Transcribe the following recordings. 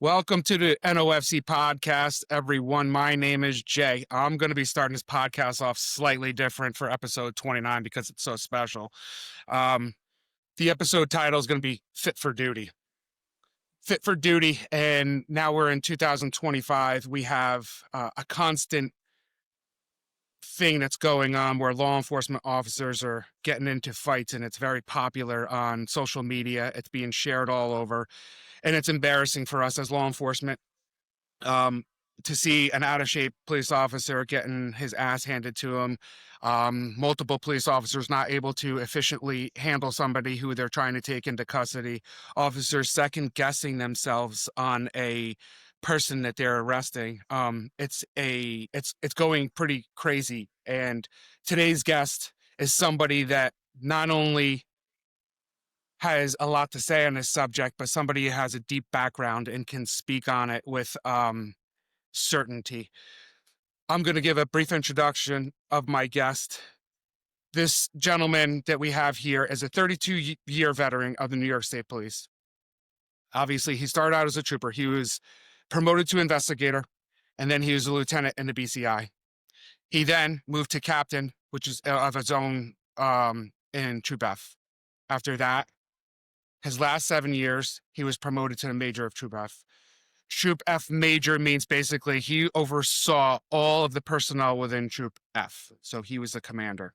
Welcome to the NOFC podcast, everyone. My name is Jay. I'm going to be starting this podcast off slightly different for episode 29 because it's so special. The episode title is going to be Fit for Duty. Fit for Duty, and now we're in 2025. We have a constant thing that's going on where law enforcement officers are getting into fights, and it's very popular on social media. It's being shared all over, and it's embarrassing for us as law enforcement to see an out of shape police officer getting his ass handed to him. Multiple police officers not able to efficiently handle somebody who they're trying to take into custody. Officers second guessing themselves on a person that they're arresting. It's going pretty crazy. And today's guest is somebody that not only has a lot to say on this subject, but somebody who has a deep background and can speak on it with certainty. I'm going to give a brief introduction of my guest. This gentleman that we have here is a 32-year veteran of the New York State Police. Obviously, he started out as a trooper. He was promoted to investigator, and then he was a lieutenant in the BCI. He then moved to captain, which is of his own in Troop F. After that, his last 7 years, he was promoted to the Major of Troop F. Troop F Major means basically he oversaw all of the personnel within Troop F. So he was the commander.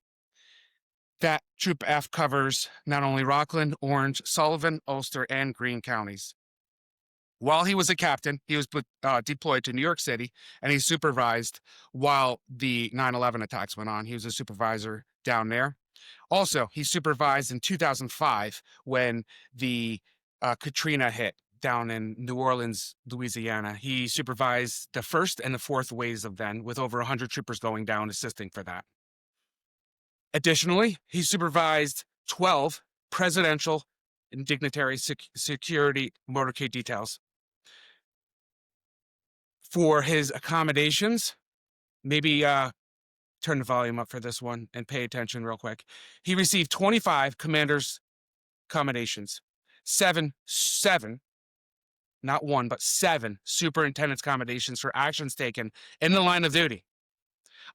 That Troop F covers not only Rockland, Orange, Sullivan, Ulster, and Greene counties. While he was a captain, he was deployed to New York City, and he supervised while the 9/11 attacks went on. He was a supervisor down there. Also, he supervised in 2005 when the Katrina hit down in New Orleans, Louisiana. He supervised the first and the fourth waves of then, with over 100 troopers going down assisting for that. Additionally, he supervised 12 presidential and dignitary security motorcade details. For his accommodations, maybe turn the volume up for this one and pay attention real quick. He received 25 commander's accommodations, seven, not one, but 7 superintendent's accommodations for actions taken in the line of duty.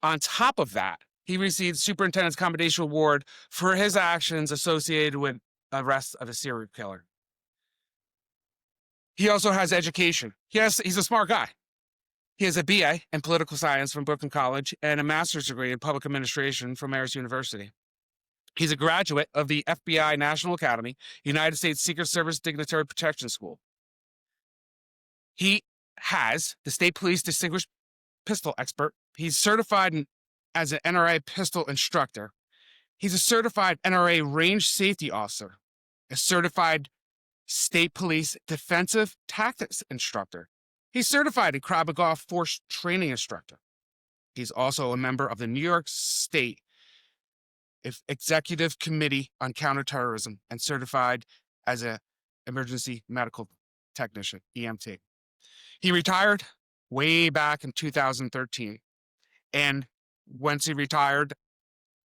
On top of that, he received superintendent's accommodation award for his actions associated with arrest of a serial killer. He also has education. He's a smart guy. He has a BA in political science from Brooklyn College and a master's degree in public administration from Marist University. He's a graduate of the FBI National Academy, United States Secret Service Dignitary Protection School. He has the State Police Distinguished Pistol Expert. He's certified as an NRA pistol instructor. He's a certified NRA range safety officer, a certified State Police defensive tactics instructor. He's certified in Krav Maga force training instructor. He's also a member of the New York State Executive Committee on Counterterrorism and certified as an emergency medical technician, EMT. He retired way back in 2013. And once he retired,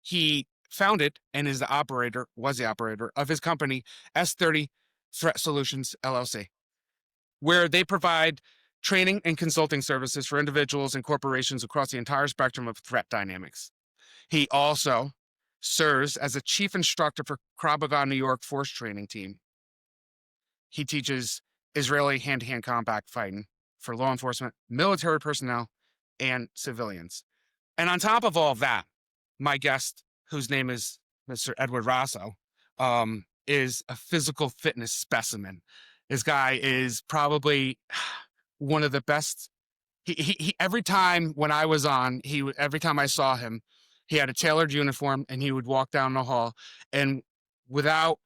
he founded and was the operator of his company, S30 Threat Solutions, LLC, where they provide training and consulting services for individuals and corporations across the entire spectrum of threat dynamics. He also serves as a chief instructor for Krav Maga New York Force Training Team. He teaches Israeli hand-to-hand combat fighting for law enforcement, military personnel, and civilians. And on top of all of that, my guest, whose name is Mr. Edward Raso, is a physical fitness specimen. This guy is probably one of the best. He every time when I was on, every time I saw him, he had a tailored uniform and he would walk down the hall, and without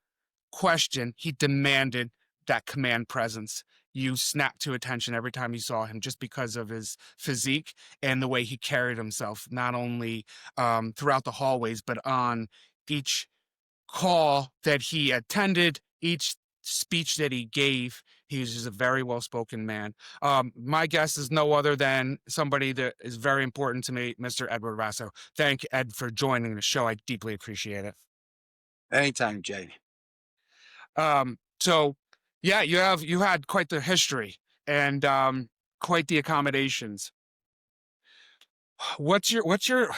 question, he demanded that command presence. You snapped to attention every time you saw him just because of his physique and the way he carried himself, not only throughout the hallways, but on each call that he attended, each speech that he gave. He was just a very well-spoken man. My guest is no other than somebody that is very important to me, Mr. Edward Raso. Thank Ed for joining the show. I deeply appreciate it. Anytime, Jay. So yeah, you had quite the history. and quite the accommodations. What's your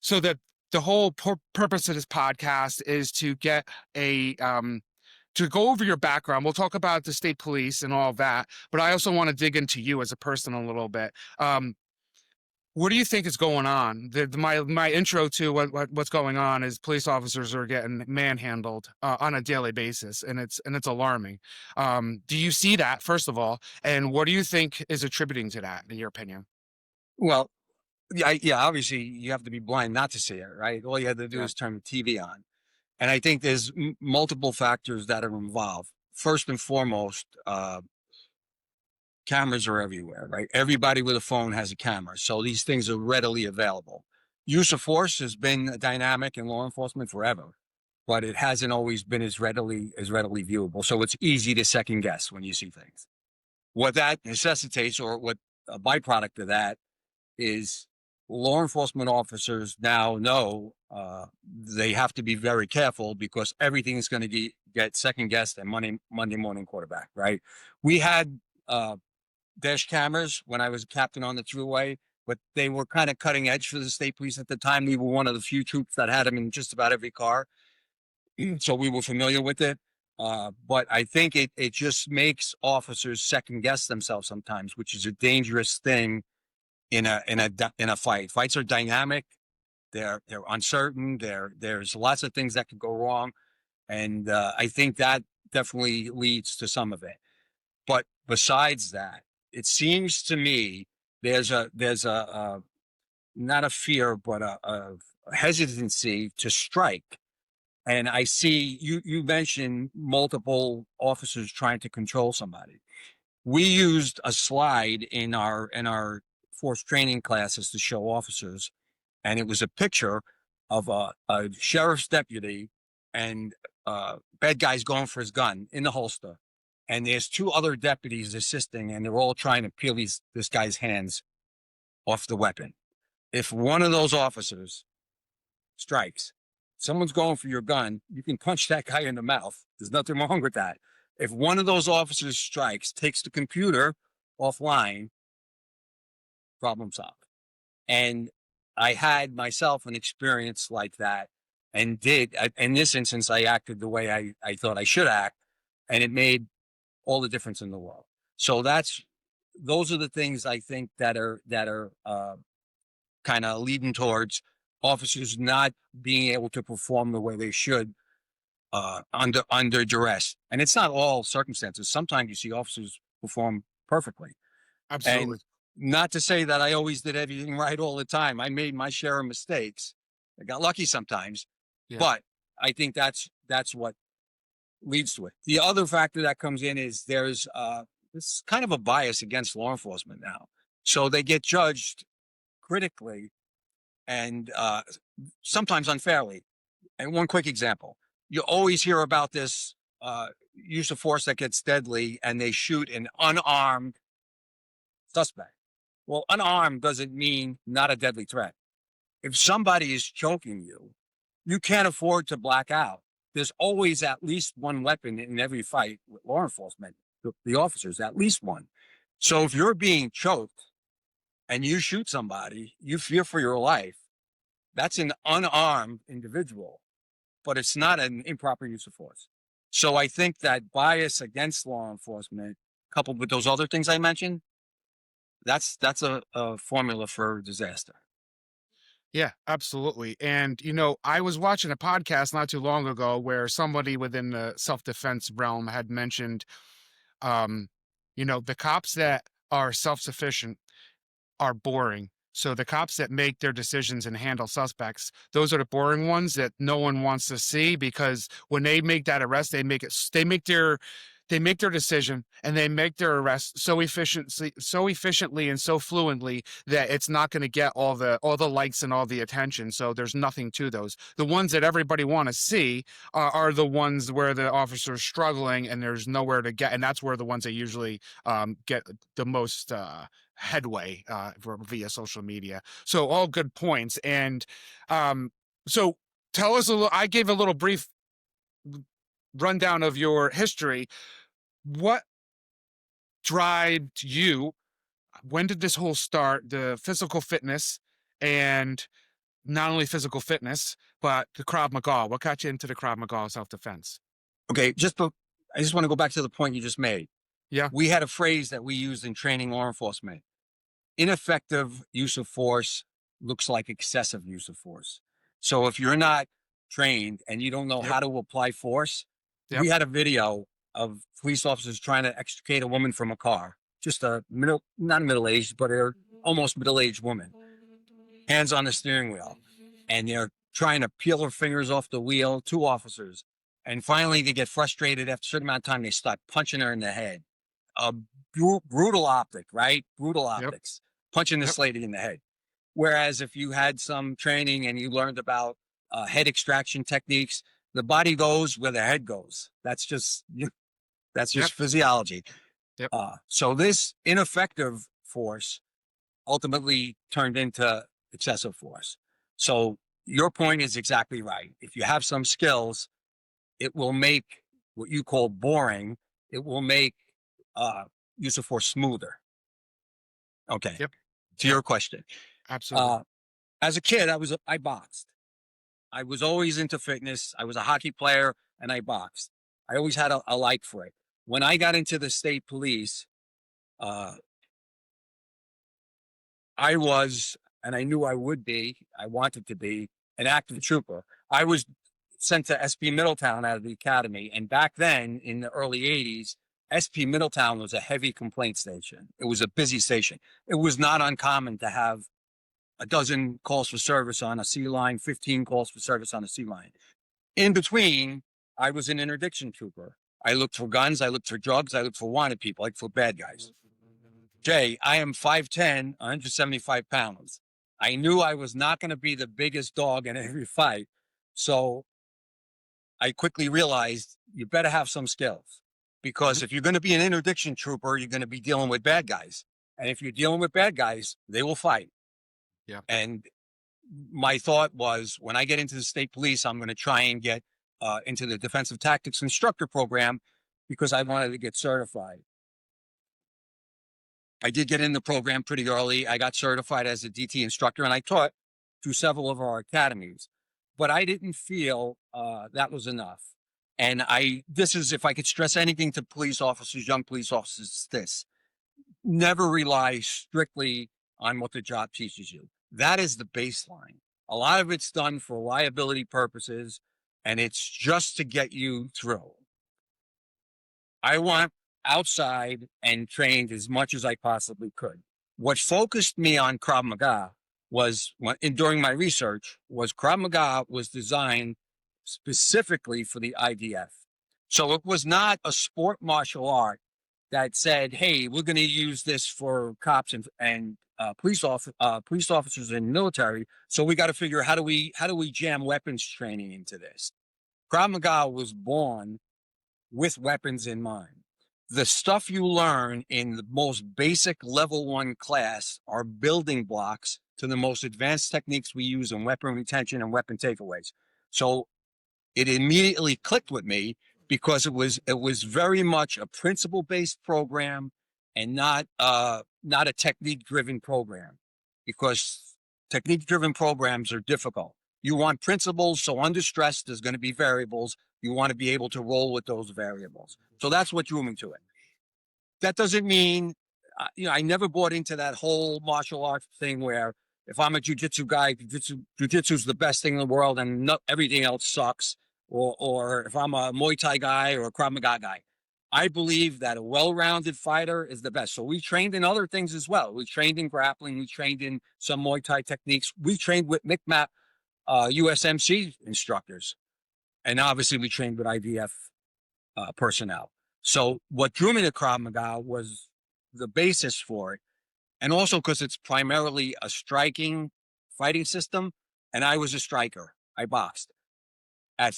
so the whole purpose of this podcast is to get a to go over your background. We'll talk about the state police and all of that, but I also want to dig into you as a person a little bit. What do you think is going on? My intro to what's going on is police officers are getting manhandled on a daily basis, and it's alarming. Do you see that, first of all, and what do you think is attributing to that, in your opinion? Well, yeah, obviously you have to be blind not to see it, right? All you have to do Yeah. is turn the TV on. And I think there's multiple factors that are involved. First and foremost, cameras are everywhere, right? Everybody with a phone has a camera. So these things are readily available. Use of force has been a dynamic in law enforcement forever, but it hasn't always been as readily viewable. So it's easy to second guess when you see things. What that necessitates, or what a byproduct of that is, law enforcement officers now know they have to be very careful because everything is going to get second guessed and Monday morning quarterback, right? We had dash cameras when I was a captain on the thruway, but they were kind of cutting edge for the state police at the time. We were one of the few troops that had them in just about every car. So we were familiar with it. But I think it just makes officers second guess themselves sometimes, which is a dangerous thing in a fight. Fights are dynamic. They're uncertain. There's lots of things that could go wrong. And I think that definitely leads to some of it. But besides that, it seems to me there's a not a fear, but a hesitancy to strike. And I see you mentioned multiple officers trying to control somebody. We used a slide in our force training classes to show officers, and it was a picture of a sheriff's deputy and bad guy's going for his gun in the holster, and there's two other deputies assisting, and they're all trying to peel this guy's hands off the weapon. If one of those officers strikes, someone's going for your gun, you can punch that guy in the mouth. There's nothing wrong with that. If one of those officers strikes, takes the computer offline, problem solved. And I had myself an experience like that, and in this instance, I acted the way I thought I should act, and it made all the difference in the world. So those are the things I think that are kind of leading towards officers not being able to perform the way they should under duress. And it's not all circumstances. Sometimes you see officers perform perfectly. Absolutely. And not to say that I always did everything right all the time. I made my share of mistakes. I got lucky sometimes, Yeah. but I think that's what leads to it. The other factor that comes in is there's this kind of a bias against law enforcement now. So they get judged critically and sometimes unfairly. And one quick example, you always hear about this use of force that gets deadly, and they shoot an unarmed suspect. Well, unarmed doesn't mean not a deadly threat. If somebody is choking you, you can't afford to black out. There's always at least one weapon in every fight with law enforcement, the officers, at least one. So if you're being choked and you shoot somebody, you fear for your life. That's an unarmed individual, but it's not an improper use of force. So I think that bias against law enforcement, coupled with those other things I mentioned, that's a formula for disaster. Yeah, absolutely. And, I was watching a podcast not too long ago where somebody within the self-defense realm had mentioned, um, the cops that are self-sufficient are boring. So the cops that make their decisions and handle suspects, those are the boring ones that no one wants to see, because when they make that arrest, they make their decision and they make their arrest so efficiently and so fluently that it's not going to get all the likes and all the attention. So there's nothing to those. The ones that everybody want to see are the ones where the officer's struggling and there's nowhere to get, and that's where the ones that usually get the most headway via social media. So all good points. And so tell us a little. I gave a little brief rundown of your history. What drive you? When did this whole start? The physical fitness, and not only physical fitness, but the Krav Maga. What got you into the Krav Maga self defense? Okay, I just want to go back to the point you just made. Yeah. We had a phrase that we used in training law enforcement. Ineffective use of force looks like excessive use of force. So if you're not trained and you don't know Yep. how to apply force, Yep. we had a video of police officers trying to extricate a woman from a car, just not middle-aged, but a almost middle-aged woman, hands on the steering wheel. And they're trying to peel her fingers off the wheel, two officers. And finally, they get frustrated. After a certain amount of time, they start punching her in the head. A brutal optic, right? Brutal Yep. optics, punching this Yep. lady in the head. Whereas if you had some training and you learned about head extraction techniques, the body goes where the head goes. That's just Yep. physiology. Yep. So this ineffective force ultimately turned into excessive force. So your point is exactly right. If you have some skills, it will make what you call boring. It will make use of force smoother. Okay. Yep. To your question, Absolutely. as a kid, I boxed. I was always into fitness. I was a hockey player and I boxed. I always had a like for it. When I got into the state police, uh, I was, and I knew I would be, I wanted to be an active trooper. I was sent to SP Middletown out of the academy. And back then in the early 80s, SP Middletown was a heavy complaint station. It was a busy station. It was not uncommon to have a dozen calls for service on a C line, 15 calls for service on a C line. In between, I was an interdiction trooper. I looked for guns, I looked for drugs, I looked for wanted people, I looked for bad guys. Jay, I am 5'10", 175 pounds. I knew I was not going to be the biggest dog in every fight. So I quickly realized you better have some skills, because if you're going to be an interdiction trooper, you're going to be dealing with bad guys. And if you're dealing with bad guys, they will fight. Yeah. And my thought was, when I get into the state police, I'm going to try and get into the defensive tactics instructor program, because I wanted to get certified. I did get in the program pretty early. I got certified as a DT instructor, and I taught through several of our academies, but I didn't feel that was enough. And this is, if I could stress anything to police officers, young police officers, this: never rely strictly on what the job teaches you. That is the baseline. A lot of it's done for liability purposes, and it's just to get you through. I want outside and trained as much as I possibly could. What focused me on Krav Maga was, during my research, was Krav Maga was designed specifically for the IDF. So it was not a sport martial art that said, hey, we're going to use this for cops and police officers in military. So we got to figure, how do we jam weapons training into this? Krav Maga was born with weapons in mind. The stuff you learn in the most basic level 1 class are building blocks to the most advanced techniques we use in weapon retention and weapon takeaways. So it immediately clicked with me, because it was very much a principle-based program and not a technique-driven program, because technique-driven programs are difficult. You want principles, so under stress, there's going to be variables. You want to be able to roll with those variables. So that's what drew me to it. That doesn't mean, I never bought into that whole martial arts thing where if I'm a jiu-jitsu guy, jiu-jitsu is the best thing in the world and everything else sucks. Or if I'm a Muay Thai guy or a Krav Maga guy. I believe that a well-rounded fighter is the best. So we trained in other things as well. We trained in grappling. We trained in some Muay Thai techniques. We trained with MCMAP USMC instructors. And obviously we trained with IDF personnel. So what drew me to Krav Maga was the basis for it. And also because it's primarily a striking fighting system. And I was a striker. I boxed. At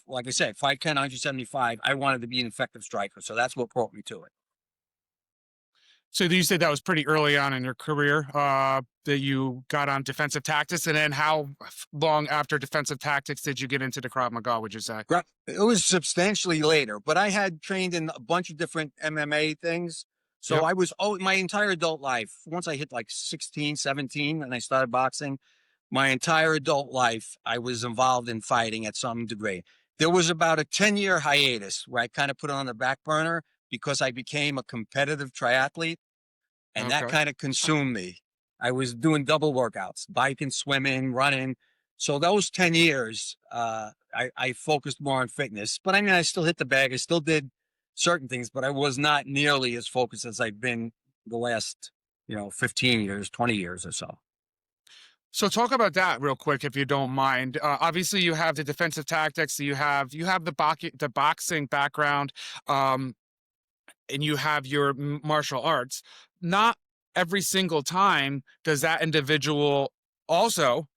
like I said, 5'10", 175, I wanted to be an effective striker. So that's what brought me to it. So you said that was pretty early on in your career that you got on defensive tactics, and then how long after defensive tactics did you get into the Krav Maga, would you say? It was substantially later, but I had trained in a bunch of different MMA things. So Yep. I was, my entire adult life, once I hit like 16, 17, and I started boxing, my entire adult life, I was involved in fighting at some degree. There was about a 10-year hiatus where I kind of put it on the back burner because I became a competitive triathlete, and that Okay. kind of consumed me. I was doing double workouts, biking, swimming, running. So those 10 years, I focused more on fitness. But I mean, I still hit the bag. I still did certain things, but I was not nearly as focused as I've been the last, 15 years, 20 years or so. So talk about that real quick, if you don't mind. Obviously, you have the defensive tactics. You have the boxing background, um, and you have your martial arts. Not every single time does that individual also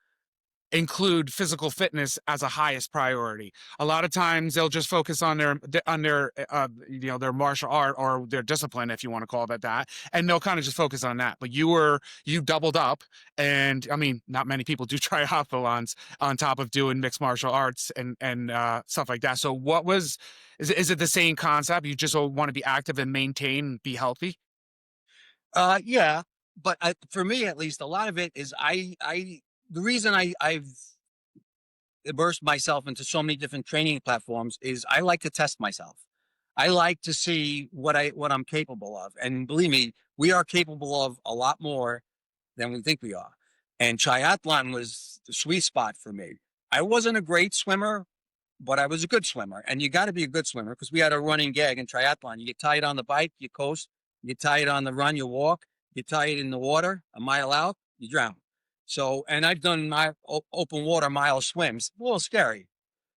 include physical fitness as a highest priority. A lot of times they'll just focus on their martial art or their discipline, if you want to call it that, and they'll kind of just focus on that. But you doubled up, and I mean, not many people do triathlons on top of doing mixed martial arts and stuff like that. So is it the same concept? You just want to be active and maintain, be healthy? Yeah, but for me at least, a lot of it is the reason I've immersed myself into so many different training platforms is I like to test myself. I like to see what I'm capable of, and believe me, we are capable of a lot more than we think we are. And triathlon was the sweet spot for me. I wasn't a great swimmer, but I was a good swimmer. And you got to be a good swimmer because we had a running gag in triathlon. You get tired on the bike, you coast. You get tired on the run, you walk. You get tired in the water, a mile out, you drown. So, and I've done my open water mile swims, a little scary.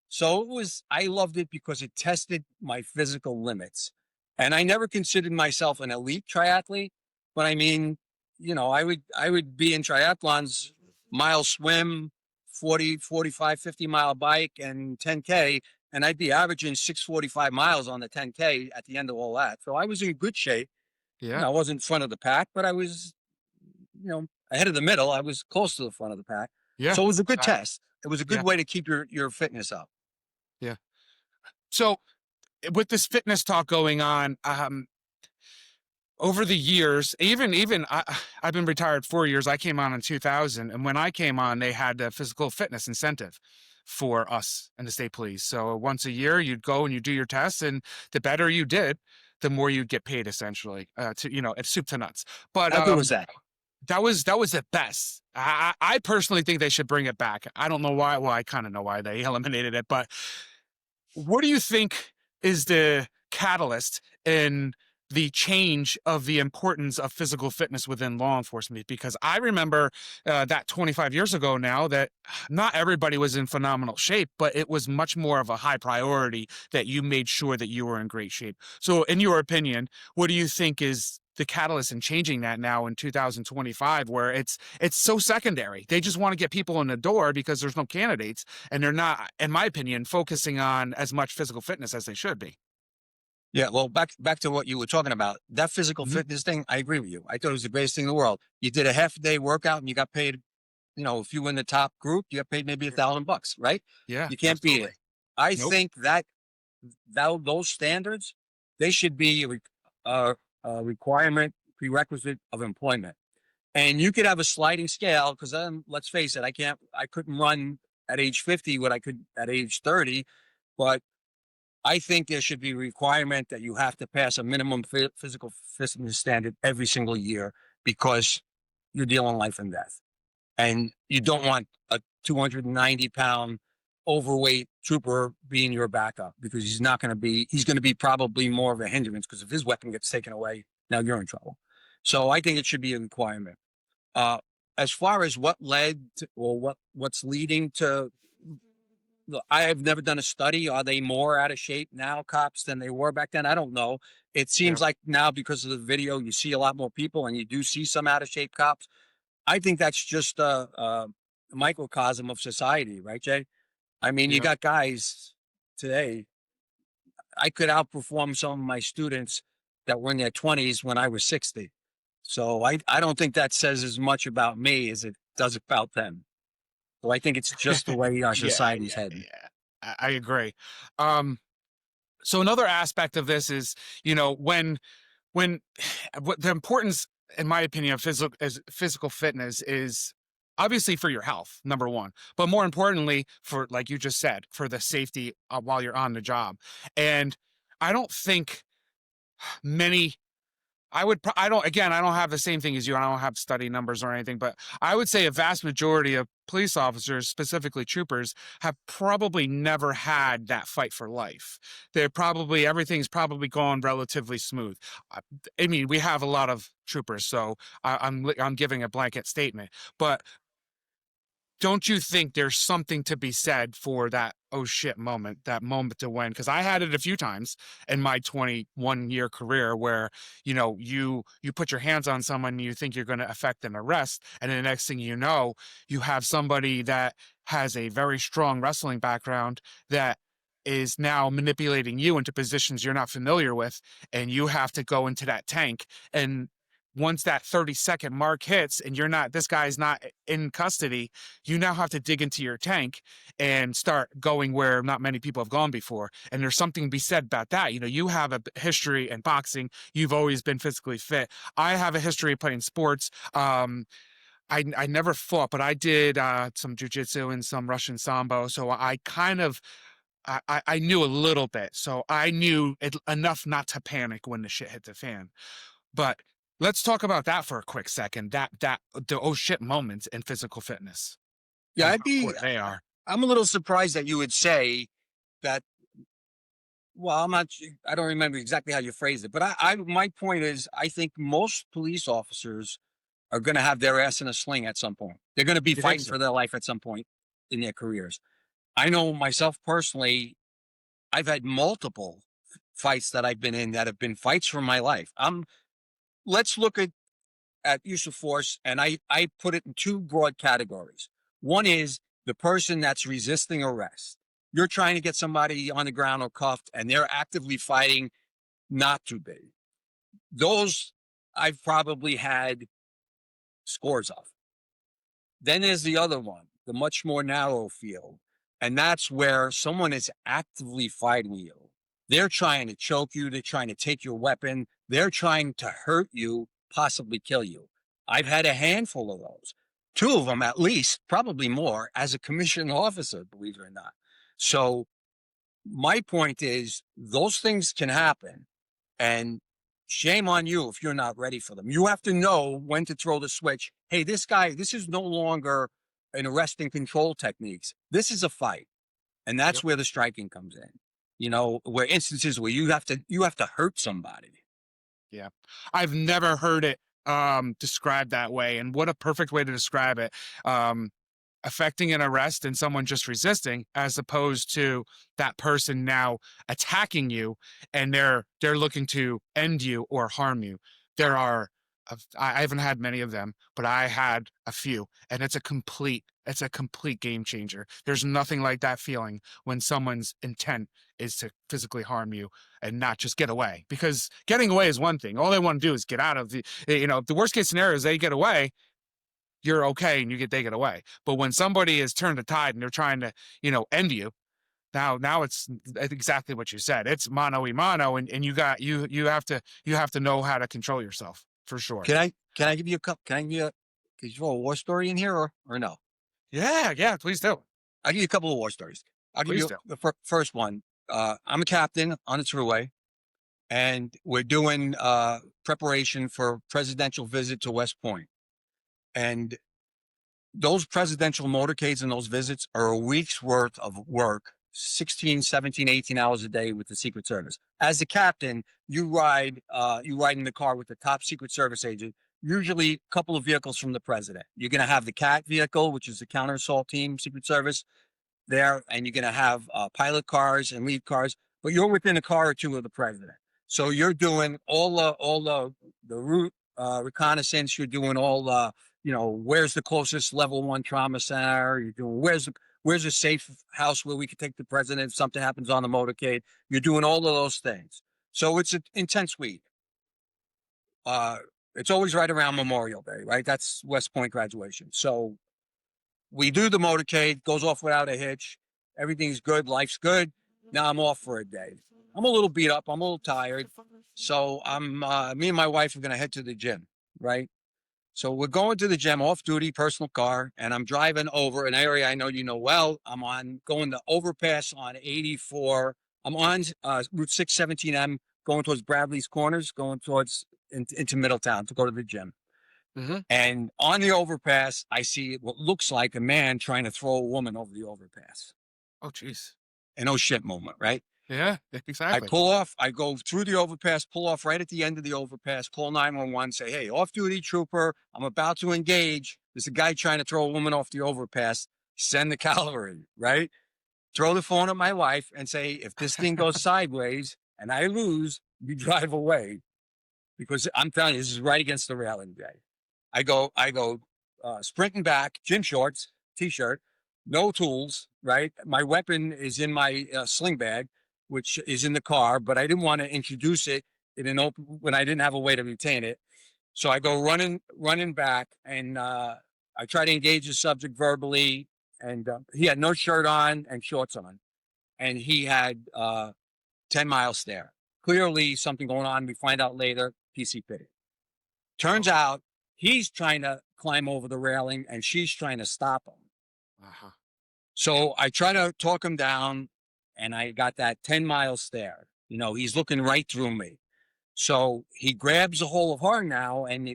So I loved it because it tested my physical limits. And I never considered myself an elite triathlete, but I mean, I would be in triathlons, mile swim, 40, 45, 50-mile bike and 10K, and I'd be averaging 645 miles on the 10K at the end of all that. So I was in good shape. Yeah. I wasn't front of the pack, but I was, ahead of the middle. I was close to the front of the pack. Yeah. So it was a good I- test. It was a good yeah. way to keep your fitness up. Yeah. So with this fitness talk going on, over the years, I've been retired 4 years. I came on in 2000, and when I came on, they had a physical fitness incentive for us and the state police. So once a year, you'd go and you do your tests, and the better you did, the more you'd get paid. Essentially, it's soup to nuts. But How good was that? that was the best. I personally think they should bring it back. I don't know why. Well, I kind of know why they eliminated it, but what do you think is the catalyst in the change of the importance of physical fitness within law enforcement? Because I remember that 25 years ago now that not everybody was in phenomenal shape, but it was much more of a high priority that you made sure that you were in great shape. So in your opinion, what do you think is the catalyst in changing that now in 2025, where it's so secondary? They just want to get people in the door because there's no candidates, and they're not, in my opinion, focusing on as much physical fitness as they should be. Yeah, well, back to what you were talking about. That physical Mhm. fitness thing, I agree with you. I thought it was the greatest thing in the world. You did a half a day workout and you got paid, if you were in the top group, you got paid maybe $1,000, right? Yeah, You can't beat absolutely. it. I Nope. think that those standards, they should be a requirement, prerequisite of employment. And you could have a sliding scale because let's face it, I couldn't run at age 50 what I could at age 30, but I think there should be a requirement that you have to pass a minimum physical fitness standard every single year because you're dealing life and death. And you don't want a 290-pound overweight trooper being your backup because he's going to be probably more of a hindrance because if his weapon gets taken away, now you're in trouble. So I think it should be a requirement. Uh, as far as what led to, or what's leading to, look, I have never done a study. Are they more out of shape now, cops, than they were back then? I don't know. It seems Yep. like now because of the video, you see a lot more people, and you do see some out of shape cops. I think that's just a microcosm of society, right, Jay? I mean, you Yep. got guys today. I could outperform some of my students that were in their 20s when I was 60. So I don't think that says as much about me as it does about them. So I think it's just the way our Yeah, society's yeah, heading. yeah. I agree. Um, so another aspect of this is, when when what the importance, in my opinion, of physical fitness is obviously for your health, number one, but more importantly, for like you just said, for the safety while you're on the job. And I don't think many I don't, again, I don't have the same thing as you. I don't have study numbers or anything, but I would say a vast majority of police officers, specifically troopers, have probably never had that fight for life. Everything's probably gone relatively smooth. I, I mean, we have a lot of troopers, so I'm giving a blanket statement, but don't you think there's something to be said for that oh shit moment, that moment to win? Because I had it a few times in my 21-year career where, you put your hands on someone and you think you're going to affect an arrest, and the next thing you know, you have somebody that has a very strong wrestling background that is now manipulating you into positions you're not familiar with, and you have to go into that tank. And once that 30-second mark hits and this guy's not in custody, you now have to dig into your tank and start going where not many people have gone before. And there's something to be said about that. You have a history in boxing. You've always been physically fit. I have a history of playing sports. I never fought, but I did some jujitsu and some Russian sambo. So I kind of I knew a little bit. So I knew enough not to panic when the shit hit the fan. But let's talk about that for a quick second. The oh shit moments in physical fitness Yeah, and how important they are. I'm a little surprised that you would say that. Well, I don't remember exactly how you phrased it, but my point is, I think most police officers are going to have their ass in a sling at some point. They're going to be You think fighting so? for their life at some point in their careers. I know myself personally, I've had multiple fights that I've been in that have been fights for my life. Let's look at use of force, and I put it in two broad categories. One is the person that's resisting arrest. You're trying to get somebody on the ground or cuffed, and they're actively fighting not to be. Those I've probably had scores of. Then there's the other one, the much more narrow field. And that's where someone is actively fighting you. They're trying to choke you. They're trying to take your weapon. They're trying to hurt you, possibly kill you. I've had a handful of those, two of them at least, probably more, as a commissioned officer, believe it or not. So my point is, those things can happen. And shame on you if you're not ready for them. You have to know when to throw the switch. Hey, this is no longer an arrest and control techniques. This is a fight. And that's Yep. where the striking comes in. Where instances where you have to hurt somebody. Yeah. I've never heard it described that way. And what a perfect way to describe it. Affecting an arrest and someone just resisting, as opposed to that person now attacking you and they're looking to end you or harm you. There are I haven't had many of them, but I had a few, and it's a complete game changer. There's nothing like that feeling when someone's intent is to physically harm you and not just get away, because getting away is one thing. All they want to do is get out of the worst case scenario is they get away, you're okay, and they get away. But when somebody has turned the tide and they're trying to, end you, now it's exactly what you said. It's mano y mano, and you have to know how to control yourself for sure. Can I give you a couple? Can you throw a war story in here or no? Yeah, please do. I'll give you a couple of war stories. I'll give Please you do. the first one. I'm a captain on the thruway, and we're doing preparation for presidential visit to West Point. And those presidential motorcades and those visits are a week's worth of work, 16, 17, 18 hours a day with the Secret Service. As the captain, you ride in the car with the top Secret Service agent, usually a couple of vehicles from the president. You're going to have the CAT vehicle, which is the counter assault team, Secret Service there, and you're going to have pilot cars and lead cars, but you're within a car or two of the president. So you're doing all the route reconnaissance. You're doing all where's the closest level 1 trauma center. You're doing where's a safe house where we could take the president if something happens on the motorcade. You're doing all of those things. So it's an intense week. It's always right around Memorial Day, right? That's West Point graduation. So we do the motorcade, goes off without a hitch. Everything's good. Life's good. Now I'm off for a day. I'm a little beat up. I'm a little tired. So me and my wife are going to head to the gym, right? So we're going to the gym, off duty, personal car, and I'm driving over an area I know you know well. I'm on going to overpass on 84. I'm on Route 617M going towards Bradley's Corners, going towards into Middletown to go to the gym. Mm-hmm. And on the overpass, I see what looks like a man trying to throw a woman over the overpass. Oh, jeez. An oh shit moment, right? Yeah, I exactly. pull off, I go through the overpass, pull off right at the end of the overpass, call 911, say, hey, off-duty trooper, I'm about to engage. There's a guy trying to throw a woman off the overpass. Send the cavalry, right? Throw the phone at my wife and say, if this thing goes sideways and I lose, you drive away. Because I'm telling you, this is right against the railing, Jay. I go sprinting back, gym shorts, t-shirt, no tools, right? My weapon is in my sling bag, which is in the car, but I didn't want to introduce it in an open when I didn't have a way to retain it. So I go running back, and I try to engage the subject verbally, and he had no shirt on and shorts on, and he had 10 mile stare. Clearly something going on. We find out later, PCP. Turns out he's trying to climb over the railing and she's trying to stop him. Uh-huh. So I try to talk him down, and I got that 10 mile stare. You know, he's looking right through me. So he grabs a hold of her now, and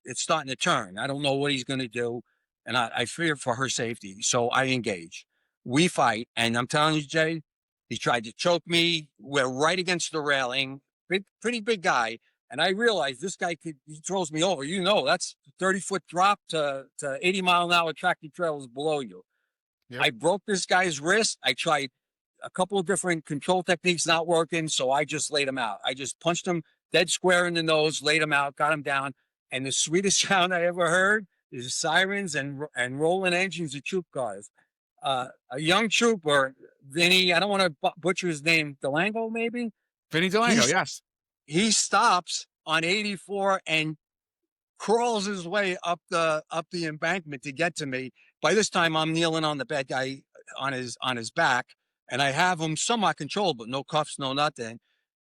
it's starting to turn. I don't know what he's going to do, and I fear for her safety. So I engage. We fight, and I'm telling you, Jay, he tried to choke me. We're right against the railing. Pretty big guy. And I realized this guy he throws me over. You know, that's 30-foot drop to 80-mile-an-hour tractor trailers below you. Yep. I broke this guy's wrist. I tried a couple of different control techniques not working, so I just laid him out. I just punched him dead square in the nose, laid him out, got him down. And the sweetest sound I ever heard is sirens and rolling engines of troop cars. A young trooper, Vinny, I don't want to butcher his name, Delango maybe? Vinny Delango, yes. He stops on 84 and crawls his way up the embankment to get to me. By this time, I'm kneeling on the bad guy on his back, and I have him somewhat controlled, but no cuffs, no nothing.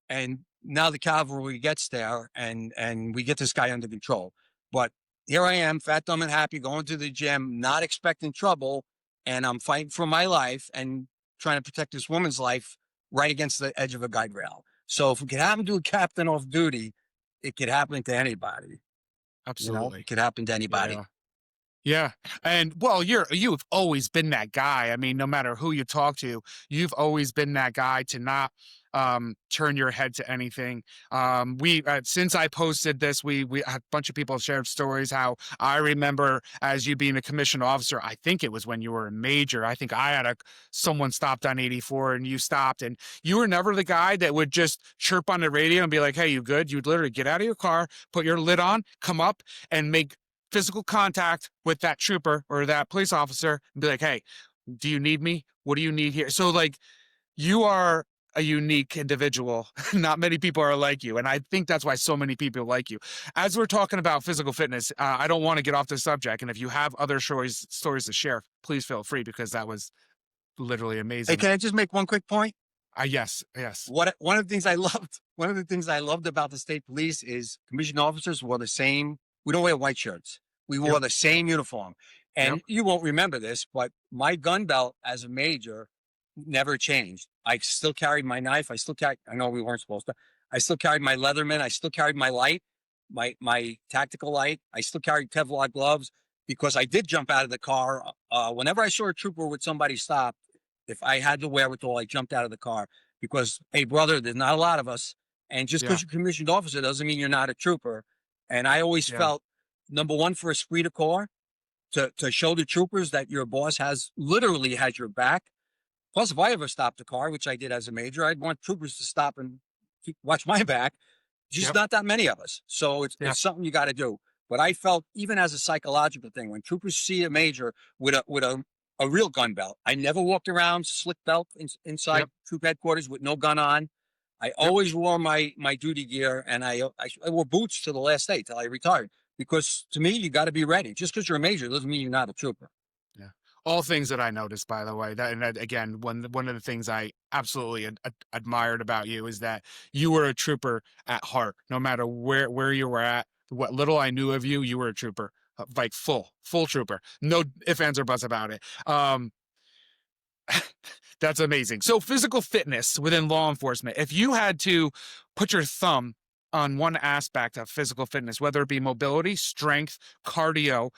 And now the cavalry gets there, and we get this guy under control. But here I am, fat, dumb, and happy, going to the gym, not expecting trouble, and I'm fighting for my life and trying to protect this woman's life right against the edge of a guide rail. So if it could happen to a captain off duty, it could happen to anybody. Absolutely. You know, it could happen to anybody. Yeah. Yeah. And well, you've always been that guy. I mean, no matter who you talk to, you've always been that guy to not turn your head to anything. We since I posted this, we a bunch of people have shared stories how I remember as you being a commissioned officer. I think it was when you were a major. I think I had someone stopped on 84 and you stopped, and you were never the guy that would just chirp on the radio and be like, "Hey, you good?" You'd literally get out of your car, put your lid on, come up and make physical contact with that trooper or that police officer and be like, hey, do you need me? What do you need here? So like, you are a unique individual. Not many people are like you. And I think that's why so many people like you. As we're talking about physical fitness, I don't want to get off the subject. And if you have other stories to share, please feel free, because that was literally amazing. Hey, can I just make one quick point? Yes. One of the things I loved about the state police is commissioned officers wore the same. We don't wear white shirts. We wore the same uniform. And you won't remember this, but my gun belt as a major never changed. I still carried my knife. I know we weren't supposed to. I still carried my Leatherman. I still carried my light, my tactical light. I still carried Kevlar gloves, because I did jump out of the car. Whenever I saw a trooper with somebody stop, if I had the wherewithal, I jumped out of the car, because, hey, brother, there's not a lot of us. And just because you're a commissioned officer doesn't mean you're not a trooper. And I always felt, number one, for esprit de corps, to show the troopers that your boss literally has your back. Plus, if I ever stopped a car, which I did as a major, I'd want troopers to stop and watch my back. Just not that many of us. So it's something you got to do. But I felt, even as a psychological thing, when troopers see a major with a real gun belt, I never walked around slick belt inside troop headquarters with no gun on. I always wore my duty gear, and I wore boots to the last day till I retired, because to me, you got to be ready. Just because you're a major doesn't mean you're not a trooper. Yeah. All things that I noticed, by the way. That, and that, again, one of the things I absolutely admired about you is that you were a trooper at heart. No matter where you were at, what little I knew of you, you were a trooper, like full trooper. No ifs, ands, or buts about it. That's amazing. So physical fitness within law enforcement, if you had to put your thumb on one aspect of physical fitness, whether it be mobility, strength, cardio,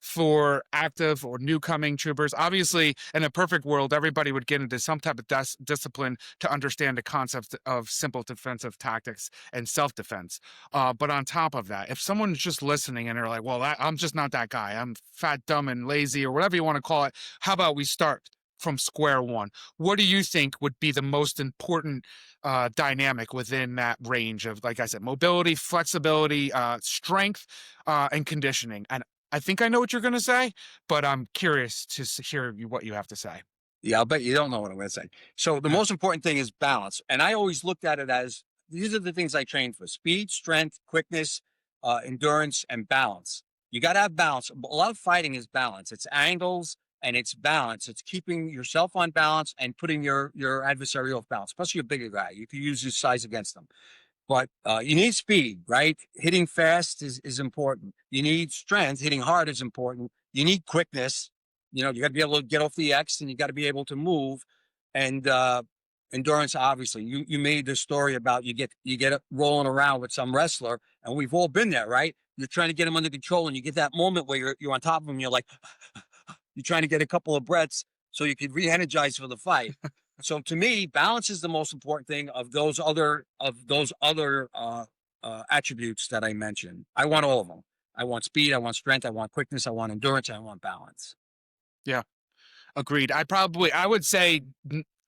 for active or new coming troopers, obviously in a perfect world, everybody would get into some type of discipline to understand the concept of simple defensive tactics and self-defense. But on top of that, if someone's just listening and they're like, well, I'm just not that guy. I'm fat, dumb, and lazy, or whatever you want to call it. How about we start from square one? What do you think would be the most important dynamic within that range of, like I said, mobility, flexibility, strength, and conditioning? And I think I know what you're going to say, but I'm curious to hear what you have to say. Yeah, I'll bet you don't know what I'm going to say. So the most important thing is balance. And I always looked at it as these are the things I train for: speed, strength, quickness, endurance, and balance. You got to have balance. A lot of fighting is balance. It's angles and it's balance. It's keeping yourself on balance and putting your adversary off balance, especially a bigger guy. You can use his size against them. But you need speed, right? Hitting fast is important. You need strength. Hitting hard is important. You need quickness. You know, you got to be able to get off the X, and you got to be able to move. And endurance, obviously. You made the story about you get rolling around with some wrestler, and we've all been there, right? You're trying to get him under control, and you get that moment where you're on top of him. You're like, you're trying to get a couple of breaths so you can re-energize for the fight. So to me, balance is the most important thing of those other attributes that I mentioned. I want all of them. I want speed. I want strength. I want quickness. I want endurance. I want balance. Yeah, agreed. I would say,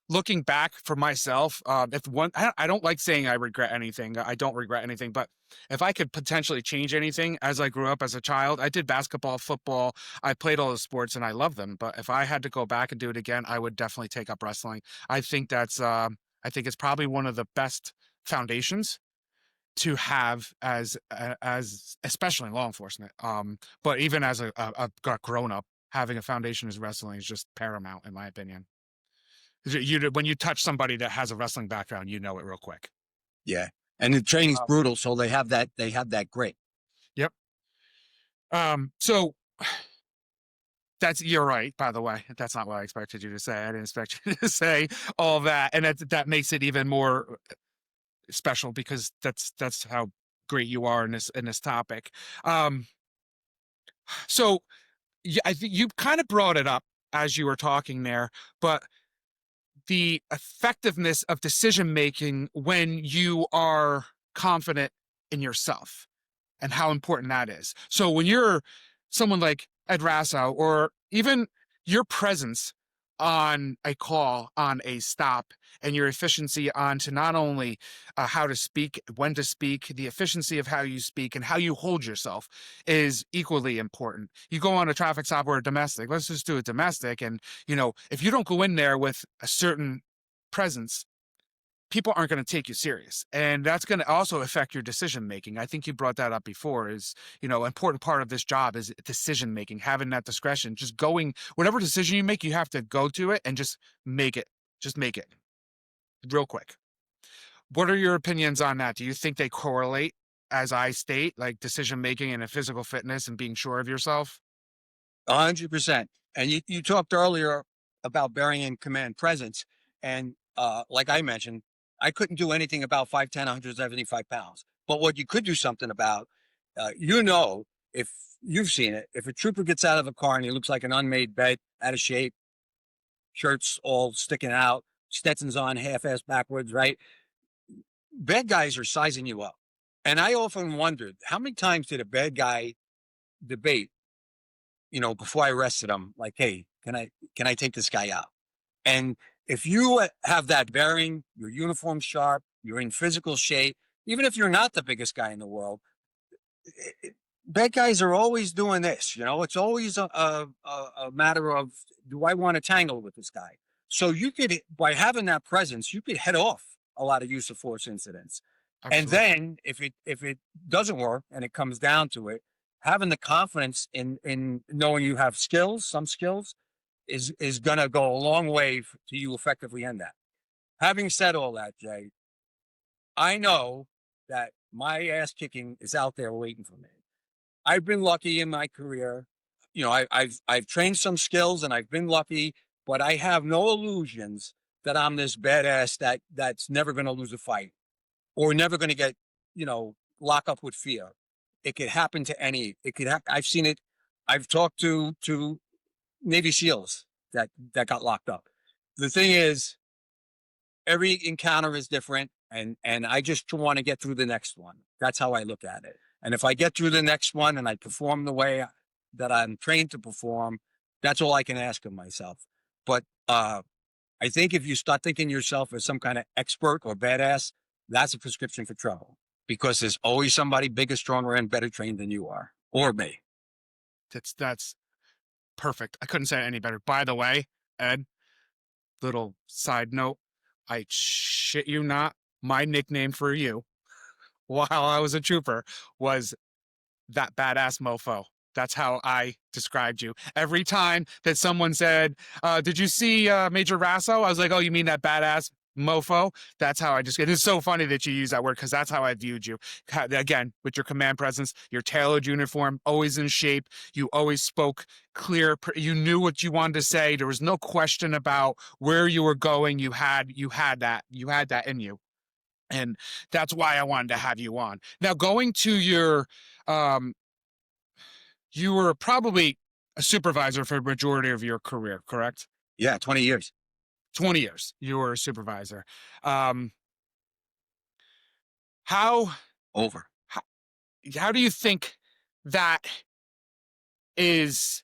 looking back for myself, if one, I don't like saying I regret anything. I don't regret anything, but if I could potentially change anything as I grew up as a child, I did basketball, football, I played all the sports and I love them. But if I had to go back and do it again, I would definitely take up wrestling. I think I think it's probably one of the best foundations to have as especially in law enforcement. But even as a grown up, having a foundation as wrestling is just paramount, in my opinion. When you touch somebody that has a wrestling background, you know it real quick. Yeah, and the training's brutal, so they have that grit. Yep. So you're right, by the way. That's not what I expected you to say. I didn't expect you to say all that. And that makes it even more special because that's how great you are in this topic. So I think you kind of brought it up as you were talking there, but the effectiveness of decision making when you are confident in yourself and how important that is. So when you're someone like Ed Raso, or even your presence on a call, on a stop, and your efficiency on to not only how to speak, when to speak, the efficiency of how you speak and how you hold yourself is equally important. You go on a traffic stop or a domestic, let's just do a domestic. And, if you don't go in there with a certain presence, people aren't going to take you serious. And that's going to also affect your decision making. I think you brought that up before is, important part of this job is decision making, having that discretion, just going, whatever decision you make, you have to go to it and just make it. Just make it real quick. What are your opinions on that? Do you think they correlate, as I state, like decision making and a physical fitness and being sure of yourself? 100%. And you talked earlier about bearing in command presence. And like I mentioned, I couldn't do anything about 5'10", 175 pounds. But what you could do something about, if you've seen it, if a trooper gets out of a car and he looks like an unmade bed, out of shape, shirts all sticking out, Stetson's on half-ass backwards, right? Bad guys are sizing you up. And I often wondered, how many times did a bad guy debate, before I arrested him, like, hey, can I take this guy out? And if you have that bearing, your uniform sharp, you're in physical shape, even if you're not the biggest guy in the world, bad guys are always doing this. It's always a matter of, do I want to tangle with this guy? So you could, by having that presence, you could head off a lot of use of force incidents. Absolutely. And then if it doesn't work and it comes down to it, having the confidence in knowing you have skills, some skills, is going to go a long way to you effectively end that. Having said all that, Jay, I know that my ass kicking is out there waiting for me. I've been lucky in my career. You know, I've trained some skills and I've been lucky, but I have no illusions that I'm this badass that's never going to lose a fight or never going to get, you know, lock up with fear. It could happen to any. It could. I've seen it. I've talked to Navy SEALs that got locked up. The thing is, every encounter is different, and I just want to get through the next one. That's how I look at it. And if I get through the next one and I perform the way that I'm trained to perform, that's all I can ask of myself. But I think if you start thinking yourself as some kind of expert or badass, that's a prescription for trouble, because there's always somebody bigger, stronger, and better trained than you are, or me. That's perfect. I couldn't say it any better. By the way, Ed, little side note, I shit you not, my nickname for you while I was a trooper was that badass mofo. That's how I described you. Every time that someone said, did you see Major Raso? I was like, oh, you mean that badass mofo? That's how I just, it is so funny that you use that word, because that's how I viewed you. Again, with your command presence, your tailored uniform, always in shape. You always spoke clear. You knew what you wanted to say. There was no question about where you were going. You had that in you. And that's why I wanted to have you on. Now, going to your, you were probably a supervisor for the majority of your career, correct? Yeah, 20 years. 20 years. You were a supervisor. How Over. how do you think that is,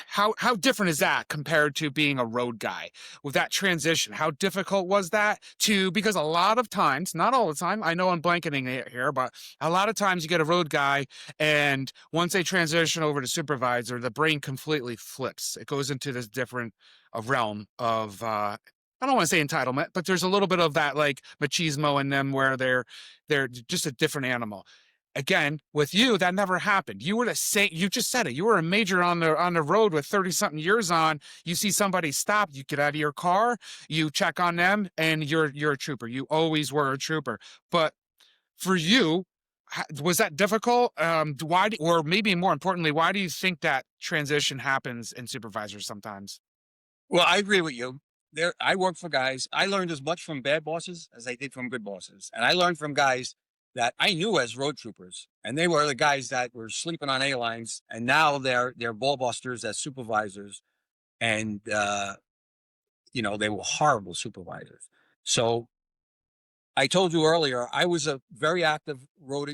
how different is that compared to being a road guy? With that transition, how difficult was that to, because a lot of times, not all the time, I know I'm blanketing it here, but a lot of times you get a road guy, and once they transition over to supervisor, the brain completely flips. It goes into this different realm of I don't want to say entitlement, but there's a little bit of that like machismo in them, where they're just a different animal. Again, with you, that never happened. You were the same. You just said it. You were a major on the road with 30 something years on. You see somebody stop, you get out of your car, you check on them, and you're a trooper. You always were a trooper. But for you, was that difficult? Why, or maybe more importantly, why do you think that transition happens in supervisors sometimes? Well, I agree with you. There, I work for guys. I learned as much from bad bosses as I did from good bosses, and I learned from guys that I knew as road troopers, and they were the guys that were sleeping on A lines, and now they're ball busters as supervisors, and you know, they were horrible supervisors. So I told you earlier, I was a very active road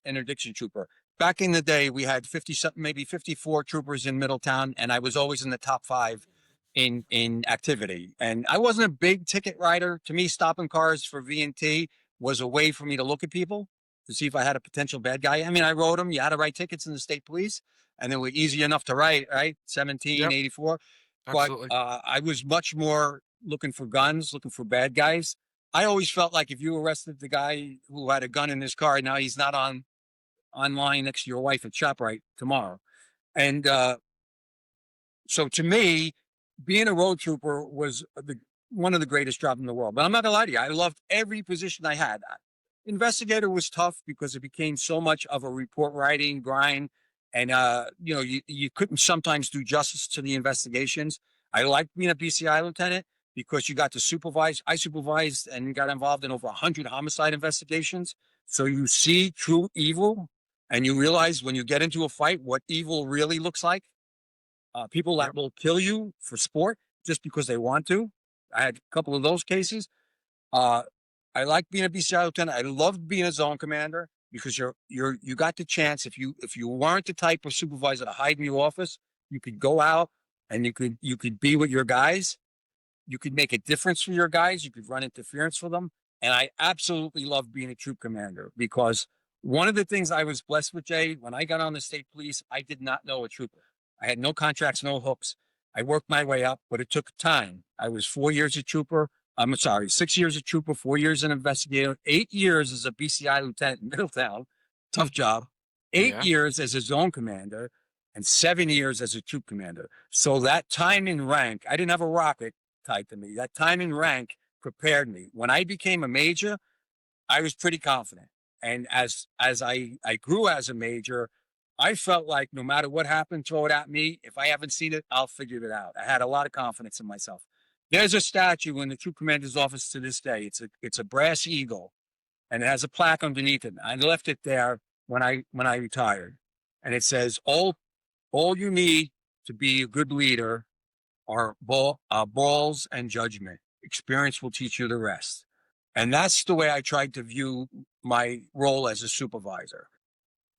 interdiction trooper. Back in the day, we had 50 something, maybe 54 troopers in Middletown, and I was always in the top 5 in activity. And I wasn't a big ticket rider. To me, stopping cars for V&T was a way for me to look at people to see if I had a potential bad guy. I mean, I wrote them. You had to write tickets in the state police, and they were easy enough to write, right? 1784. Yep, But absolutely. I was much more looking for guns, looking for bad guys. I always felt like if you arrested the guy who had a gun in his car, now he's not online next to your wife at ShopRite tomorrow. And so to me, being a road trooper was one of the greatest jobs in the world. But I'm not gonna lie to you, I loved every position I had. Investigator was tough because it became so much of a report writing grind, and you know, you couldn't sometimes do justice to the investigations. I liked being a BCI lieutenant because you got to supervise. I supervised and got involved in over 100 homicide investigations. So you see true evil, and you realize when you get into a fight what evil really looks like. People that Yep. will kill you for sport just because they want to. I had a couple of those cases. Uh, I like being a BCI lieutenant. I loved being a zone commander because you got the chance. If you weren't the type of supervisor to hide in your office, you could go out and you could be with your guys. You could make a difference for your guys. You could run interference for them. And I absolutely love being a troop commander because one of the things I was blessed with, Jay, when I got on the state police, I did not know a trooper. I had no contracts, no hooks. I worked my way up, but it took time. I was 4 years a trooper. I'm sorry, 6 years a trooper, 4 years an investigator, 8 years as a BCI lieutenant in Middletown. Tough job. 8 Yeah. years as a zone commander, and 7 years as a troop commander. So that time in rank, I didn't have a rocket tied to me. That time in rank prepared me. When I became a major, I was pretty confident. And as I grew as a major, I felt like no matter what happened, throw it at me. If I haven't seen it, I'll figure it out. I had a lot of confidence in myself. There's a statue in the troop commander's office to this day. It's a brass eagle, and it has a plaque underneath it. I left it there when I retired, and it says, all you need to be a good leader are balls and judgment. Experience will teach you the rest. And that's the way I tried to view my role as a supervisor.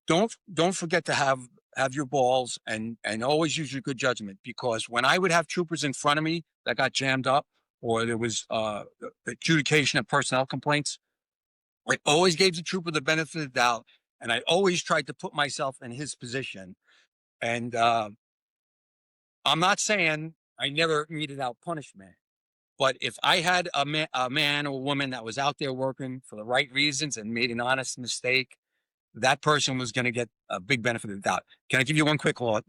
Don't forget to have your balls and always use your good judgment, because when I would have troopers in front of me that got jammed up, or there was adjudication of personnel complaints, I always gave the trooper the benefit of the doubt, and I always tried to put myself in his position. And I'm not saying I never meted out punishment, but if I had a man or a woman that was out there working for the right reasons and made an honest mistake, that person was going to get a big benefit of the doubt. Can I give you one quick war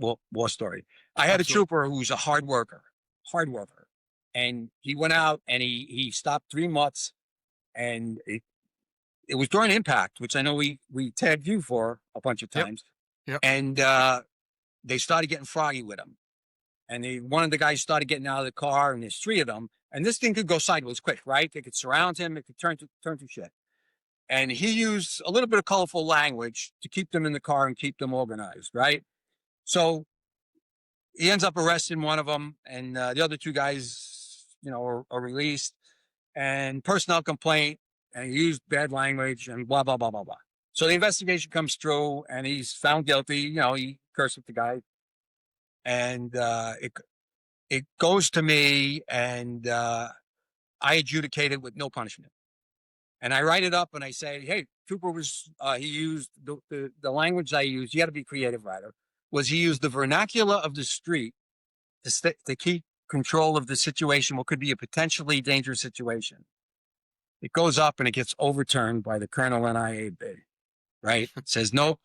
story? I had a Absolutely. trooper who's a hard worker, and he went out and he stopped 3 months, and it was during impact, which I know we tagged you for a bunch of Yep. times, Yep. and they started getting froggy with him. And one of the guys started getting out of the car, and there's 3 of them. And this thing could go sideways quick, right? They could surround him. It could turn to shit. And he used a little bit of colorful language to keep them in the car and keep them organized, right? So he ends up arresting one of them, and the other 2 guys, are released. And personnel complaint, and he used bad language and blah blah blah blah blah. So the investigation comes through, and he's found guilty. He cursed at the guy, and it goes to me, and I adjudicate it with no punishment. And I write it up, and I say, hey, Trooper was, he used the language I used. You got to be creative, writer. Was he used the vernacular of the street to keep control of the situation, what could be a potentially dangerous situation. It goes up and it gets overturned by the Colonel NIAB, right? It says, no,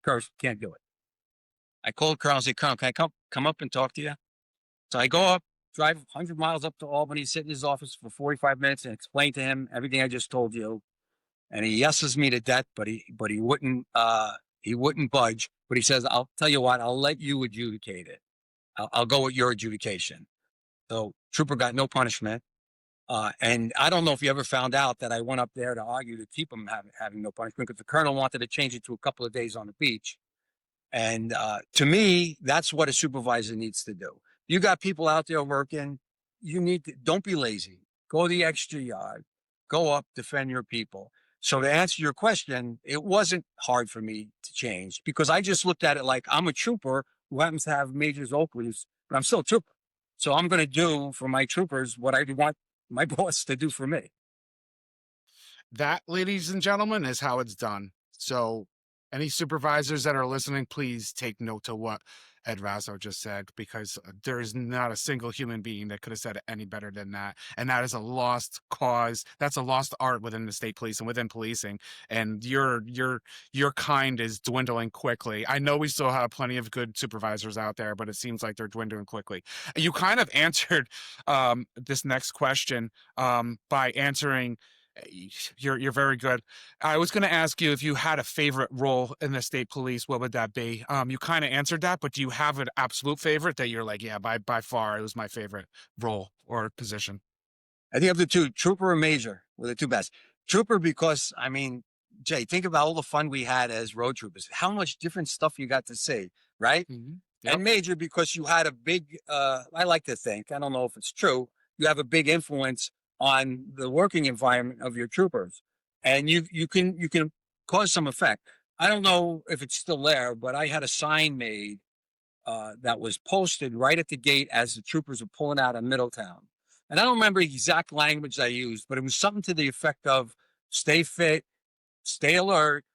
curse, can't do it. I called Colonel and said, Colonel, can I come up and talk to you? So I go up, drive 100 miles up to Albany, sit in his office for 45 minutes and explain to him everything I just told you. And he yeses me to death, but he wouldn't budge. But he says, I'll tell you what, I'll let you adjudicate it. I'll go with your adjudication. So Trooper got no punishment. And I don't know if you ever found out that I went up there to argue to keep him having no punishment, because the Colonel wanted to change it to a couple of days on the beach. And to me, that's what a supervisor needs to do. You got people out there working. Don't be lazy. Go the extra yard. Go up, defend your people. So to answer your question, it wasn't hard for me to change, because I just looked at it like I'm a trooper who happens to have Major's Oakleys, but I'm still a trooper. So I'm going to do for my troopers what I want my boss to do for me. That, ladies and gentlemen, is how it's done. So, any supervisors that are listening, please take note to what Ed Raso just said, because there is not a single human being that could have said it any better than that. And that is a lost cause. That's a lost art within the state police and within policing. And your kind is dwindling quickly. I know we still have plenty of good supervisors out there, but it seems like they're dwindling quickly. You kind of answered this next question by answering. You're very good. I was going to ask you if you had a favorite role in the state police. What would that be? You kind of answered that, but do you have an absolute favorite that you're like, yeah, by far it was my favorite role or position? I think of the 2, Trooper and Major were the 2 best. Trooper, because I mean, Jay, think about all the fun we had as road troopers. How much different stuff you got to see, right? Mm-hmm. Yep. And Major, because you had a big, I like to think, I don't know if it's true, you have a big influence on the working environment of your troopers, and you can cause some effect. I don't know if it's still there, but I had a sign made that was posted right at the gate as the troopers were pulling out of Middletown. And I don't remember the exact language I used, but it was something to the effect of stay fit, stay alert,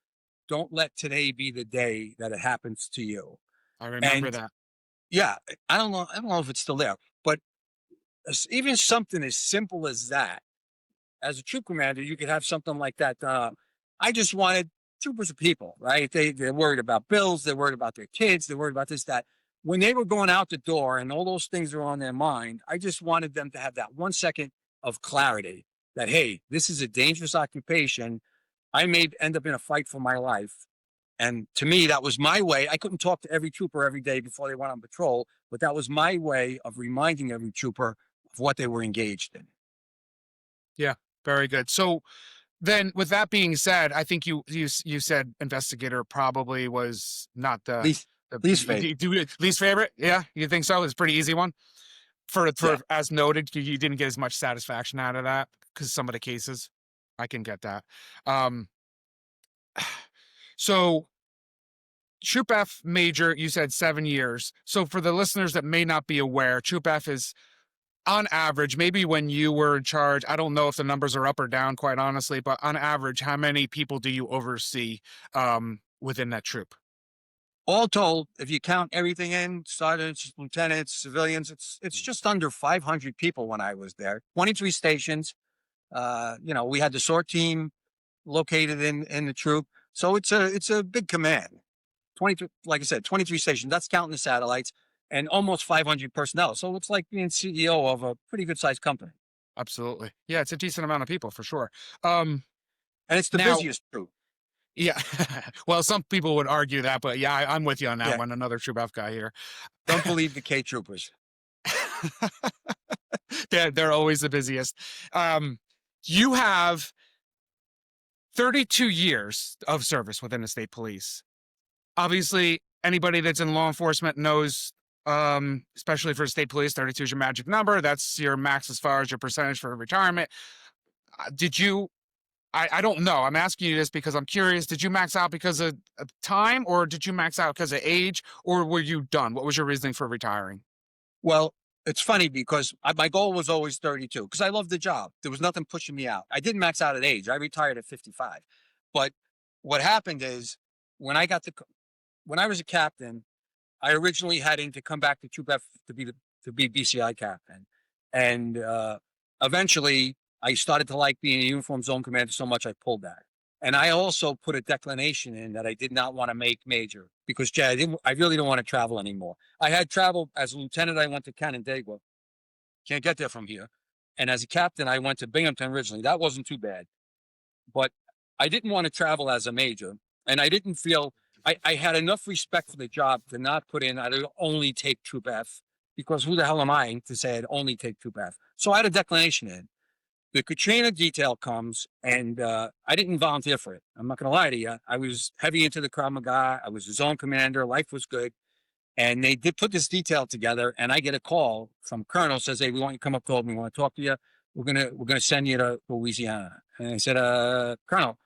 don't let today be the day that it happens to you. I remember And that. yeah, I don't know if it's still there, but even something as simple as that, as a troop commander, you could have something like that. I just wanted troopers are people, right? They're worried about bills. They're worried about their kids. They're worried about this, that. When they were going out the door and all those things are on their mind, I just wanted them to have that 1 second of clarity that, hey, this is a dangerous occupation. I may end up in a fight for my life. And to me, that was my way. I couldn't talk to every trooper every day before they went on patrol, but that was my way of reminding every trooper of what they were engaged in. Yeah, very good. So then, with that being said, I think you said investigator probably was not Least favorite. least favorite. Yeah, you think so? It's a pretty easy one for Yeah. as noted. You didn't get as much satisfaction out of that because some of the cases, I can get that. So Troop F Major, you said 7 years. So for the listeners that may not be aware, Troop F is on average, maybe when you were in charge, I don't know if the numbers are up or down, quite honestly, but on average, how many people do you oversee within that troop? All told, if you count everything in, sergeants, lieutenants, civilians, it's just under 500 people when I was there. 23 stations. We had the SOAR team located in the troop, so it's a big command. 23, like I said, 23 stations. That's counting the satellites, and almost 500 personnel. So it's like being CEO of a pretty good sized company. Absolutely. Yeah, it's a decent amount of people for sure. And it's the Now, busiest troop. yeah. Well, some people would argue that, but yeah, I'm with you on that Yeah. one. Another Troop F guy here. Don't believe the K troopers. They're always the busiest. You have 32 years of service within the state police. Obviously, anybody that's in law enforcement knows, especially for state police, 32 is your magic number. That's your max as far as your percentage for retirement. Did you? I don't know. I'm asking you this because I'm curious. Did you max out because of time, or did you max out because of age, or were you done? What was your reasoning for retiring? Well, it's funny because my goal was always 32 because I loved the job. There was nothing pushing me out. I didn't max out at age. I retired at 55. But what happened is when I was a captain, I originally had to come back to Troop F to be BCI captain, and eventually I started to like being a uniform zone commander so much I pulled that. And I also put a declination in that I did not want to make major because, Jay, I really don't want to travel anymore. I had traveled as a lieutenant. I went to Canandaigua. Can't get there from here. And as a captain, I went to Binghamton originally. That wasn't too bad. But I didn't want to travel as a major. And I didn't feel I had enough respect for the job to not put in, I'd only take Troop F, because who the hell am I to say I'd only take Troop F? So I had a declination in. The Katrina detail comes, and I didn't volunteer for it. I'm not going to lie to you. I was heavy into the Krav Maga. I was a zone commander. Life was good. And they did put this detail together, and I get a call from Colonel, says, hey, we want you to come up to me. We want to talk to you. We're gonna send you to Louisiana. And I said, Colonel,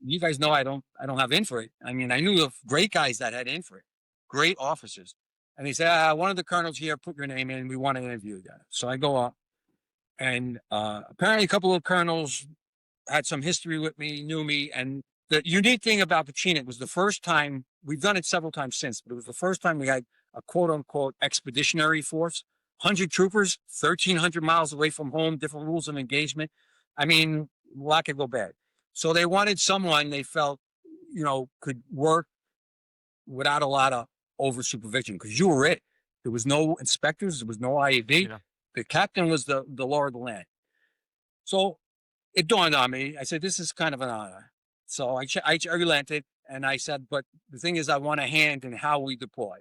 you guys know I don't have in for it. I mean, I knew of great guys that had in for it, great officers. And they said, one of the colonels here put your name in. We want to interview you. So I go up, and apparently a couple of colonels had some history with me, knew me. And the unique thing about Katrina, it was the first time, we've done it several times since, but it was the first time we had a quote unquote expeditionary force, 100 troopers, 1,300 miles away from home, different rules of engagement. I mean, a lot could go bad. So they wanted someone they felt, could work without a lot of over supervision, because you were it. There was no inspectors. There was no IAB. Yeah. The captain was the law of the land. So it dawned on me. I said, this is kind of an honor. So I relented, and I said, but the thing is, I want a hand in how we deploy.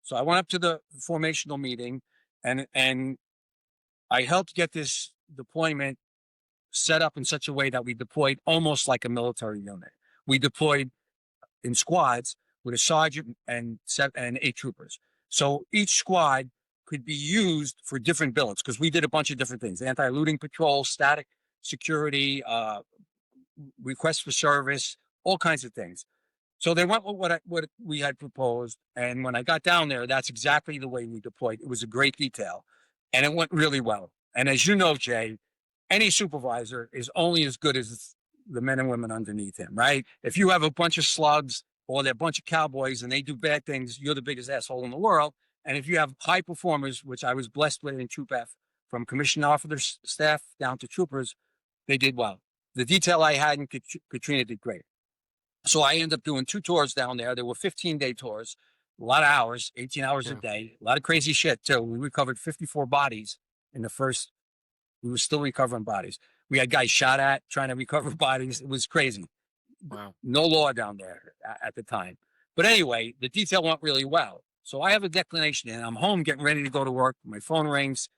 So I went up to the formational meeting, and I helped get this deployment set up in such a way that we deployed almost like a military unit. We deployed in squads with a sergeant and 8 troopers. So each squad could be used for different billets, because we did a bunch of different things: anti-looting patrol, static security, requests for service, all kinds of things. So they went with what we had proposed. And when I got down there, that's exactly the way we deployed. It was a great detail, and it went really well. And as you know, Jay, any supervisor is only as good as the men and women underneath him, right? If you have a bunch of slugs or they're a bunch of cowboys and they do bad things, you're the biggest asshole in the world. And if you have high performers, which I was blessed with in Troop F, from commissioned officer staff down to troopers, they did well. The detail I had in Katrina did great. So I ended up doing 2 tours down there. There were 15-day tours, a lot of hours, 18 hours a Yeah. day, a lot of crazy shit too. We recovered 54 bodies in the first. We were still recovering bodies. We had guys shot at trying to recover bodies. It was crazy. Wow. No law down there at the time. But anyway, the detail went really well. So I have a declination and I'm home getting ready to go to work. My phone rings.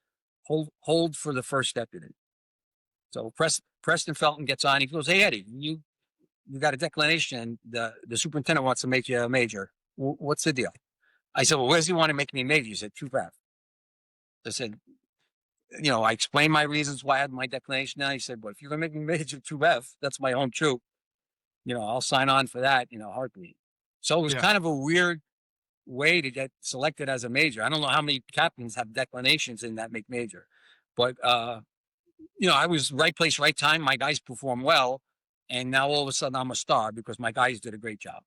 Hold for the first deputy. So Preston Felton gets on. He goes, "Hey Eddie, you got a declination. The superintendent wants to make you a major. What's the deal?" I said, "Well, where does he want to make me a major?" He said, "True Path." I said, I explained my reasons why I had my declination. Now he said, "Well, if you're gonna make me major True F, that's my home troop. I'll sign on for that. Heartbeat." So it was Yeah. kind of a weird way to get selected as a major. I don't know how many captains have declinations in that make major, but I was right place, right time. My guys performed well, and now all of a sudden I'm a star because my guys did a great job.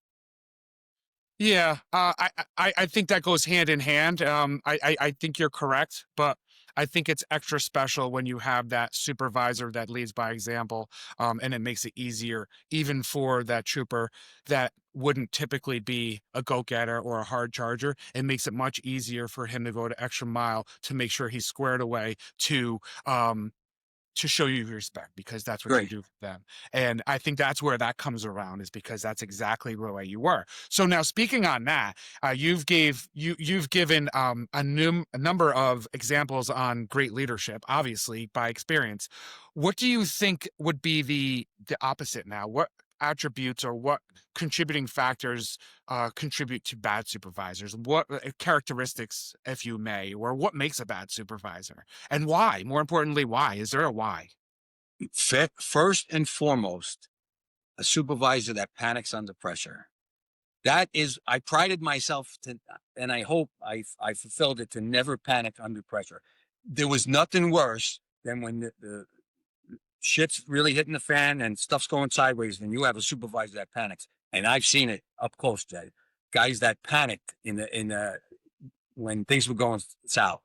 Yeah, I think that goes hand in hand. I think you're correct, but I think it's extra special when you have that supervisor that leads by example, and it makes it easier even for that trooper that wouldn't typically be a go-getter or a hard charger. It makes it much easier for him to go to extra mile to make sure he's squared away to show you respect because that's what you Great. do for them. And I think that's where that comes around is because that's exactly the way you were. So now speaking on that, you've given a number of examples on great leadership, obviously by experience. What do you think would be the opposite now? What attributes or what contributing factors contribute to bad supervisors? What characteristics, if you may, or what makes a bad supervisor? And why? More importantly, why? Is there a why? First and foremost, a supervisor that panics under pressure. That is, I prided myself to, and I hope I fulfilled it to never panic under pressure. There was nothing worse than when the shit's really hitting the fan and stuff's going sideways, and you have a supervisor that panics. And I've seen it up close, Jay. Guys that panicked in the when things were going south,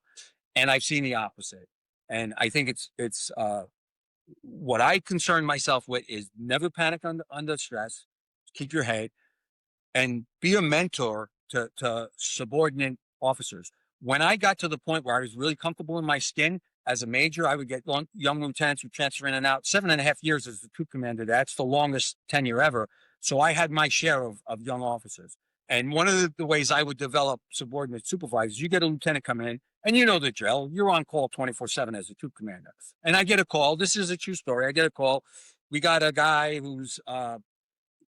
and I've seen the opposite. And I think it's what I concern myself with is never panic under stress. Keep your head and be a mentor to subordinate officers. When I got to the point where I was really comfortable in my skin as a major, I would get young lieutenants who transfer in and out. 7.5 years as the troop commander. That's the longest tenure ever. So I had my share of young officers. And one of the ways I would develop subordinate supervisors, you get a lieutenant come in, and you know the drill. You're on call 24/7 as a troop commander. And I get a call. This is a true story. I get a call. We got a guy who's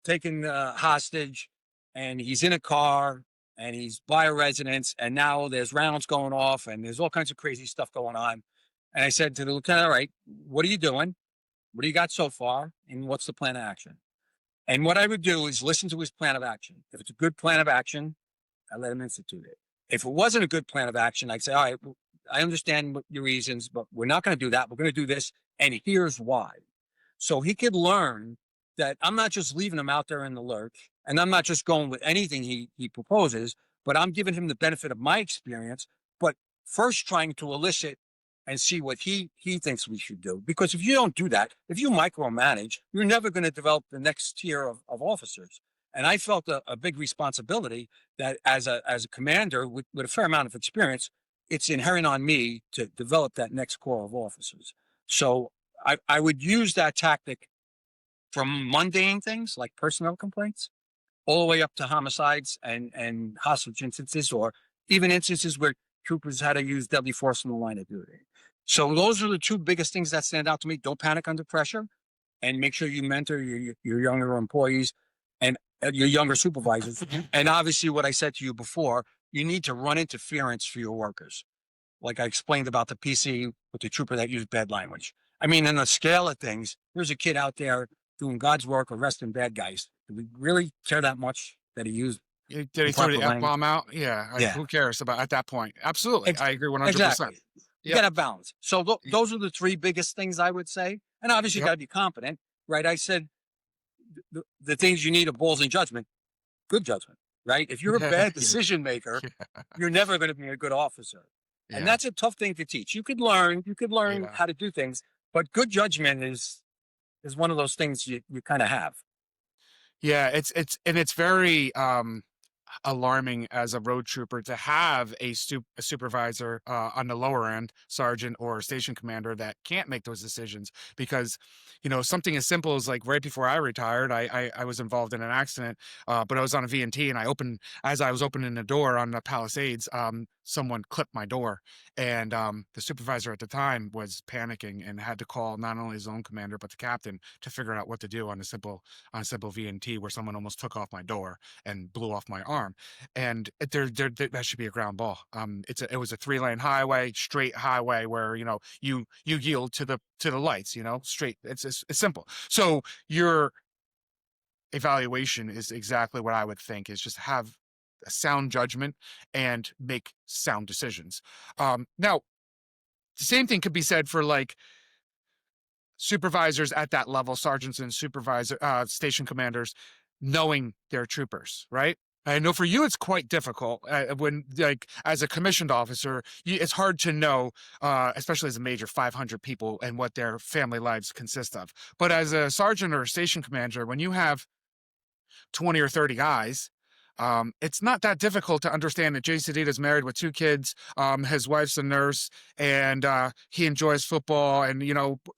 taken hostage, and he's in a car, and he's by a residence, and now there's rounds going off, and there's all kinds of crazy stuff going on. And I said to the lieutenant, "All right, what are you doing? What do you got so far? And what's the plan of action?" And what I would do is listen to his plan of action. If it's a good plan of action, I let him institute it. If it wasn't a good plan of action, I'd say, "All right, I understand your reasons, but we're not going to do that. We're going to do this. And here's why." So he could learn that I'm not just leaving him out there in the lurch, and I'm not just going with anything he proposes, but I'm giving him the benefit of my experience, but first trying to elicit and see what he thinks we should do. Because if you don't do that, if you micromanage, you're never going to develop the next tier of officers. And I felt a big responsibility that as a commander with a fair amount of experience, it's inherent on me to develop that next core of officers. So I would use that tactic from mundane things like personnel complaints all the way up to homicides and hostage instances, or even instances where troopers had to use deadly force in the line of duty. So those are the two biggest things that stand out to me. Don't panic under pressure, and make sure you mentor your younger employees and your younger supervisors. And obviously, what I said to you before, you need to run interference for your workers. Like I explained about the PC with the trooper that used bad language. I mean, in the scale of things, there's a kid out there doing God's work, arresting bad guys. Do we really care that much that he used Did he throw improper the F language? bomb out? Yeah. Yeah, Who cares about at that point? Absolutely. I agree 100%. exactly. You Yep. got to balance. So those are the three biggest things I would say. And obviously, you Yep. got to be competent, right? I said the things you need are balls and judgment, good judgment, right? If you're a bad decision maker, you're never going to be a good officer. And Yeah. that's a tough thing to teach. You could learn Yeah. how to do things, but good judgment is one of those things you kind of have. Yeah, it's very alarming as a road trooper to have a supervisor on the lower end, sergeant or station commander, that can't make those decisions because, something as simple as like right before I retired, I was involved in an accident, but I was on a VNT and as I was opening the door on the Palisades, someone clipped my door, and the supervisor at the time was panicking and had to call not only his own commander but the captain to figure out what to do on a simple VNT where someone almost took off my door and blew off my arm. And that should be a ground ball. It was a 3-lane highway, straight highway where, you yield to the lights, straight. It's simple. So your evaluation is exactly what I would think, is just have a sound judgment and make sound decisions. Now, the same thing could be said for like supervisors at that level, sergeants and station commanders, knowing their troopers, right? I know for you it's quite difficult when, like, as a commissioned officer, it's hard to know, especially as a major, 500 people and what their family lives consist of. But as a sergeant or a station commander, when you have 20 or 30 guys, it's not that difficult to understand that Jay Sedita's married with 2 kids. His wife's a nurse, and he enjoys football, and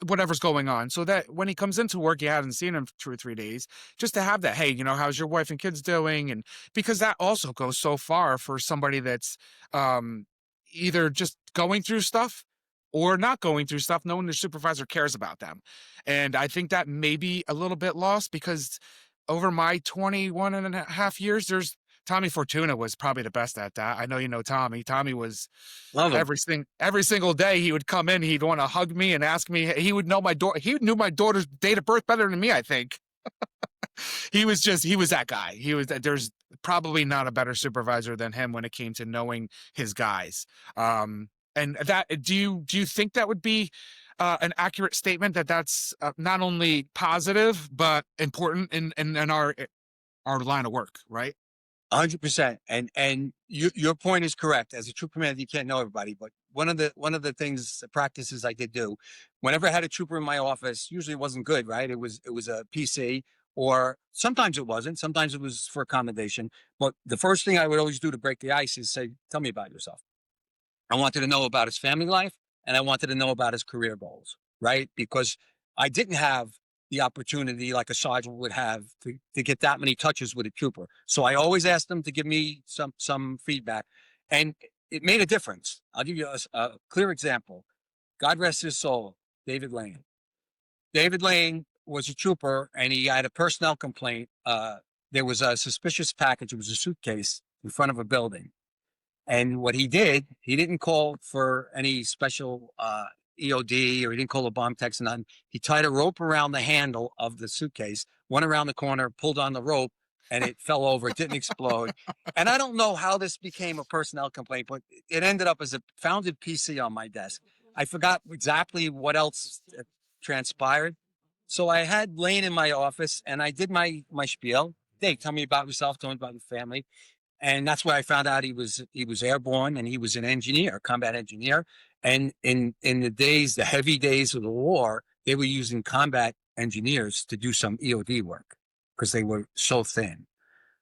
whatever's going on. So that when he comes into work, you haven't seen him for 2 or 3 days, just to have that. Hey, how's your wife and kids doing? And because that also goes so far for somebody that's either just going through stuff or not going through stuff, knowing their supervisor cares about them. And I think that may be a little bit lost because over my 21 and a half years, Tommy Fortuna was probably the best at that. I know Tommy. Tommy was Love him. every single day he would come in, he'd want to hug me and ask me. He would know he knew my daughter's date of birth better than me, I think. He was that guy. There's probably not a better supervisor than him when it came to knowing his guys. And that, do you think that would be an accurate statement, that's not only positive but important in our line of work, right? 100%. And your point is correct. As a troop commander, you can't know everybody, but one of the things, practices I did do, whenever I had a trooper in my office, usually it wasn't good, right? It was a PC, or sometimes it wasn't. Sometimes it was for accommodation. But the first thing I would always do to break the ice is say, "Tell me about yourself." I wanted to know about his family life, and I wanted to know about his career goals, right? Because I didn't have the opportunity like a sergeant would have to get that many touches with a trooper. So I always asked them to give me some feedback, and it made a difference. I'll give you a clear example. God rest his soul, David Lane. David Lane was a trooper, and he had a personnel complaint. There was a suspicious package. It was a suitcase in front of a building. And what he did, he didn't call for any special EOD, or he didn't call a bomb text, none. He tied a rope around the handle of the suitcase, went around the corner, pulled on the rope, and it fell over. It didn't explode. And I don't know how this became a personnel complaint, but it ended up as a founded PC on my desk. I forgot exactly what else transpired. So I had Lane in my office, and I did my spiel. Hey, tell me about yourself, tell me about your family. And that's where I found out he was airborne, and he was an engineer, a combat engineer. And in the heavy days of the war, they were using combat engineers to do some EOD work because they were so thin.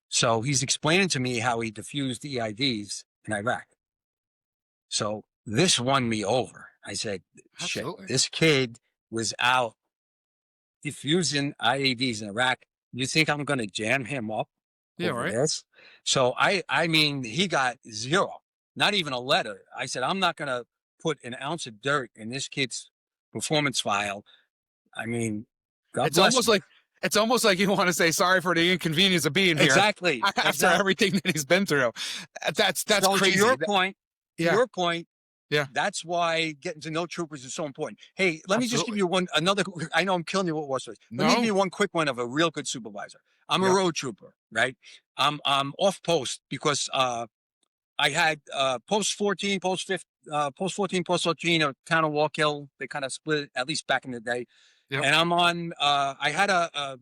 So he's explaining to me how he diffused EIDs in Iraq. So this won me over. I said, shit, Absolutely. this kid was out diffusing IEDs in Iraq. You think I'm going to jam him up? Yeah, right. This? So I mean, he got 0, not even a letter. I said, I'm not going to put an ounce of dirt in this kid's performance file. I mean, God It's bless almost him. like it's almost like you want to say sorry for the inconvenience of being here Exactly. after everything that he's been through. That's So crazy. To your point, Yeah. Yeah. that's why getting to know troopers is so important. Hey, let me just give Absolutely. you another. I know I'm killing you with war stories. Let me No. give you one quick one of a real good supervisor. I'm a Yeah. road trooper, right? I'm off post because I had post 14, post 13, or town of Walk Hill. They kind of split, at least back in the day. Yep. And I'm on. I had a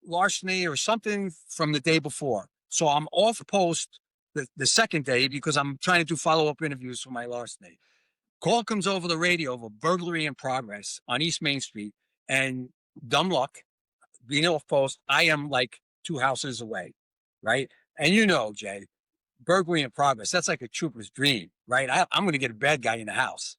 larceny or something from the day before, so I'm off post the second day because I'm trying to do follow-up interviews for my larceny. Call comes over the radio of a burglary in progress on East Main Street, and dumb luck, being off post, I am like 2 houses away, right? And you know, Jay, burglary in progress, that's like a trooper's dream, right? I'm going to get a bad guy in the house.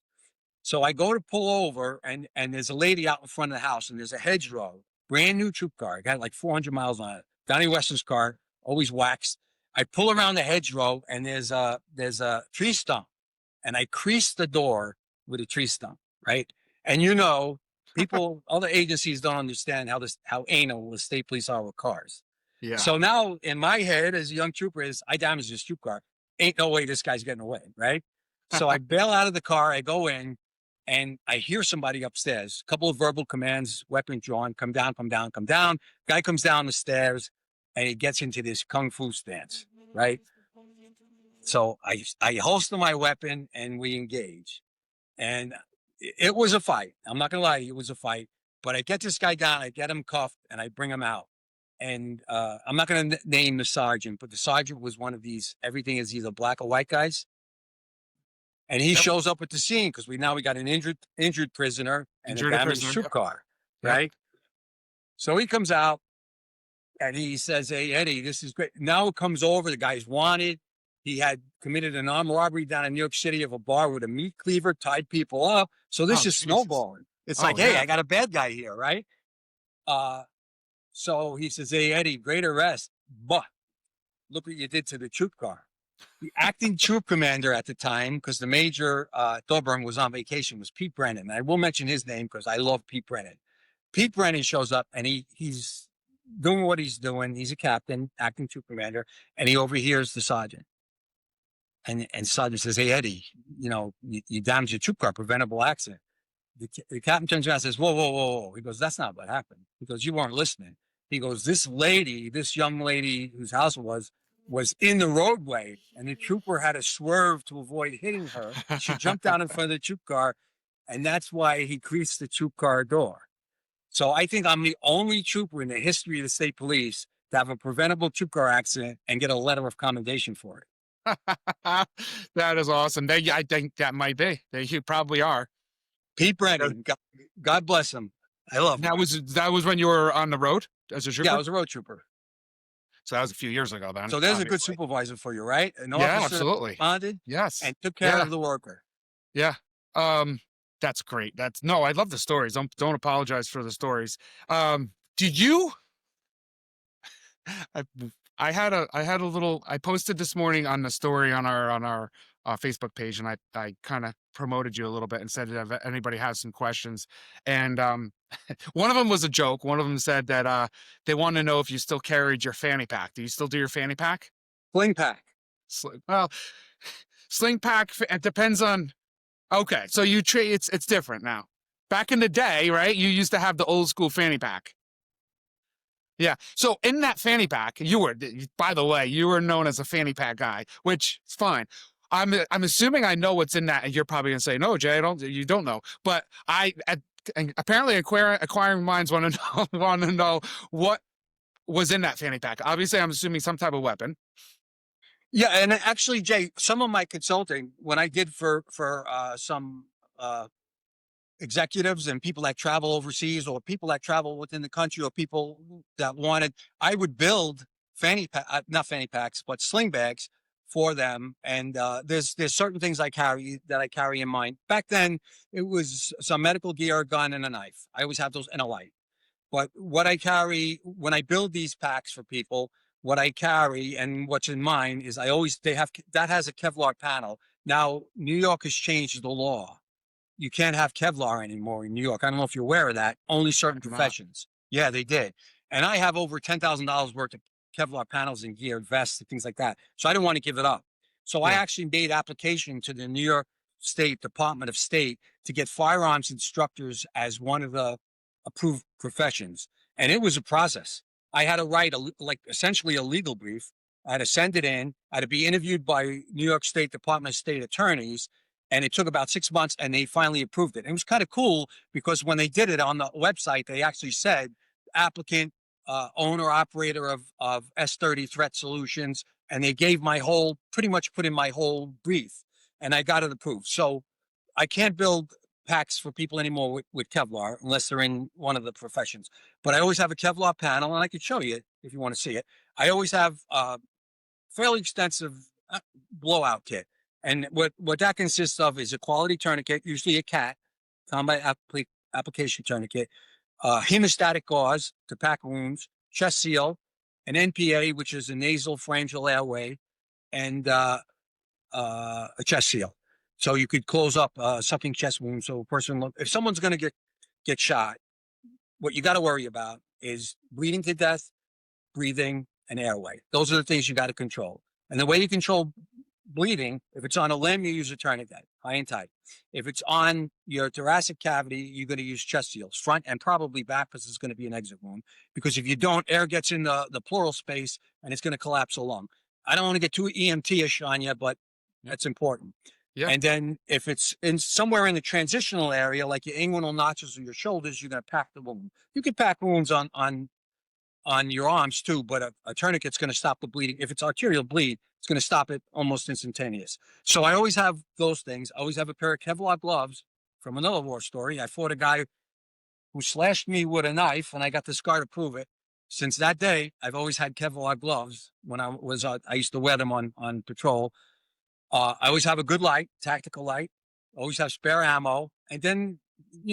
So I go to pull over, and there's a lady out in front of the house, and there's a hedgerow, brand new troop car. It got like 400 miles on it. Donnie Weston's car, always waxed. I pull around the hedgerow, and there's a tree stump, and I crease the door with a tree stump, right? And you know, people, other agencies don't understand how anal the state police are with cars. Yeah. So now in my head as a young trooper is I damaged this troop car. Ain't no way this guy's getting away, right? So I bail out of the car, I go in, and I hear somebody upstairs, a couple of verbal commands, weapon drawn, come down, come down, come down. Guy comes down the stairs and he gets into this kung fu stance, right? So I holster my weapon and we engage. And it was a fight. I'm not going to lie to you, it was a fight. But I get this guy down, I get him cuffed, and I bring him out. And I'm not going to name the sergeant, but the sergeant was one of these, everything is either black or white guys. And he shows up at the scene because we got an injured prisoner and a damaged troop car, right? So he comes out and he says, "Hey, Eddie, this is great." Now it comes over, the guy's wanted. He had committed an armed robbery down in New York City of a bar with a meat cleaver, tied people up. So this is snowballing. It's like, hey, I got a bad guy here, right? So he says, "Hey, Eddie, great arrest, but look what you did to the troop car." The acting troop commander at the time, because the major Thorburn was on vacation, was Pete Brennan. I will mention his name because I love Pete Brennan. Pete Brennan shows up and he's doing what he's doing. He's a captain, acting troop commander, and he overhears the sergeant. And sergeant says, "Hey, Eddie, you know, you damaged your troop car, preventable accident." The captain turns around and says, "Whoa, whoa, whoa, whoa." He goes, "That's not what happened." He goes, "You weren't listening." He goes, this young lady whose house it was in the roadway, and the trooper had to swerve to avoid hitting her. She jumped down in front of the troop car, and that's why he creased the troop car door. So I think I'm the only trooper in the history of the state police to have a preventable troop car accident and get a letter of commendation for it. That is awesome. I think that might be. You probably are. Pete Brennan, God bless him. I love him. That was when you were on the road as a trooper? Yeah, I was a road trooper. So that was a few years ago then. So there's a good supervisor for you, right? An officer absolutely. Responded, yes. And took care of the worker. Yeah. That's great. I love the stories. Don't apologize for the stories. Did you I had a little, I posted this morning on the story on our Facebook page, and I kind of promoted you a little bit and said if anybody has some questions. And one of them was a joke. One of them said that they want to know if you still carried your fanny pack. Do you still do your fanny pack? Sling pack. Well, sling pack, it depends on. Okay, so it's different now. Back in the day, right? You used to have the old school fanny pack. Yeah. So in that fanny pack, by the way, you were known as a fanny pack guy, which is fine. I'm assuming I know what's in that, and you're probably gonna say, "No, Jay, you don't know." But and apparently acquiring minds want to know what was in that fanny pack. Obviously, I'm assuming some type of weapon. Yeah, and actually, Jay, some of my consulting when I did for some executives and people that travel overseas, or people that travel within the country, or people that wanted, I would build not fanny packs, but sling bags for them. And there's certain things I carry in mind. Back then, it was some medical gear, a gun, and a knife. I always have those, and a light. But what I carry when I build these packs for people, what I carry and what's in mine is that has a Kevlar panel. Now, New York has changed the law. You can't have Kevlar anymore in New York. I don't know if you're aware of that. Only certain professions. Yeah, they did. And I have over $10,000 worth of Kevlar panels and gear, vests, and things like that. So I didn't want to give it up. So I actually made application to the New York State Department of State to get firearms instructors as one of the approved professions. And it was a process. I had to write essentially a legal brief. I had to send it in. I had to be interviewed by New York State Department of State attorneys. And it took about 6 months, and they finally approved it. And it was kind of cool because when they did it on the website, they actually said applicant, owner, operator of S30 Threat Solutions. And they gave pretty much put in my whole brief, and I got it approved. So I can't build packs for people anymore with Kevlar unless they're in one of the professions. But I always have a Kevlar panel, and I could show you if you want to see it. I always have fairly extensive blowout kit. And what that consists of is a quality tourniquet, usually a CAT, combat application tourniquet, hemostatic gauze to pack wounds, chest seal, an NPA, which is a nasal pharyngeal airway, and a chest seal. So you could close up a sucking chest wound. So a person, if someone's going to get shot, what you got to worry about is bleeding to death, breathing, and airway. Those are the things you got to control. And the way you control bleeding, if it's on a limb, you use a tourniquet, high and tight. If it's on your thoracic cavity, you're going to use chest seals, front and probably back, because it's going to be an exit wound. Because if you don't, air gets in the pleural space and it's going to collapse a lung. I don't want to get too EMT-ish on you, but that's important. Yeah. And then if it's in somewhere in the transitional area, like your inguinal notches or your shoulders, you're going to pack the wound. You can pack wounds on your arms too, but a tourniquet's going to stop the bleeding. If it's arterial bleed, it's going to stop it almost instantaneous. So I always have those things. I always have a pair of Kevlar gloves from another war story. I fought a guy who slashed me with a knife, and I got the scar to prove it. Since that day, I've always had Kevlar gloves. When I used to wear them on patrol. I always have a good light, tactical light. Always have spare ammo, and then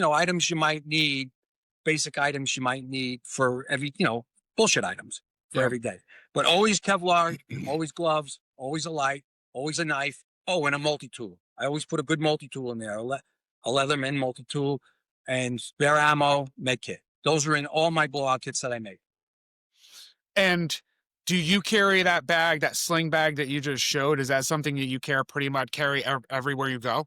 items you might need, basic items you might need for every bullshit items for every day. But always Kevlar, always gloves, always a light, always a knife. Oh, and a multi-tool. I always put a good multi-tool in there, a Leatherman multi-tool, and spare ammo, med kit. Those are in all my blowout kits that I make. And do you carry that bag, that sling bag that you just showed? Is that something that you carry everywhere you go?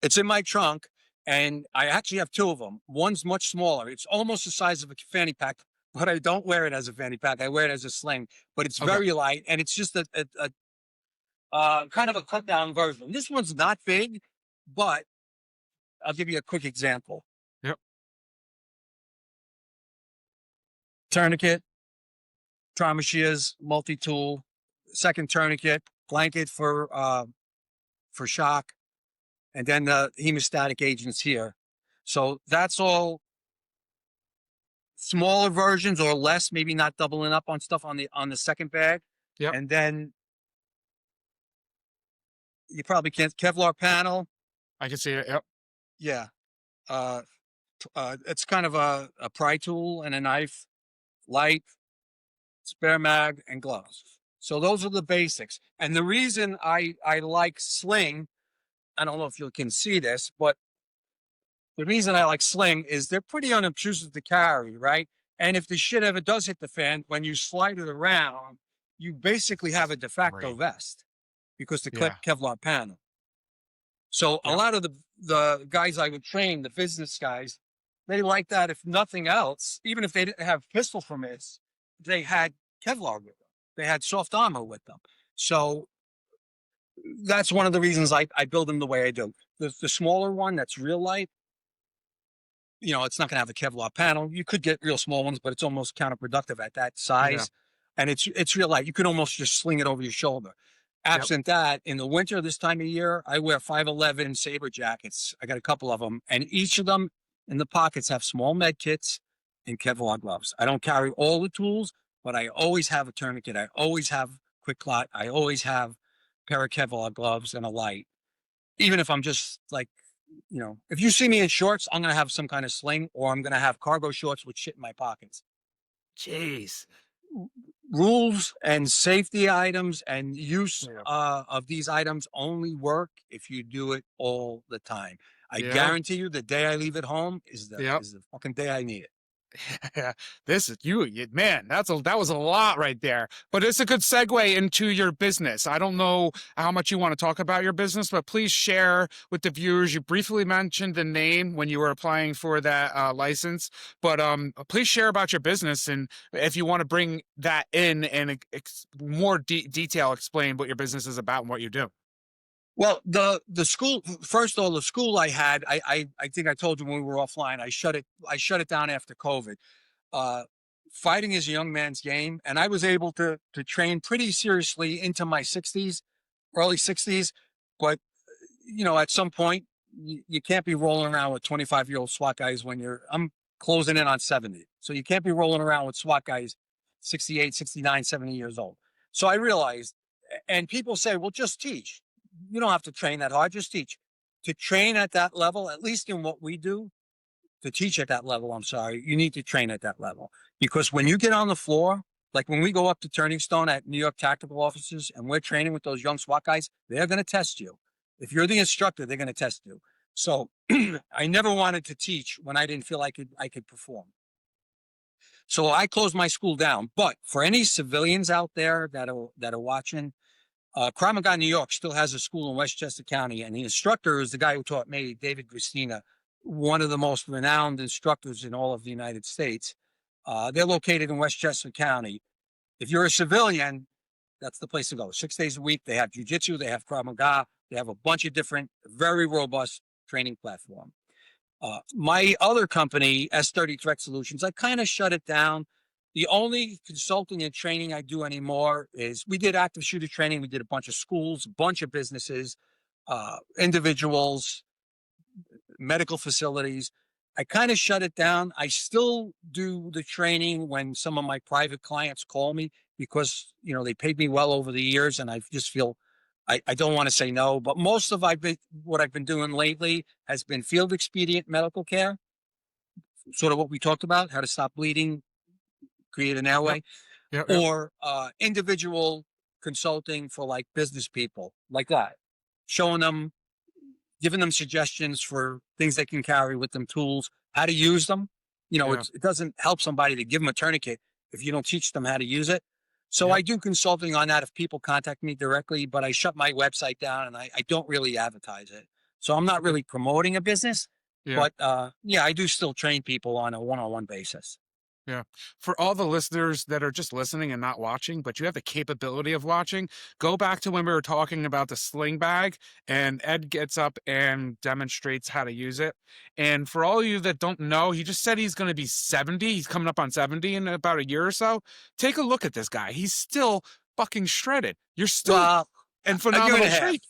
It's in my trunk, and I actually have two of them. One's much smaller. It's almost the size of a fanny pack, but I don't wear it as a fanny pack. I wear it as a sling, but it's very light, and it's just a kind of a cut down version. This one's not big, but I'll give you a quick example. Yep. Tourniquet, trauma shears, multi-tool, second tourniquet, blanket for shock, and then the hemostatic agents here. So that's all smaller versions or less, maybe not doubling up on stuff on the second bag. Yeah. And then you probably can't Kevlar panel. I can see it. Yep. Yeah. It's kind of a pry tool and a knife, light, spare mag, and gloves. So those are the basics. And the reason I like sling, I don't know if you can see this, but the reason I like sling is they're pretty unobtrusive to carry, right? And if the shit ever does hit the fan, when you slide it around, you basically have a de facto vest because the Kevlar panel. So a lot of the guys I would train, the business guys, they like that. If nothing else, even if they didn't have pistol permits, they had Kevlar with them. They had soft armor with them. So that's one of the reasons I build them the way I do. The smaller one that's real light, it's not going to have a Kevlar panel. You could get real small ones, but it's almost counterproductive at that size. Yeah. And it's real light. You could almost just sling it over your shoulder. Absent that, in the winter, this time of year, I wear 511 Saber jackets. I got a couple of them, and each of them in the pockets have small med kits and Kevlar gloves. I don't carry all the tools, but I always have a tourniquet. I always have quick clot. I always have a pair of Kevlar gloves and a light. Even if I'm just if you see me in shorts, I'm going to have some kind of sling, or I'm going to have cargo shorts with shit in my pockets. Jeez. Rules and safety items and use of these items only work if you do it all the time. I guarantee you the day I leave it home is the fucking day I need it. Yeah, this is man. That was a lot right there. But it's a good segue into your business. I don't know how much you want to talk about your business, but please share with the viewers. You briefly mentioned the name when you were applying for that license, but please share about your business, and if you want to bring that in and more detail, explain what your business is about and what you do. Well, the school, first of all, the school I had, I think I told you when we were offline, I shut it down after COVID. Fighting is a young man's game, and I was able to train pretty seriously into my 60s, early 60s. But, at some point, you can't be rolling around with 25-year-old SWAT guys when I'm closing in on 70. So you can't be rolling around with SWAT guys 68, 69, 70 years old. So I realized, and people say, well, just teach. You don't have to train that hard, just teach. To train at that level, at least in what we do, to teach at that level, I'm sorry, you need to train at that level. Because when you get on the floor, like when we go up to Turning Stone at New York tactical offices and we're training with those young SWAT guys, they're going to test you. If you're the instructor, they're going to test you. So I never wanted to teach when I didn't feel I could perform. So I closed my school down. But for any civilians out there that are watching, Krav Maga New York still has a school in Westchester County, and the instructor is the guy who taught me, David Christina, one of the most renowned instructors in all of the United States. They're located in Westchester County. If you're a civilian, that's the place to go. 6 days a week, they have jiu-jitsu, they have Krav Maga, they have a bunch of different, very robust training platform. My other company, S30 Threat Solutions, I kind of shut it down. The only consulting and training I do anymore is we did active shooter training. We did a bunch of schools, a bunch of businesses, individuals, medical facilities. I kind of shut it down. I still do the training when some of my private clients call me because, they paid me well over the years and I just feel I don't want to say no, but most of what I've been doing lately has been field expedient medical care, sort of what we talked about, how to stop bleeding, create an airway, Yep. or individual consulting for like business people like that, showing them, giving them suggestions for things they can carry with them, tools, how to use them. It doesn't help somebody to give them a tourniquet if you don't teach them how to use it. So I do consulting on that if people contact me directly, but I shut my website down and I don't really advertise it. So I'm not really promoting a business, but I do still train people on a one-on-one basis. Yeah. For all the listeners that are just listening and not watching, but you have the capability of watching, go back to when we were talking about the sling bag and Ed gets up and demonstrates how to use it. And for all of you that don't know, he just said he's going to be 70. He's coming up on 70 in about a year or so. Take a look at this guy. He's still fucking shredded. You're still in phenomenal shape.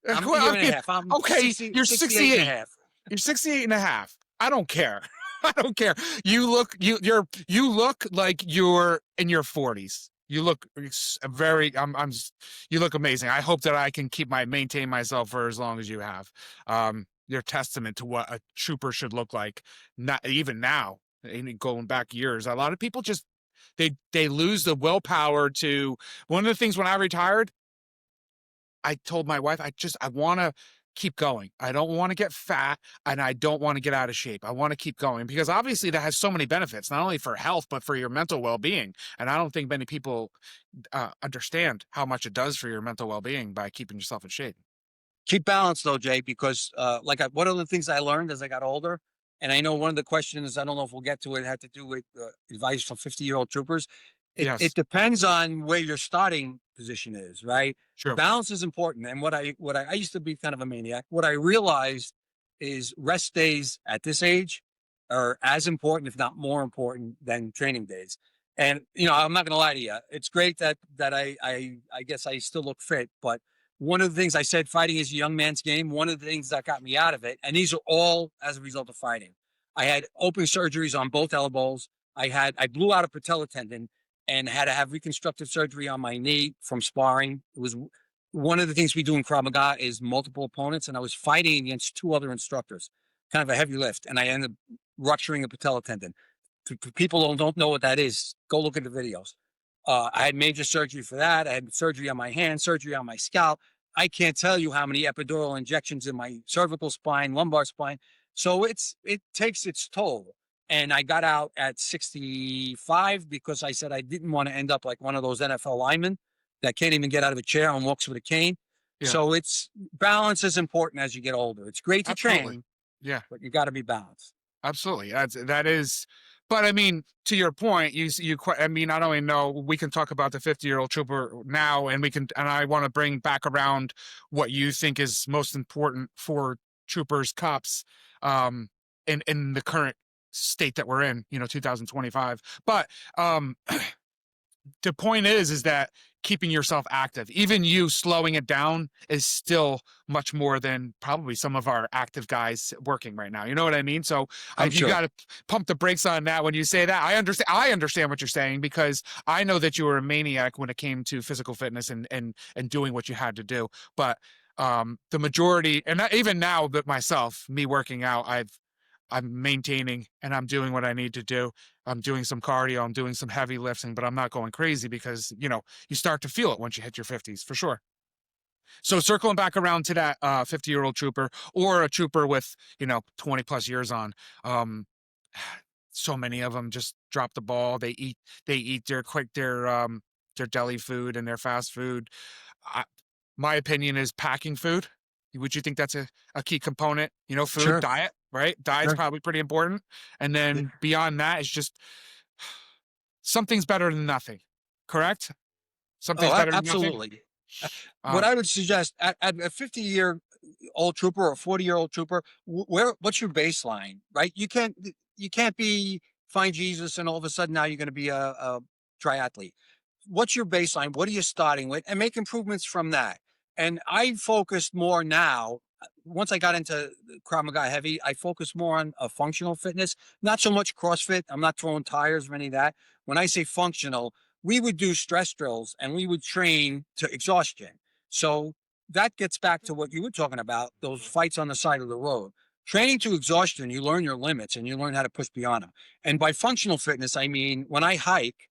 I'm a year and a half. I'm okay, 60, you're 68 and a half. You're 68 and a half. I don't care. I don't care. You look like you're in your 40s. You look very you look amazing. I hope that I can maintain myself for as long as you have. You're testament to what a trooper should look like. Not even now, going back years. A lot of people just they lose the willpower to. One of the things when I retired, I told my wife, I want to keep going. I don't want to get fat and I don't want to get out of shape. I want to keep going because obviously that has so many benefits, not only for health, but for your mental well-being. And I don't think many people understand how much it does for your mental well-being by keeping yourself in shape. Keep balance though, Jay, because one of the things I learned as I got older, and I know one of the questions, I don't know if we'll get to it, had to do with advice from 50-year-old troopers. It depends on where your starting position is, right? Sure. Balance is important. And what I used to be kind of a maniac. What I realized is rest days at this age are as important, if not more important, than training days. And I'm not going to lie to you. It's great that I guess I still look fit, but one of the things I said, fighting is a young man's game. One of the things that got me out of it, and these are all as a result of fighting. I had open surgeries on both elbows. I blew out a patella tendon and had to have reconstructive surgery on my knee from sparring. It was one of the things we do in Krav Maga is multiple opponents, and I was fighting against two other instructors, kind of a heavy lift, and I ended up rupturing a patella tendon. For people who don't know what that is, go look at the videos. I had major surgery for that. I had surgery on my hand, surgery on my scalp. I can't tell you how many epidural injections in my cervical spine, lumbar spine. So it takes its toll. And I got out at 65 because I said I didn't want to end up like one of those NFL linemen that can't even get out of a chair and walks with a cane. Yeah. So balance is important as you get older. It's great to train, but you got to be balanced. Absolutely. That is, but I mean, to your point, I mean, I don't even know, we can talk about the 50-year-old trooper now and I want to bring back around what you think is most important for troopers, cops, in the current state that we're in, 2025. But, the point is that keeping yourself active, even you slowing it down, is still much more than probably some of our active guys working right now. You know what I mean? So I'm you sure. got to pump the brakes on that when you say that. I understand what you're saying, because I know that you were a maniac when it came to physical fitness and doing what you had to do. But the majority, and even now, but myself, me working out, I'm maintaining and I'm doing what I need to do. I'm doing some cardio, I'm doing some heavy lifting, but I'm not going crazy, because, you start to feel it once you hit your 50s for sure. So circling back around to that 50-year-old trooper, or a trooper with, 20 plus years on, um, so many of them just drop the ball. They eat their deli food and their fast food. I, my opinion is packing food. Would you think that's a key component? Food, Sure. diet, right? Diet's Sure. probably pretty important. And Yeah. then beyond that, it's just something's better than nothing. Correct? Oh, Something's better than nothing. absolutely. What Um, I would suggest at a 50-year-old trooper or a 40-year-old trooper, what's your baseline, right? You can't be find Jesus and all of a sudden now you're going to be a triathlete. What's your baseline? What are you starting with? And make improvements from that. And I focused more now. Once I got into Krav Maga heavy, I focus more on a functional fitness, not so much CrossFit. I'm not throwing tires or any of that. When I say functional, we would do stress drills and we would train to exhaustion. So that gets back to what you were talking about, those fights on the side of the road. Training to exhaustion, you learn your limits and you learn how to push beyond them. And by functional fitness, I mean, when I hike,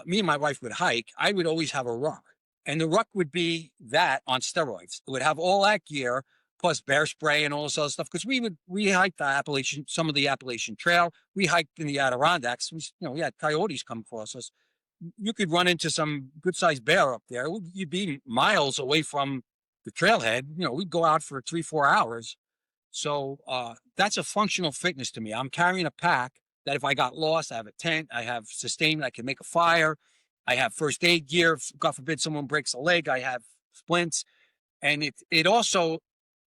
me and my wife would hike, I would always have a ruck. And the ruck would be that on steroids. It would have all that gear plus bear spray and all this other stuff. Because we hiked the Appalachian, some of the Appalachian Trail. We hiked in the Adirondacks. We had coyotes come across us. You could run into some good sized bear up there. You'd be miles away from the trailhead. We'd go out for 3-4 hours. So that's a functional fitness to me. I'm carrying a pack that if I got lost, I have a tent, I have sustain, I can make a fire, I have first aid gear. If, God forbid someone breaks a leg, I have splints. And it also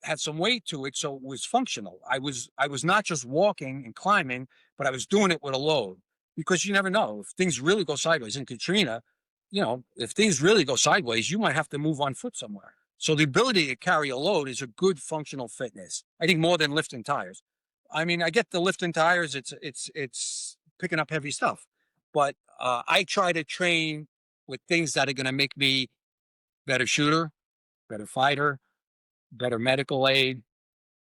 had some weight to it, so it was functional. I was not just walking and climbing, but I was doing it with a load, because you never know if things really go sideways. In Katrina, if things really go sideways, you might have to move on foot somewhere. So the ability to carry a load is a good functional fitness. I think more than lifting tires. I mean, I get the lifting tires. It's picking up heavy stuff, but I try to train with things that are going to make me better shooter, better fighter, better medical aid,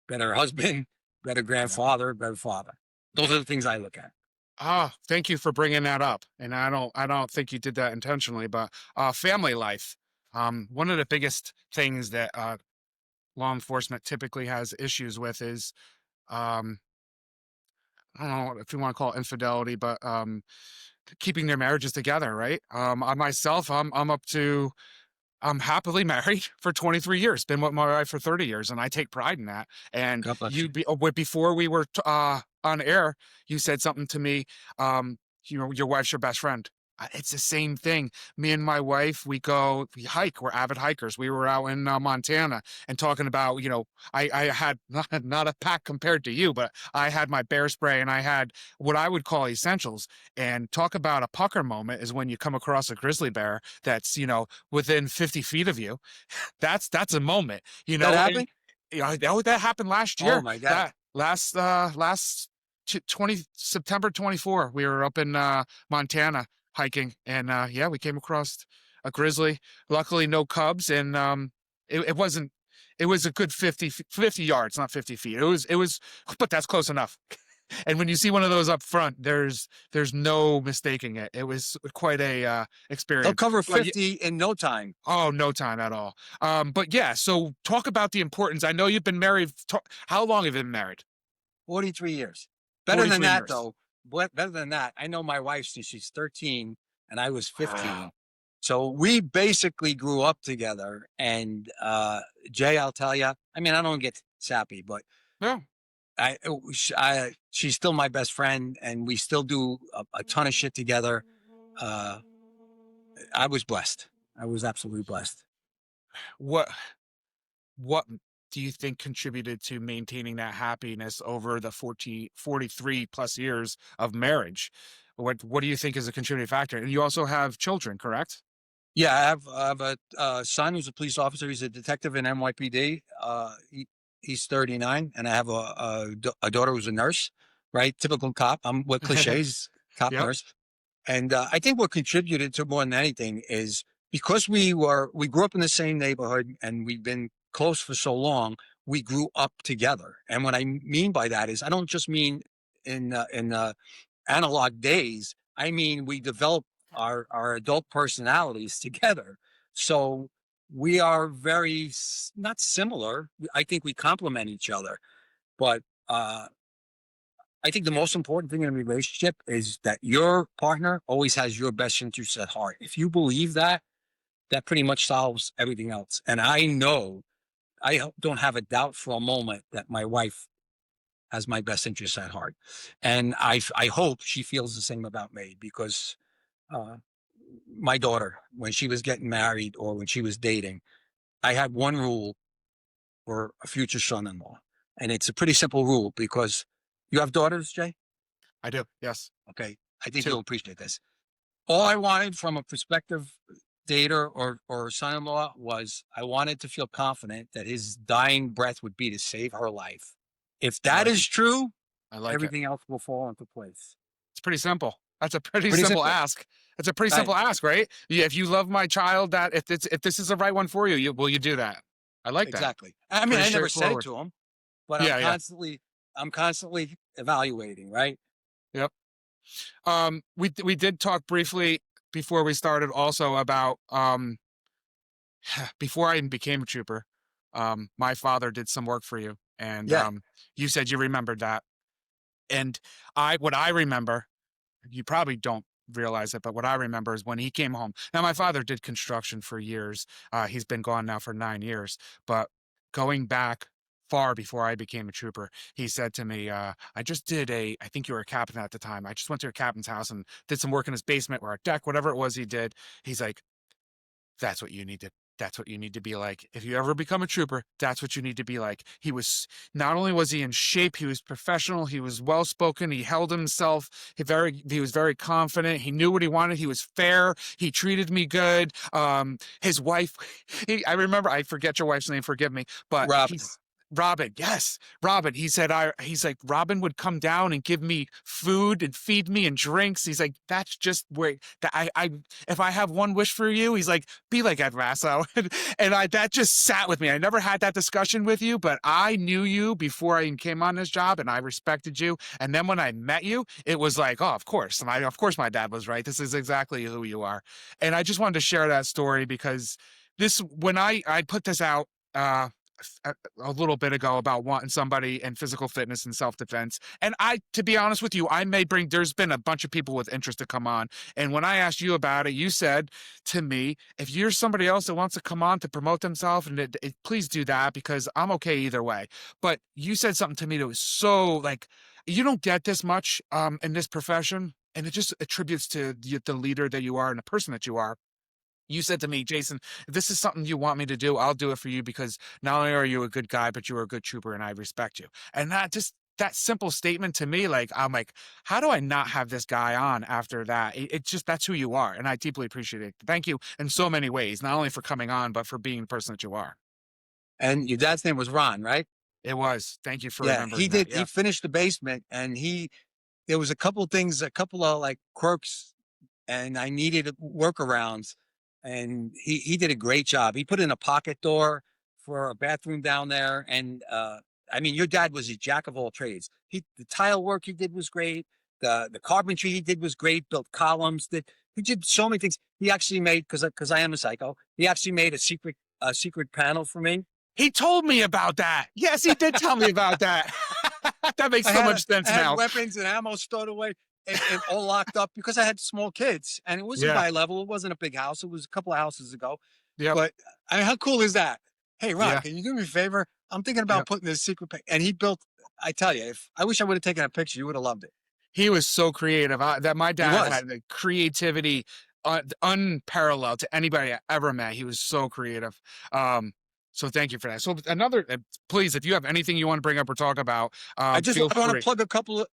better husband, better grandfather, better father. Those are the things I look at. Thank you for bringing that up. And I don't think you did that intentionally, but family life. One of the biggest things that law enforcement typically has issues with is, um, I don't know if you want to call it infidelity, but keeping their marriages together, right? I myself, I'm happily married for 23 years, been with my wife for 30 years, and I take pride in that. And God bless you. before we were on air, you said something to me. Your wife's your best friend. It's the same thing. Me and my wife, we hike. We're avid hikers. We were out in Montana and talking about, I had not a pack compared to you, but I had my bear spray and I had what I would call essentials. And talk about a pucker moment is when you come across a grizzly bear that's, within 50 feet of you. That's a moment, That and happened? that happened last Oh year. my God. That last 20 September 24, we were up in Montana hiking, and yeah, we came across a grizzly. Luckily no cubs, and it wasn't, it was a good 50 yards, not 50 feet. It was, but that's close enough. And when you see one of those up front, there's no mistaking it. It was quite a They'll experience. cover But 50 in no time. oh, no time at all. But yeah, so talk about the importance. I know you've been married. How long have you been married? 43 years. Better than 43 that, years. though. Better than that. I know my wife since she's 13 and I was Wow. 15. So we basically grew up together. And Jay, I'll tell you, I mean, I don't get sappy, but Yeah. she's still my best friend and we still do a ton of shit together. Uh, I was blessed. I was absolutely blessed. What what do you think contributed to maintaining that happiness over the 43 plus years of marriage? What do you think is a contributing factor? And you also have children, correct? Yeah, I have a son who's a police officer. He's a detective in NYPD. He's 39, and I have a daughter who's a nurse. Right, typical cop. I'm what cliches, cop Yep. nurse. And I think what contributed to more than anything is because we grew up in the same neighborhood and we've been close for so long. We grew up together, and what I mean by that is I don't just mean in analog days. I mean we developed our adult personalities together. So we are very not similar. I think we complement each other, but I think the most important thing in a relationship is that your partner always has your best interests at heart. If you believe that, that pretty much solves everything else. And I know I don't have a doubt for a moment that my wife has my best interests at heart. And I hope she feels the same about me because uh, my daughter, when she was getting married or when she was dating, I had one rule for a future son-in-law. And it's a pretty simple rule because you have daughters, Jay? I do. Yes. Okay. I think Two. you'll appreciate this. All I wanted from a prospective dater or son-in-law was I wanted to feel confident that his dying breath would be to save her life. If I that like it. is true, I like it. everything else will fall into place. It's pretty simple. That's a pretty Pretty simple simple. ask. It's a pretty Right. simple ask, right? Yeah, if you love my child, that if this is the right one for you, will you do that? I like that. Exactly. I mean, Pretty I never said it straightforward. to him, but Yeah, yeah. I'm constantly evaluating, right? Yep. We did talk briefly before we started also about before I even became a trooper, my father did some work for you, and Yeah. you said you remembered that. And what I remember, you probably don't realize it, but what I remember is when he came home. Now, my father did construction for years. He's been gone now for 9 years, but going back far before I became a trooper, he said to me, I just did I think you were a captain at the time. I just went to a captain's house and did some work in his basement or a deck, whatever it was he did. He's like, that's what you need to that's what you need to be like. If you ever become a trooper, that's what you need to be like. He was not only was he in shape, he was professional, he was well spoken, he held himself, he was very confident, he knew what he wanted, he was fair, he treated me good. His wife, I remember, I forget your wife's name, forgive me, but Robin. he's Robin, yes, Robin. He said, he's like, Robin would come down and give me food and feed me and drinks. He's like, that's just where that if I have one wish for you, he's like, be like Ed Raso. And that just sat with me. I never had that discussion with you, but I knew you before I even came on this job and I respected you. And then when I met you, it was like, oh, of course. And of course my dad was right. This is exactly who you are. And I just wanted to share that story because when I put this out, a little bit ago about wanting somebody in physical fitness and self-defense. And to be honest with you, there's been a bunch of people with interest to come on. And when I asked you about it, you said to me, if you're somebody else that wants to come on to promote themselves, and please do that because I'm okay either way. But you said something to me that was so like, you don't get this much in this profession. And it just attributes to the leader that you are and the person that you are. You said to me, Jason, if this is something you want me to do, I'll do it for you because not only are you a good guy, but you are a good trooper and I respect you. And that simple statement to me, like, I'm like, how do I not have this guy on after that? It's just, that's who you are. And I deeply appreciate it. Thank you in so many ways, not only for coming on, but for being the person that you are. And your dad's name was Ron, right? It was. Thank you for Yeah, he remembering that. did. He Yeah. finished the basement and there was a couple of things, a couple of like quirks and I needed workarounds. And he did a great job. He put in a pocket door for a bathroom down there. And I mean, your dad was a jack of all trades. The tile work he did was great. The carpentry he did was great. Built columns. He did so many things. He actually made because I am a psycho. He actually made a secret panel for me. He told me about that. Yes, he did tell me about that. That makes so much I sense had now. weapons and ammo stored away and all locked up because I had small kids and it wasn't Yeah. by level. It wasn't a big house. It was a couple of houses ago. Yep. But I mean, how cool is that? Hey, Ron, Yeah. can you do me a favor? I'm thinking Yeah. about putting this secret and he built, I tell you, if I wish I would have taken a picture, you would have loved it. He was so creative. That my He dad was. had the creativity unparalleled to anybody I ever met. He was so creative. Um, So thank you for that. So another, please, if you have anything you want to bring up or talk about, feel I want to free. plug a couple of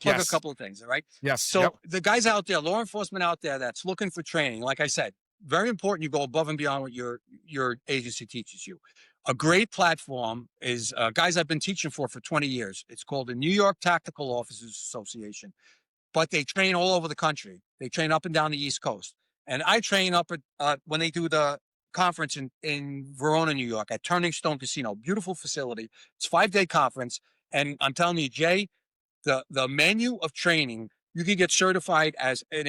Yes. things. All right. Yes. Yep. So the guys out there, law enforcement out there that's looking for training, like I said, very important you go above and beyond what your agency teaches you. A great platform is guys I've been teaching for 20 years. It's called the New York Tactical Officers Association, but they train all over the country. They train up and down the East Coast. And I train up at when they do the conference in Verona, New York at Turning Stone Casino. Beautiful facility. It's a 5-day conference. And I'm telling you, Jay, the menu of training, you can get certified as an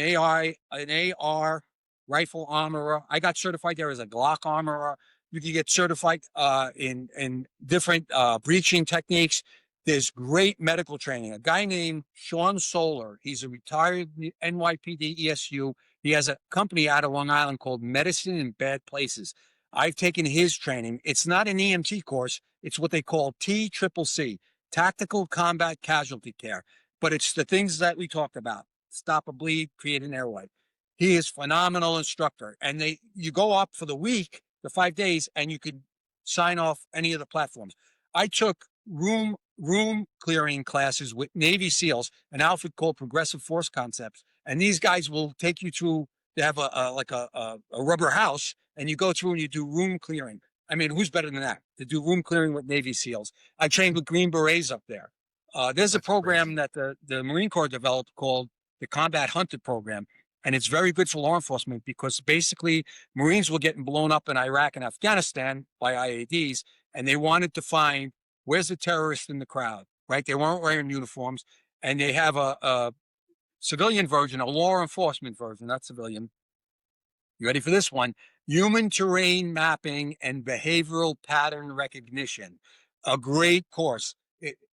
AR rifle armorer. I got certified there as a Glock armorer. You can get certified in different breaching techniques. There's great medical training. A guy named Sean Solar, he's a retired NYPD ESU. He has a company out of Long Island called Medicine in Bad Places. I've taken his training. It's not an EMT course. It's what they call TCCC, Tactical Combat Casualty Care. But it's the things that we talked about. Stop a bleed, create an airway. He is phenomenal instructor. And you go up for the week, the 5 days, and you could sign off any of the platforms. I took room clearing classes with Navy SEALs, an outfit called Progressive Force Concepts. And these guys will take you through, they have a rubber house, and you go through and you do room clearing. I mean, who's better than that to do room clearing with Navy SEALs? I trained with Green Berets up there. There's a That's program crazy. that the Marine Corps developed called the Combat Hunted Program. And it's very good for law enforcement because basically Marines were getting blown up in Iraq and Afghanistan by IEDs, and they wanted to find where's the terrorist in the crowd, right? They weren't wearing uniforms, and they have a civilian version, a law enforcement version, not civilian. You ready for this one? Human terrain mapping and behavioral pattern recognition. A great course.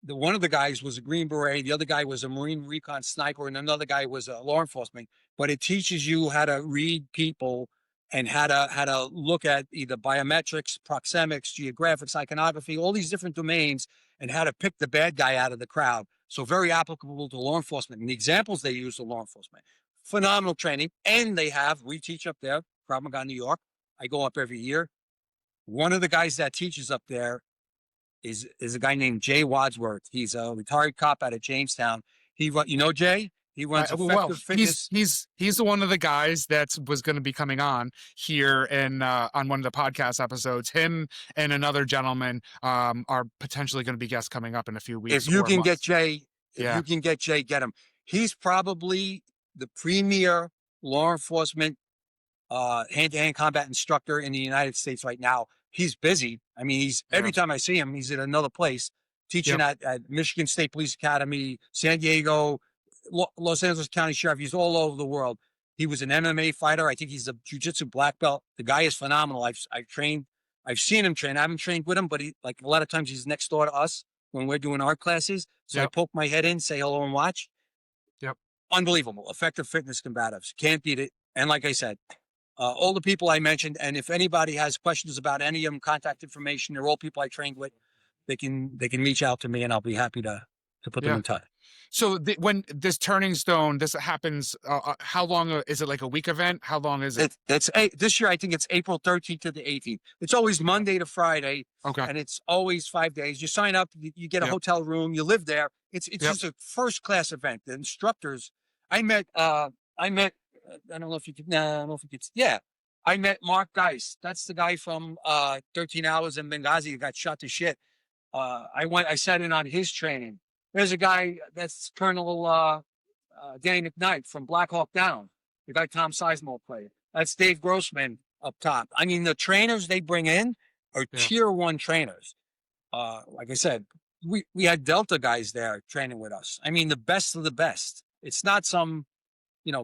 One of the guys was a Green Beret, the other guy was a Marine Recon sniper, and another guy was a law enforcement. But it teaches you how to read people and how to look at either biometrics, proxemics, geographics, iconography, all these different domains, and how to pick the bad guy out of the crowd. So very applicable to law enforcement. And the examples they use to law enforcement. Phenomenal training. And we teach up there, Krav Maga, New York. I go up every year. One of the guys that teaches up there is a guy named Jay Wadsworth. He's a retired cop out of Jamestown. Jay? He runs Well, Effective Fitness. he's one of the guys that was going to be coming on here in on one of the podcast episodes. Him and another gentleman are potentially going to be guests coming up in a few weeks If you or can get months. Jay, Yeah. get him. He's probably the premier law enforcement hand-to-hand combat instructor in the United States right now. He's busy. I mean, every time I see him, he's at another place teaching Yep. at Michigan State Police Academy, San Diego, Los Angeles County Sheriff. He's all over the world. He was an MMA fighter. I think he's a jiu-jitsu black belt. The guy is phenomenal. I've seen him train. I haven't trained with him, but a lot of times he's next door to us when we're doing our classes. So I Yep. poke my head in, say hello and watch. Yep. Unbelievable. Effective fitness combatives. Can't beat it. And like I said, all the people I mentioned, and if anybody has questions about any of them, contact information, they're all people I trained with. They can reach out to me, and I'll be happy to put them Yeah. in touch. So when this Turning Stone, this happens, how long is it? Like a week event? How long is it? This year. I think it's April 13th to the 18th. It's always Monday to Friday, Okay. and it's always 5 days. You sign up, you get a Yep. hotel room, you live there. It's Yep. just a first class event. The instructors, I met. I don't know if you could. Nah, I don't know if you could. Yeah, I met Mark Dice. That's the guy from 13 Hours in Benghazi who got shot to shit. I sat in on his training. There's a guy that's Colonel Danny McKnight from Black Hawk Down, the guy Tom Sizemore played. That's Dave Grossman up top. I mean, the trainers they bring in are tier one trainers. Like I said, we had Delta guys there training with us. I mean, the best of the best. It's not some,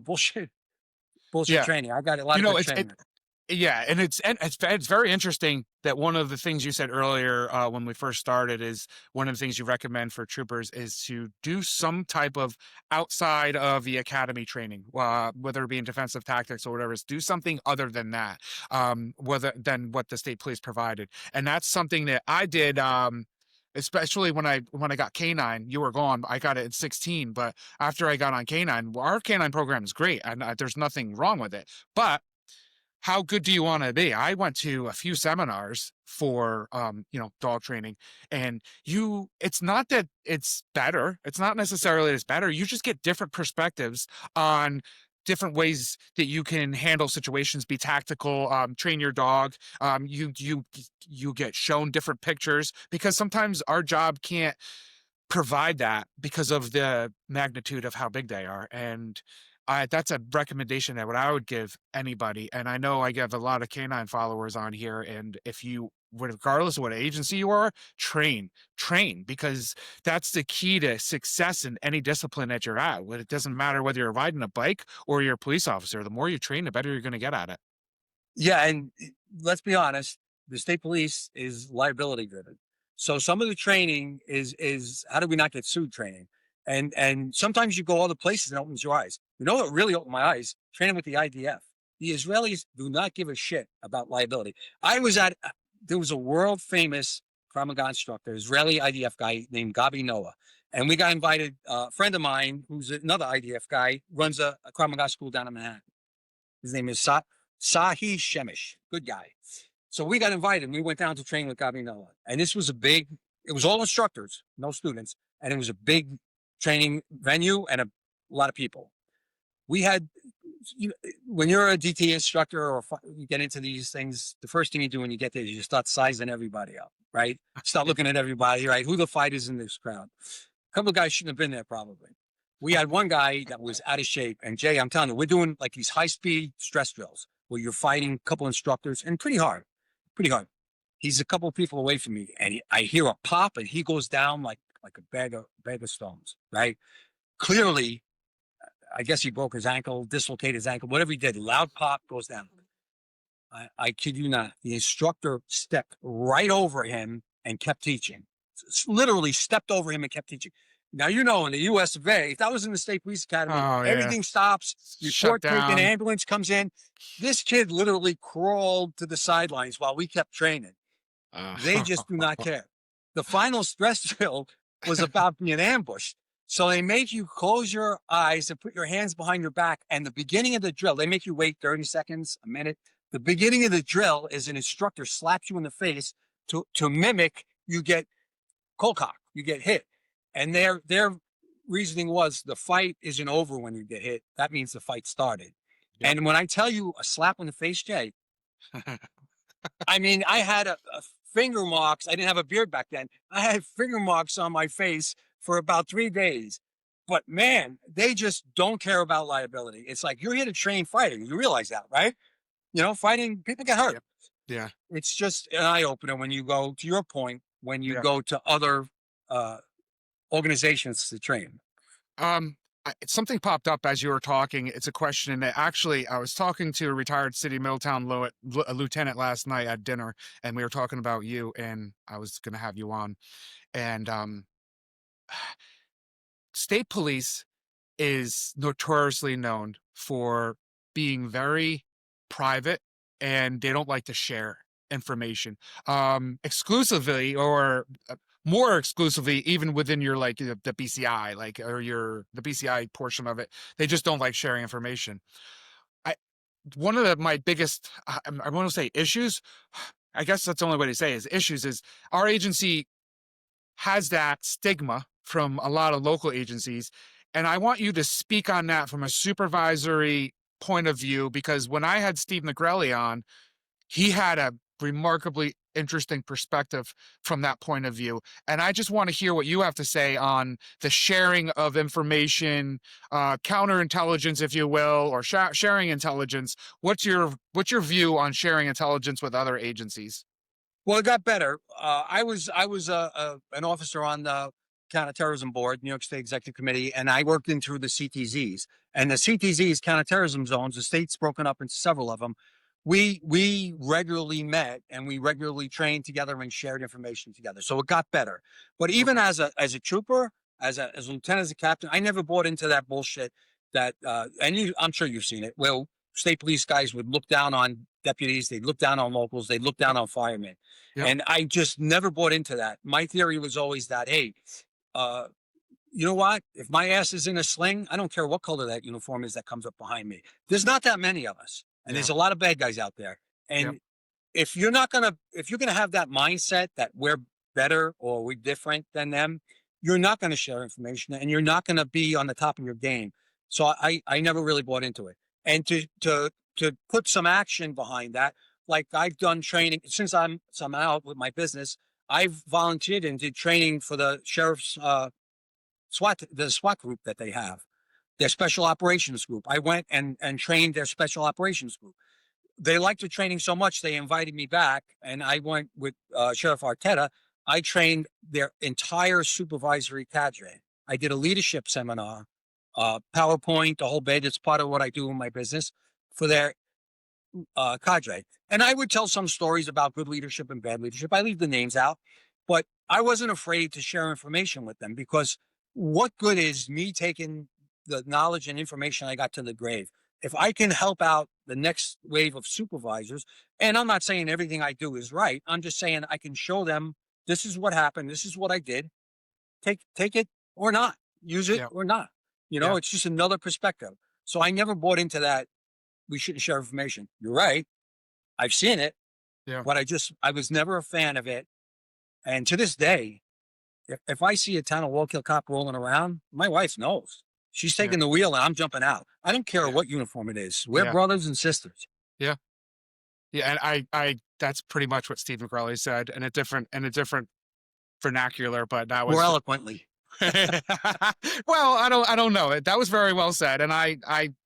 bullshit Yeah. training. I got a lot of good training. Yeah, and it's very interesting that one of the things you said earlier when we first started is one of the things you recommend for troopers is to do some type of outside of the academy training, whether it be in defensive tactics or whatever. Is do something other than that, than what the state police provided, and that's something that I did. Especially when I got K9, you were gone. I got it at 16, but after I got on K9, our K9 program is great, and there's nothing wrong with it, but how good do you want to be? I went to a few seminars for dog training, and it's not that it's better. It's not necessarily it's better. You just get different perspectives on different ways that you can handle situations, be tactical, train your dog. You get shown different pictures because sometimes our job can't provide that because of the magnitude of how big they are. And that's a recommendation that what I would give anybody. And I know I give a lot of canine followers on here. And if you, regardless of what agency you are, train, because that's the key to success in any discipline that you're at. It doesn't matter whether you're riding a bike or you're a police officer. The more you train, the better you're going to get at it. Yeah, and let's be honest, the state police is liability driven. So some of the training is how do we not get sued training. And sometimes you go other places and it opens your eyes. You know what really opened my eyes? Training with the IDF. The Israelis do not give a shit about liability. There was a world famous Krav Maga instructor, Israeli IDF guy named Gabi Noah. And we got invited, a friend of mine who's another IDF guy, runs a Krav Maga school down in Manhattan. His name is Sahi Shemish, good guy. So we got invited and we went down to train with Gabi Noah. And this was it was all instructors, no students. And it was a big training venue and a lot of people. We had, when you're a DT instructor or you get into these things, the first thing you do when you get there is you start sizing everybody up, right? Start looking at everybody, right? Who the fighters in this crowd. A couple of guys shouldn't have been there probably. We had one guy that was out of shape. And Jay, I'm telling you, we're doing like these high-speed stress drills where you're fighting a couple instructors and pretty hard. He's a couple of people away from me and I hear a pop and he goes down like a bag of stones, right? Clearly, I guess he broke his ankle, dislocated his ankle, whatever he did, loud pop, goes down. I kid you not. The instructor stepped right over him and kept teaching. Literally stepped over him and kept teaching. Now, in the US of A, if that was in the State Police Academy, everything stops, report taken, ambulance comes in. This kid literally crawled to the sidelines while we kept training. They just do not care. The final stress drill was about being ambushed. So they make you close your eyes and put your hands behind your back. And the beginning of the drill, they make you wait 30 seconds, a minute. The beginning of the drill is an instructor slaps you in the face to mimic you get cold cock, you get hit. And their reasoning was the fight isn't over when you get hit. That means the fight started. Yep. And when I tell you a slap in the face, Jay, I mean, I had a finger marks. I didn't have a beard back then. I had finger marks on my face for about 3 days. But man, they just don't care about liability. It's like, you're here to train fighting. You realize that, right? Fighting, people get hurt. Yeah. It's just an eye opener when you go, to your point, when you go to other organizations to train. Something popped up as you were talking. It's a question that actually I was talking to a retired City Middletown lieutenant last night at dinner, and we were talking about you, and I was going to have you on. And state police is notoriously known for being very private, and they don't like to share information exclusively or more exclusively, even within your the BCI, the BCI portion of it. They just don't like sharing information. One of my biggest, I want to say issues, I guess that's the only way to say is issues, is our agency has that stigma from a lot of local agencies. And I want you to speak on that from a supervisory point of view, because when I had Steve Negrelli on, he had a remarkably interesting perspective from that point of view. And I just want to hear what you have to say on the sharing of information, counterintelligence, if you will, or sharing intelligence. What's your view on sharing intelligence with other agencies? Well, it got better. I was an officer on the Counterterrorism Board, New York State Executive Committee, and I worked in through the CTZs. And the CTZs, counterterrorism zones, the state's broken up into several of them. We regularly met and we regularly trained together and shared information together. So it got better. But even as a trooper, as a lieutenant, as a captain, I never bought into that bullshit that I'm sure you've seen it. Well, state police guys would look down on deputies, they'd look down on locals, they'd look down on firemen. Yep. And I just never bought into that. My theory was always that, hey, you know what? If my ass is in a sling, I don't care what color that uniform is that comes up behind me. There's not that many of us. and Yeah. there's a lot of bad guys out there. Yep. And if you're gonna have that mindset that we're better or we're different than them, you're not gonna share information and you're not gonna be on the top of your game. So I never really bought into it. And to put some action behind that, like I've done training since I'm out with my business. I've volunteered and did training for the sheriff's the SWAT group that they have, their special operations group. I went and trained their special operations group. They liked the training so much they invited me back, and I went with Sheriff Arteta. I trained their entire supervisory cadre. I did a leadership seminar, PowerPoint, the whole bit. It's part of what I do in my business for their cadre. And I would tell some stories about good leadership and bad leadership. I leave the names out, but I wasn't afraid to share information with them, because what good is me taking the knowledge and information I got to the grave? If I can help out the next wave of supervisors, and I'm not saying everything I do is right, I'm just saying I can show them this is what happened, this is what I did. Take it or not, use it Yeah. or not. Yeah. It's just another perspective. So I never bought into that. We shouldn't share information. You're right. I've seen it, Yeah. but I was never a fan of it. And to this day, if I see a town of Wallkill cop rolling around, my wife knows. She's taking the wheel and I'm jumping out. I don't care Yeah. what uniform it is. We're Yeah. brothers and sisters. Yeah. Yeah. And I that's pretty much what Steve McCrelly said in a different vernacular, but that was More eloquently. well, I don't know. That was very well said, and I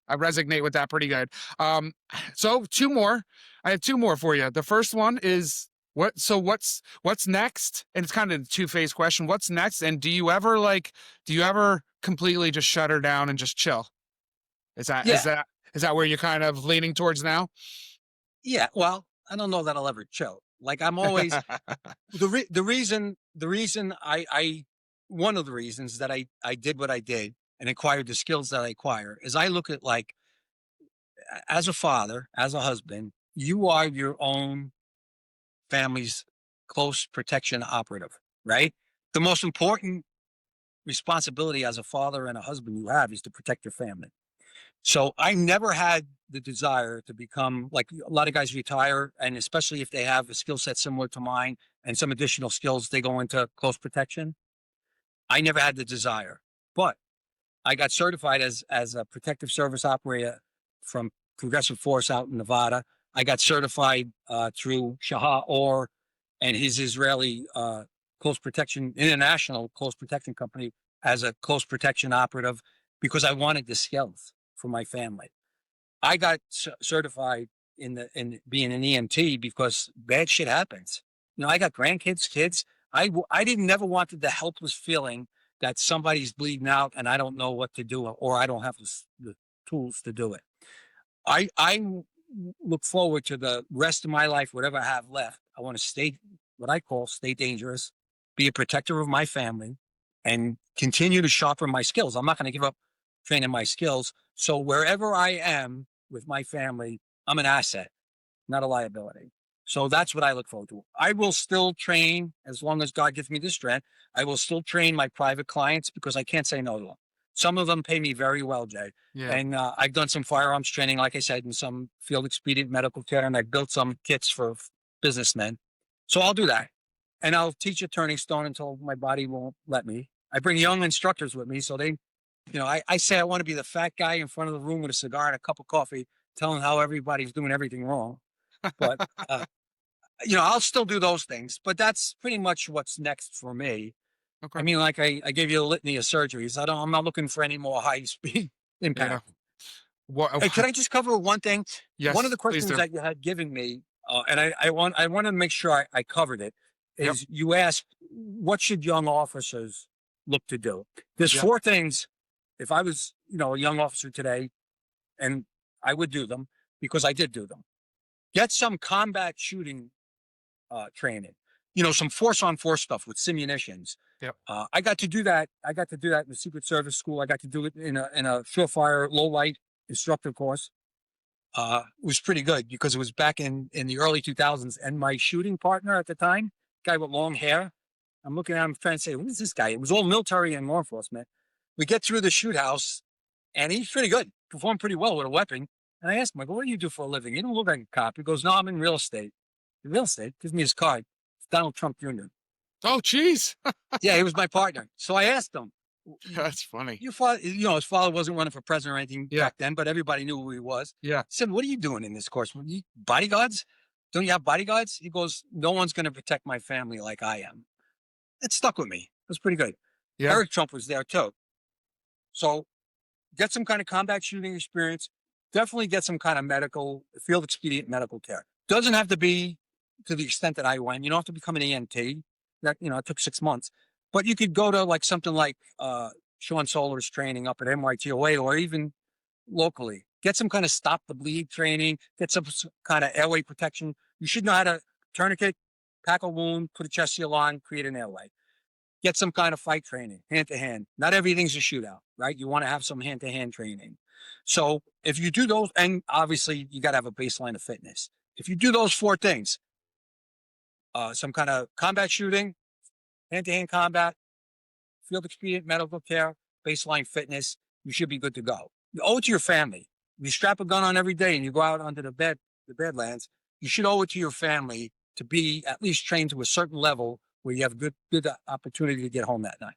resonate with that pretty good. So two more. I have two more for you. The first one is what's next? And it's kind of a two-phase question. What's next? And do you ever completely just shut her down and just chill? Is that where you're kind of leaning towards now? Yeah. Well, I don't know that I'll ever chill. Like I'm always the reason I one of the reasons that I did what I did and acquired the skills that I acquire is I look at, like, as a father, as a husband, you are your own family's close protection operative, right? The most important responsibility as a father and a husband you have is to protect your family. So I never had the desire to become, like a lot of guys retire, and especially if they have a skill set similar to mine and some additional skills, they go into close protection. I never had the desire, but I got certified as a protective service operator from Progressive Force out in Nevada. I got certified through Shahar Or and his Israeli close protection, international close protection company, as a close protection operative, because I wanted the skills for my family. I got certified in being an EMT because bad shit happens. I got grandkids, kids. I didn't never wanted the helpless feeling that somebody's bleeding out and I don't know what to do, or I don't have the tools to do it. I look forward to the rest of my life, whatever I have left. I want to stay, what I call, stay dangerous, be a protector of my family, and continue to sharpen my skills. I'm not going to give up training my skills. So wherever I am with my family, I'm an asset, not a liability. So that's what I look forward to. I will still train as long as God gives me the strength. I will still train my private clients because I can't say no to them. Some of them pay me very well, Jay. Yeah. And I've done some firearms training, like I said, in some field expedient medical care, and I built some kits for businessmen. So I'll do that. And I'll teach a turning stone until my body won't let me. I bring young instructors with me. So they, I say I want to be the fat guy in front of the room with a cigar and a cup of coffee, telling how everybody's doing everything wrong. But, I'll still do those things. But that's pretty much what's next for me. Okay. I mean, like I gave you a litany of surgeries. I'm not looking for any more high speed impact. Yeah. What, Hey, could I just cover one thing? yes. One of the Please questions do. that you had given me, and I want to make sure I covered it, is you asked, what should young officers look to do? There's Yep. 4 things. If I was, a young officer today, and I would do them because I did do them. Get some combat shooting training. Some force on force stuff with simunitions. Yep. I got to do that. I got to do that in the Secret Service school. I got to do it in a surefire low light instructor course. It was pretty good because it was back in the early 2000s. And my shooting partner at the time, guy with long hair, I'm looking at him trying to say, who is this guy? It was all military and law enforcement. We get through the shoot house and he's pretty good, performed pretty well with a weapon. And I asked him, I go, what do you do for a living? You don't look like a cop. He goes, no, I'm in real estate. In real estate? Gives me his card. It's Donald Trump Jr. Oh, geez. Yeah, he was my partner. So I asked him, That's funny. your father, his father wasn't running for president or anything Yeah. back then, but everybody knew who he was. Yeah. I said, what are you doing in this course? Bodyguards? Don't you have bodyguards? He goes, no one's going to protect my family like I am. It stuck with me. It was pretty good. Yeah. Eric Trump was there too. So get some kind of combat shooting experience. Definitely get some kind of medical, field expedient medical care. Doesn't have to be to the extent that I went. You don't have to become an EMT. That, it took 6 months. But you could go to like something like Sean Solar's training up at NYTOA or even locally. Get some kind of stop the bleed training. Get some kind of airway protection. You should know how to tourniquet, pack a wound, put a chest seal on, create an airway. Get some kind of fight training, hand to hand. Not everything's a shootout, right? You want to have some hand to hand training. So if you do those, and obviously you got to have a baseline of fitness. If you do those 4 things, some kind of combat shooting, hand to hand combat, field expedient medical care, baseline fitness, you should be good to go. You owe it to your family. If you strap a gun on every day and you go out onto the Badlands, you should owe it to your family to be at least trained to a certain level where you have good opportunity to get home that night.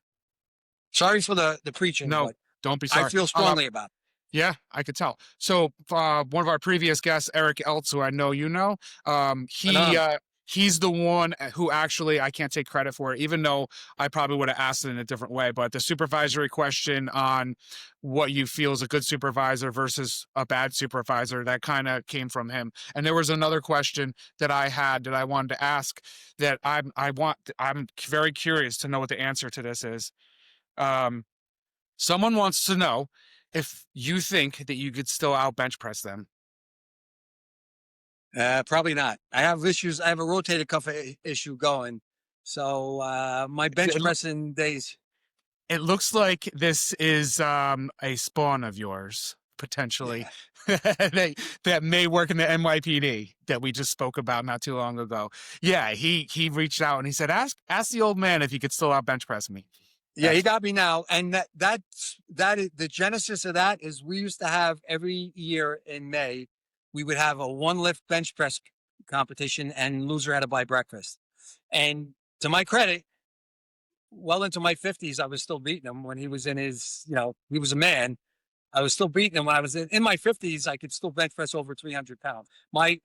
Sorry for the preaching. No, but don't be sorry. I feel strongly about it. Yeah, I could tell. So one of our previous guests, Eric Eltz, who I know you know, he's the one who actually, I can't take credit for it, even though I probably would have asked it in a different way. But the supervisory question on what you feel is a good supervisor versus a bad supervisor, that kind of came from him. And there was another question that I had that I wanted to ask that I'm very curious to know what the answer to this is. Someone wants to know if you think that you could still out bench press them. Probably not. I have issues. I have a rotator cuff issue going. So my bench pressing days. It looks like this is a spawn of yours, potentially, that may work in the NYPD that we just spoke about not too long ago. Yeah, he reached out and he said, ask the old man if he could still out bench press me. Yeah, he got me now. And that is the genesis of that is we used to have every year in May, we would have a 1 lift bench press competition and loser had to buy breakfast. And to my credit, well into my 50s, I was still beating him when he was in his, he was a man. I was still beating him when I was in my 50s. I could still bench press over 300 pounds. My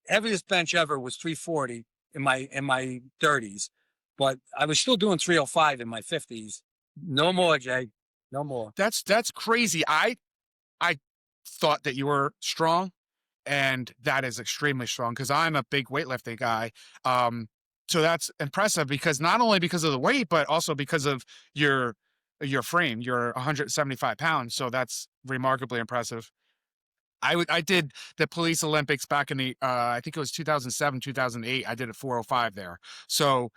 heaviest bench ever was 340 in my 30s. But I was still doing 305 in my 50s. No more, Jay. No more. That's crazy. I thought that you were strong, and that is extremely strong because I'm a big weightlifting guy. So that's impressive because not only because of the weight, but also because of your frame. You're 175 pounds, so that's remarkably impressive. I did the police Olympics back in the I think it was 2007, 2008. I did a 405 there. So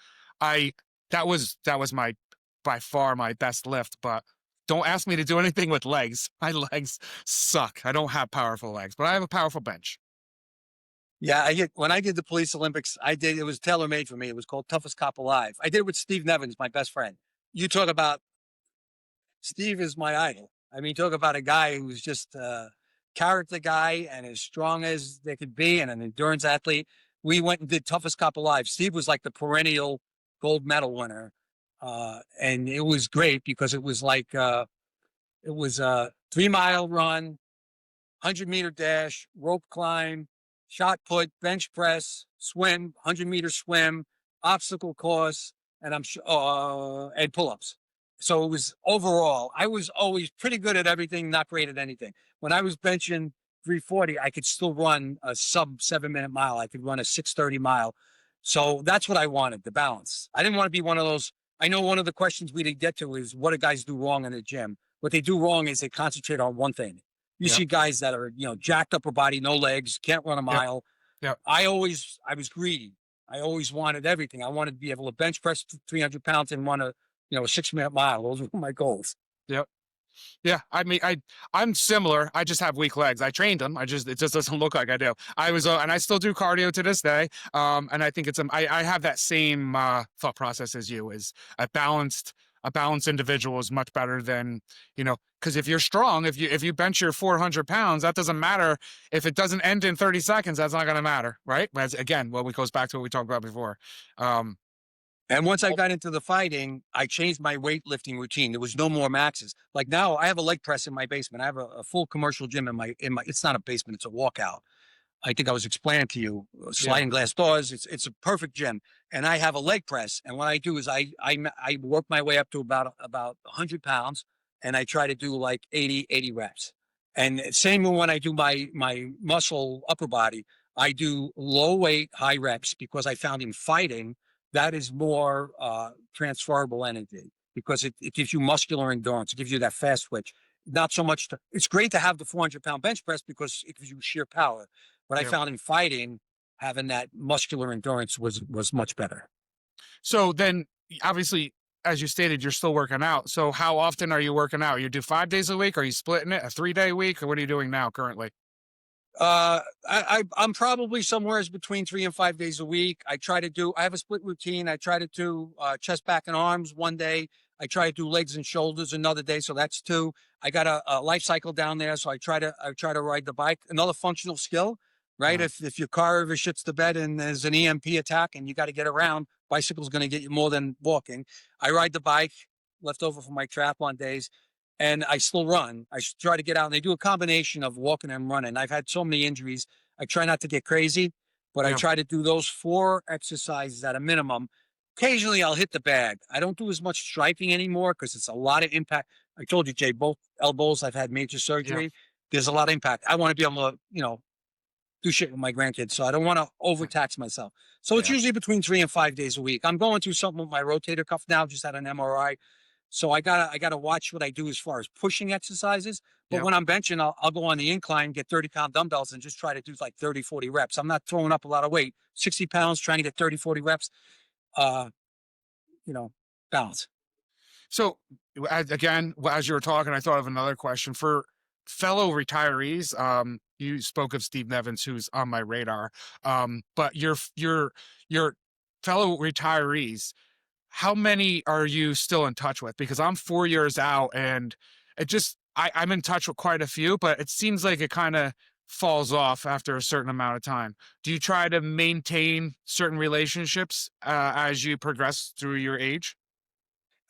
that was my by far my best lift, but don't ask me to do anything with legs. My legs suck. I don't have powerful legs, but I have a powerful bench. Yeah, when I did the police Olympics, it was tailor made for me. It was called Toughest Cop Alive. I did it with Steve Nevins, my best friend. You talk about Steve is my idol. I mean, talk about a guy who's just a character guy and as strong as they could be and an endurance athlete. We went and did Toughest Cop Alive. Steve was like the perennial gold medal winner. And it was great because it was like, it was a 3-mile run, 100-meter dash, rope climb, shot put, bench press, swim, 100-meter swim, obstacle course, and and pull-ups. So it was overall, I was always pretty good at everything, not great at anything. When I was benching 340, I could still run a sub 7-minute mile. I could run a 6:30 mile. So that's what I wanted, the balance. I didn't want to be one of those. I know one of the questions we didn't get to is what do guys do wrong in the gym? What they do wrong is they concentrate on one thing. You see guys that are, jacked up her body, no legs, can't run a mile. Yep. I was greedy. I always wanted everything. I wanted to be able to bench press 300 pounds and run a 6-minute mile. Those were my goals. Yep. Yeah, I mean, I'm similar. I just have weak legs. I trained them. It just doesn't look like I do. I was, and I still do cardio to this day. And I think I have that same thought process as you, is a balanced a balanced individual is much better than, because if you're strong, if you bench your 400 pounds, that doesn't matter. If it doesn't end in 30 seconds, that's not going to matter, right? As again, well, it goes back to what we talked about before. And once I got into the fighting, I changed my weightlifting routine. There was no more maxes. Like now, I have a leg press in my basement. I have a full commercial gym in my. It's not a basement; it's a walkout. I think I was explaining to you, Yeah, sliding glass doors. It's a perfect gym, and I have a leg press. And what I do is I work my way up to about 100 pounds, and I try to do like 80 reps. And same when I do my muscle upper body, I do low weight, high reps because I found in fighting that is more transferable energy because it gives you muscular endurance. It gives you that fast twitch. Not so much. It's great to have the 400-pound bench press because it gives you sheer power. But I yeah. found in fighting, having that muscular endurance was much better. So then, obviously, as you stated, you're still working out. So how often are you working out? You do 5 days a week? Are you splitting it, a 3-day week, or what are you doing now currently? I'm probably somewhere between 3 and 5 days a week. I have a split routine. I try to do chest, back, and arms one day. I try to do legs and shoulders another day. So that's two. I got a life cycle down there. So I try to ride the bike. Another functional skill, right? Uh, If your car ever shits the bed and there's an EMP attack and you got to get around, bicycle's going to get you more than walking. I ride the bike left over from my triathlon days and I still run. I try to get out and they do a combination of walking and running. I've had so many injuries. I try not to get crazy, but I yeah, try to do those 4 exercises at a minimum. Occasionally I'll hit the bag. I don't do as much striping anymore because it's a lot of impact. I told you, Jay, both elbows, I've had major yeah, surgery. There's a lot of impact. I want to be able to, do shit with my grandkids. So I don't want to overtax myself. So it's yeah, usually between 3 and 5 days a week. I'm going through something with my rotator cuff now, just had an MRI. So I gotta watch what I do as far as pushing exercises. But yeah. when I'm benching, I'll go on the incline, get 30-pound dumbbells and just try to do like 30, 40 reps. I'm not throwing up a lot of weight, 60 pounds, trying to get 30, 40 reps, uh, you know, balance. So again, as you were talking, I thought of another question for fellow retirees. You spoke of Steve Nevins, who's on my radar. But your fellow retirees, how many are you still in touch with? Because I'm 4 years out, and I'm in touch with quite a few, but it seems like it kind of falls off after a certain amount of time. Do you try to maintain certain relationships as you progress through your age?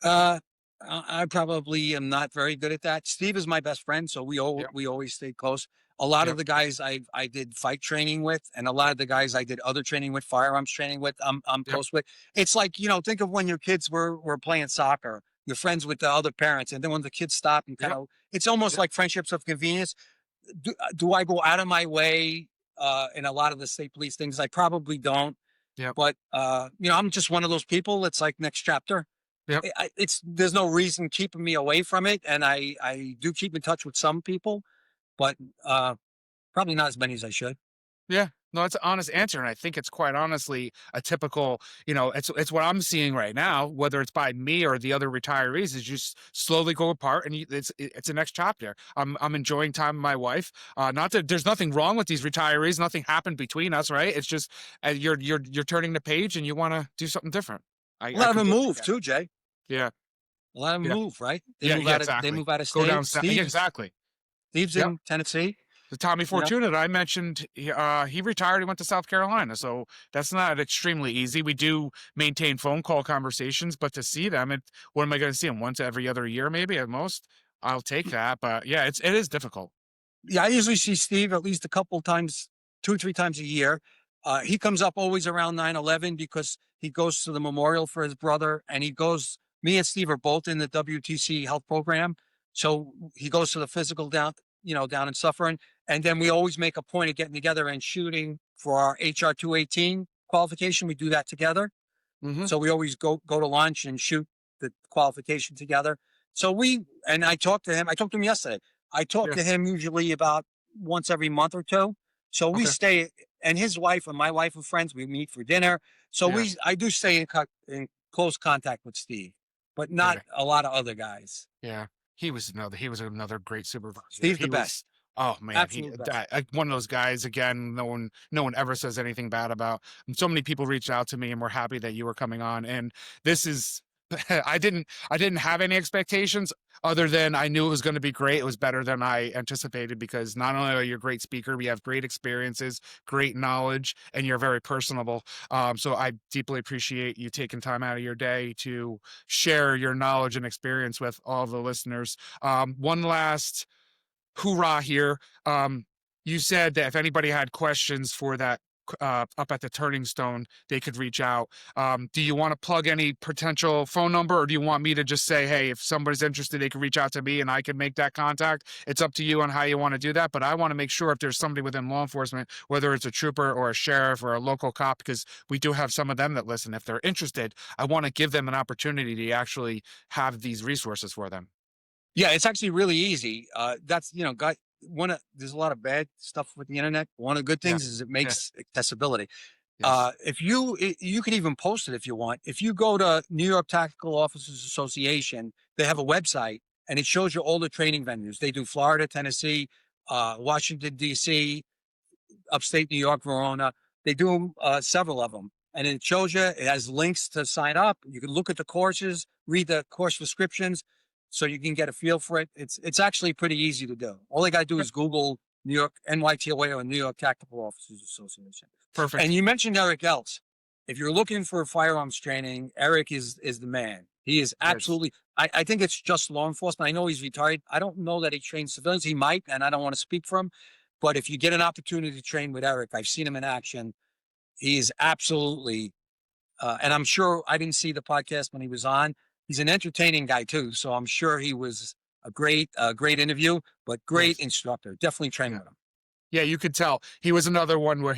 Uh, I probably am not very good at that. Steve is my best friend, so Yep, we always stay close. A lot of yep, the guys I did fight training with, and a lot of the guys I did other training with, firearms training with, I'm yep, close with. It's like think of when your kids were playing soccer, you're friends with the other parents, and then when the kids stop, and yep, it's almost yep, like friendships of convenience. Do I go out of my way in a lot of the state police things? I probably don't, yep, but I'm just one of those people. It's like next chapter. yep. It's there's no reason keeping me away from it, and I do keep in touch with some people, but probably not as many as I should. Yeah. No, it's an honest answer, and I think it's quite honestly a typical, it's what I'm seeing right now, whether it's by me or the other retirees, is just slowly go apart, and it's the next chapter. I'm enjoying time with my wife. Not that there's nothing wrong with these retirees, nothing happened between us, right? It's just you're turning the page, and you want to do something different. A I lot of them completely move get it. too, Jay. Yeah, A lot of them yeah, move, right? yeah, yeah, They exactly. move out of Go down, state. yeah, exactly. Steve's Yep. in Tennessee. The Tommy You know, Fortuna that I mentioned, he retired. He went to South Carolina, so that's not extremely easy. We do maintain phone call conversations, but to see them, what am I going to see them once every other year, maybe at most? I'll take that, but yeah, it is difficult. yeah, I usually see Steve at least a couple times, 2 or 3 times a year. He comes up always around 9/11 because he goes to the memorial for his brother, and he goes. Me and Steve are both in the WTC health program, so he goes to the physical down in Suffering, and then we always make a point of getting together and shooting for our HR 218 qualification. We do that together, Hmm. so we always go to lunch and shoot the qualification together. So I talked to him. I talked to him yesterday. I talk Yeah. to him usually about once every month or two. So we Okay. stay, and his wife and my wife are friends. We meet for dinner. So Yeah. I do stay in close contact with Steve, but not Yeah. a lot of other guys. Yeah. He was another great supervisor. Steve's the He was, best, oh man, absolute best. one of those guys, again, no one ever says anything bad about. And so many people reached out to me and were happy that you were coming on. And this is I didn't have any expectations other than I knew it was going to be great. It was better than I anticipated because not only are you a great speaker, we have great experiences, great knowledge, and you're very personable. So I deeply appreciate you taking time out of your day to share your knowledge and experience with all the listeners. One last hoorah here. You said that if anybody had questions for that up at the Turning Stone, they could reach out. Do you want to plug any potential phone number, or do you want me to just say, hey, if somebody's interested, they can reach out to me and I can make that contact? It's up to you on how you want to do that. But I want to make sure if there's somebody within law enforcement, whether it's a trooper or a sheriff or a local cop, because we do have some of them that listen. If they're interested, I want to give them an opportunity to actually have these resources for them. Yeah, it's actually really easy. That's, got there's a lot of bad stuff with the internet. One of the good Yeah. things is it Yeah. makes accessibility. Yes. If you can even post it if you want. If you go to New York Tactical Officers Association, they have a website and it shows you all the training venues. They do Florida, Tennessee, Washington, D.C., upstate New York, Verona. They do several of them. And it shows you, it has links to sign up. You can look at the courses, read the course descriptions so you can get a feel for it. It's actually pretty easy to do. All they got to do is Google New York NYTOA or New York Tactical Officers Association. Perfect. And you mentioned Eric Else. If you're looking for firearms training, Eric is the man. He is absolutely, I think it's just law enforcement. I know he's retired. I don't know that he trains civilians. He might, and I don't want to speak for him. But if you get an opportunity to train with Eric, I've seen him in action. He is absolutely, and I'm sure I didn't see the podcast when he was on. He's an entertaining guy too, so I'm sure he was a great interview, but great instructor. Definitely train with him. Yeah, you could tell he was another one where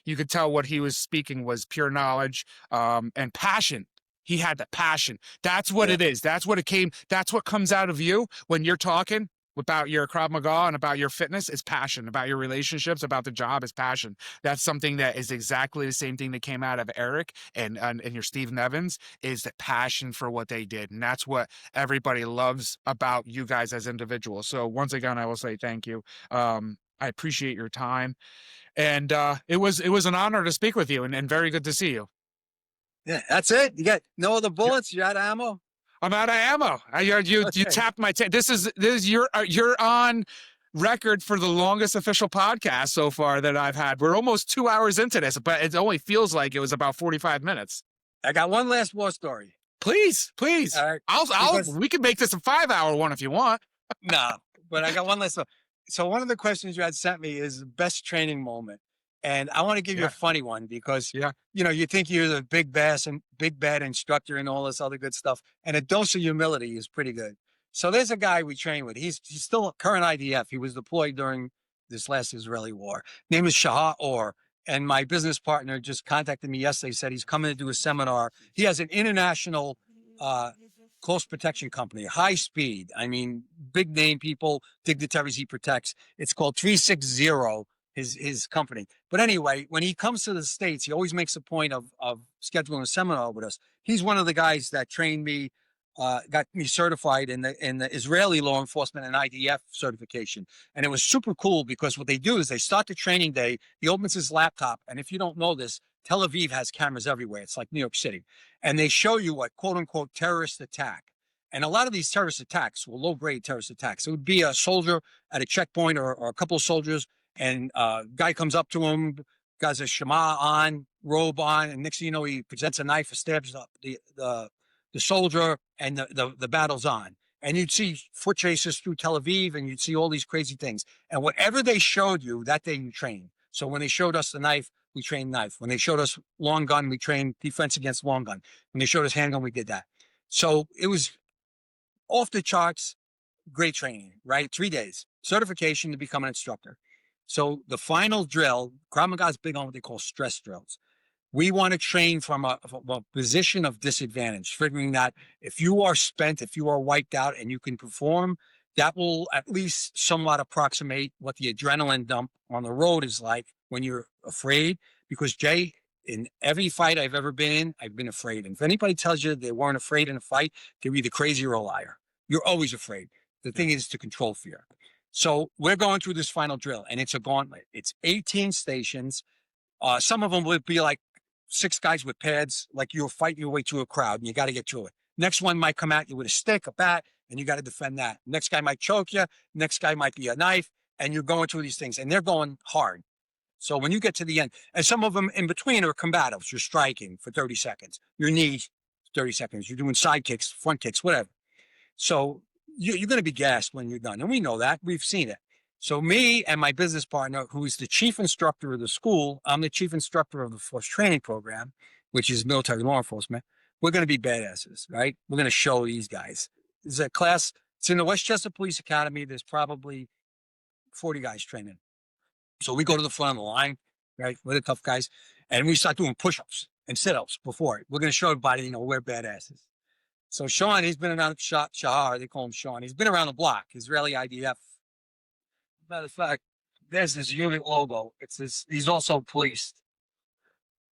you could tell what he was speaking was pure knowledge, and passion. He had the passion. That's what it is. That's what it came. That's what comes out of you when you're talking about your Krav Maga and about your fitness is passion, about your relationships, about the job is passion. That's something that is exactly the same thing that came out of Eric and your Steve Nevins is the passion for what they did. And that's what everybody loves about you guys as individuals. So once again, I will say thank you. I appreciate your time. And it was an honor to speak with you and very good to see you. Yeah, that's it. You got no other bullets? You out of ammo? I'm out of ammo. You tapped my this is you're on record for the longest official podcast so far that I've had. We're almost 2 hours into this, but it only feels like it was about 45 minutes. I got one last war story. Please. We can make this a 5-hour one if you want. No, but I got one last one. So one of the questions you had sent me is best training moment. And I want to give you a funny one because, you think you're the big bad instructor and all this other good stuff. And a dose of humility is pretty good. So there's a guy we train with. He's still a current IDF. He was deployed during this last Israeli war. Name is Shah Or. And my business partner just contacted me yesterday, said he's coming to do a seminar. He has an international close protection company, high speed. I mean, big name people, dignitaries he protects. It's called 360, his company. But anyway, when he comes to the States, he always makes a point of scheduling a seminar with us. He's one of the guys that trained me, got me certified in the Israeli law enforcement and IDF certification. And it was super cool because what they do is they start the training day, he opens his laptop, and if you don't know this, Tel Aviv has cameras everywhere. It's like New York City. And they show you a quote unquote terrorist attack. And a lot of these terrorist attacks were low grade terrorist attacks. It would be a soldier at a checkpoint or a couple of soldiers, and guy comes up to him, got a shema on, robe on, and next thing you know, he presents a knife and stabs up the soldier, and the battle's on. And you'd see foot chases through Tel Aviv, and you'd see all these crazy things. And whatever they showed you, that day you trained. So when they showed us the knife, we trained knife. When they showed us long gun, we trained defense against long gun. When they showed us handgun, we did that. So it was off the charts, great training, right? 3 days, certification to become an instructor. So the final drill, Krav Maga is big on what they call stress drills. We want to train from a position of disadvantage, figuring that if you are spent, if you are wiped out and you can perform, that will at least somewhat approximate what the adrenaline dump on the road is like when you're afraid. Because Jay, in every fight I've ever been in, I've been afraid. And if anybody tells you they weren't afraid in a fight, they're either crazy or a liar. You're always afraid. The thing is to control fear. So we're going through this final drill, and it's a gauntlet. It's 18 stations. Some of them would be like 6 guys with pads, like you're fighting your way through a crowd, and you got to get through it. Next one might come at you with a stick, a bat, and you got to defend that. Next guy might choke you. Next guy might be a knife, and you're going through these things, and they're going hard. So when you get to the end, and some of them in between are combatives, you're striking for 30 seconds, your knees, 30 seconds, you're doing side kicks, front kicks, whatever. So you're going to be gassed when you're done. And we know that. We've seen it. So me and my business partner, who is the chief instructor of the school, I'm the chief instructor of the force training program, which is military law enforcement. We're going to be badasses, right? We're going to show these guys. There's a class, it's in the Westchester Police Academy. There's probably 40 guys training. So we go to the front of the line, right? We're the tough guys. And we start doing push-ups and sit-ups before it. We're going to show everybody, you know, we're badasses. So Sean, he's been around Shahar, they call him Sean. He's been around the block, Israeli IDF. Matter of fact, there's this unit logo. It's this, he's also policed.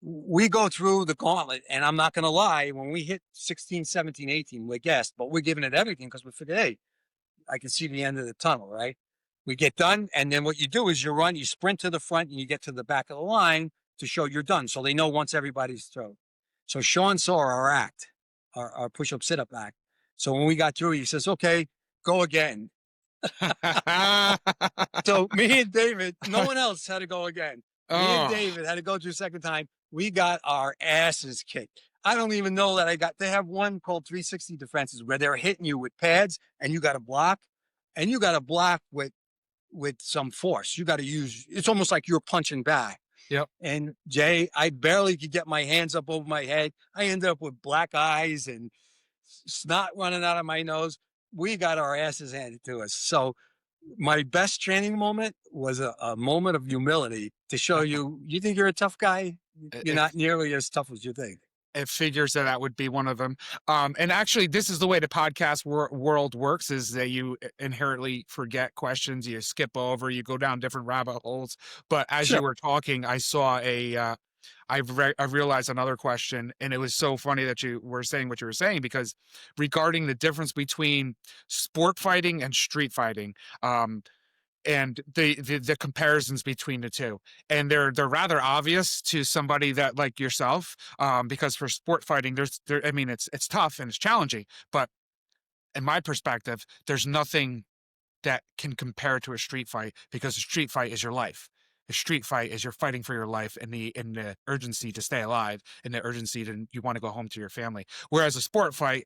We go through the gauntlet, and I'm not going to lie, when we hit 16, 17, 18, we're gassed, but we're giving it everything because we figured, hey, I can see the end of the tunnel, right? We get done, and then what you do is you run, you sprint to the front, and you get to the back of the line to show you're done. So they know once everybody's through. So Sean saw our act, our push-up sit-up act. So when we got through, he says, okay, go again. So me and David, no one else had to go again. Me and David had to go through a second time. We got our asses kicked. I don't even know that they have one called 360 defenses where they're hitting you with pads and you got to block, and you got to block with some force. You got to use, it's almost like you're punching back. Yep. And Jay, I barely could get my hands up over my head. I ended up with black eyes and snot running out of my nose. We got our asses handed to us. So my best training moment was a moment of humility to show you think you're a tough guy? You're not nearly as tough as you think. It figures that would be one of them. And actually, this is the way the podcast world works, is that you inherently forget questions, you skip over, you go down different rabbit holes. But as you were talking, I saw I've realized another question, and it was so funny that you were saying what you were saying, because regarding the difference between sport fighting and street fighting, and the comparisons between the two, and they're rather obvious to somebody that like yourself, because for sport fighting, I mean, it's tough and it's challenging, but in my perspective, there's nothing that can compare to a street fight, because a street fight is your life. A street fight is you're fighting for your life, and the urgency to stay alive, and the urgency to you want to go home to your family. Whereas a sport fight,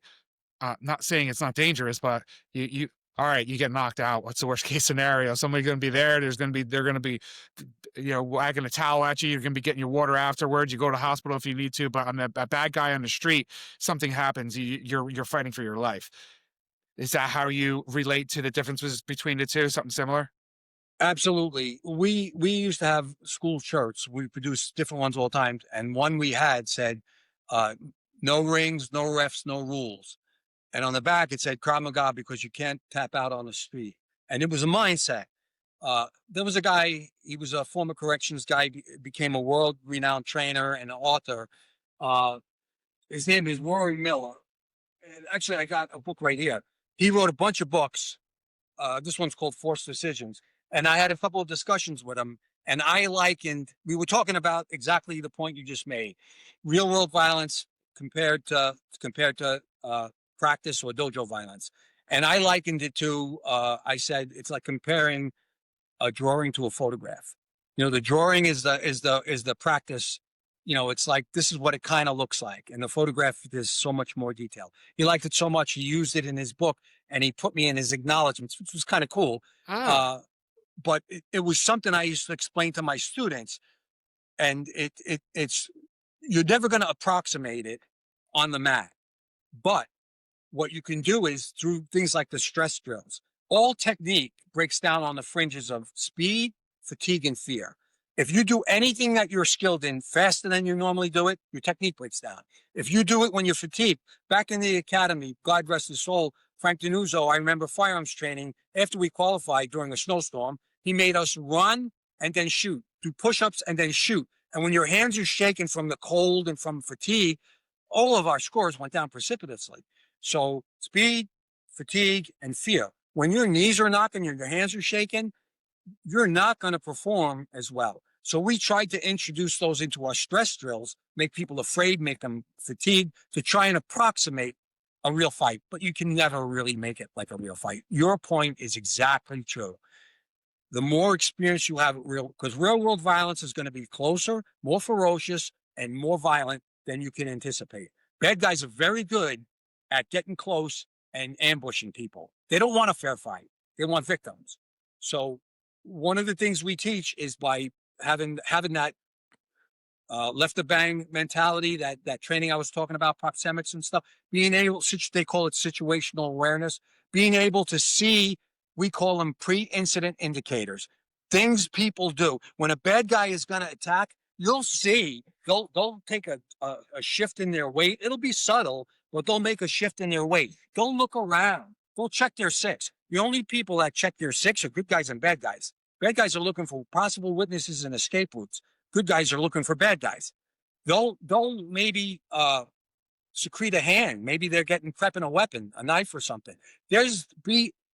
not saying it's not dangerous, but you all right, you get knocked out. What's the worst case scenario? Somebody's going to be there. They're going to be, wagging a towel at you. You're going to be getting your water afterwards. You go to the hospital if you need to. But on a bad guy on the street, something happens. You're fighting for your life. Is that how you relate to the differences between the two? Something similar? Absolutely. We used to have school shirts. We produced different ones all the time. And one we had said, no rings, no refs, no rules. And on the back, it said Krav Maga, because you can't tap out on the street. And it was a mindset. There was a guy, he was a former corrections guy, became a world-renowned trainer and author. His name is Rory Miller. And actually, I got a book right here. He wrote a bunch of books. This one's called Forced Decisions. And I had a couple of discussions with him. And we were talking about exactly the point you just made. Real world violence compared to practice or dojo violence. And I likened it to, I said, it's like comparing a drawing to a photograph. The drawing is the practice. It's like, this is what it kind of looks like. And the photograph, there's so much more detail. He liked it so much, he used it in his book, and he put me in his acknowledgments, which was kind of cool. But it was something I used to explain to my students. And it's, you're never going to approximate it on the mat. But what you can do is through things like the stress drills. All technique breaks down on the fringes of speed, fatigue, and fear. If you do anything that you're skilled in faster than you normally do it, your technique breaks down. If you do it when you're fatigued, back in the academy, God rest his soul, Frank Denuzzo, I remember firearms training. After we qualified during a snowstorm, he made us run and then shoot, do push-ups and then shoot. And when your hands are shaking from the cold and from fatigue, all of our scores went down precipitously. So speed, fatigue, and fear. When your knees are knocking, your hands are shaking, you're not going to perform as well. So we tried to introduce those into our stress drills, make people afraid, make them fatigued, to try and approximate a real fight, but you can never really make it like a real fight. Your point is exactly true. The more experience you have at because real world violence is going to be closer, more ferocious, and more violent than you can anticipate. Bad guys are very good at getting close and ambushing people. They don't want a fair fight. They want victims. So one of the things we teach is by having that left the bang mentality, that training I was talking about, proxemics and stuff, being able, they call it situational awareness, being able to see, we call them pre-incident indicators, things people do. When a bad guy is going to attack, you'll see, they'll take a shift in their weight. It'll be subtle, but they'll make a shift in their weight. They'll look around. They'll check their six. The only people that check their six are good guys and bad guys. Bad guys are looking for possible witnesses and escape routes. Good guys are looking for bad guys. They'll maybe secrete a hand. Maybe they're prepping a weapon, a knife or something. There's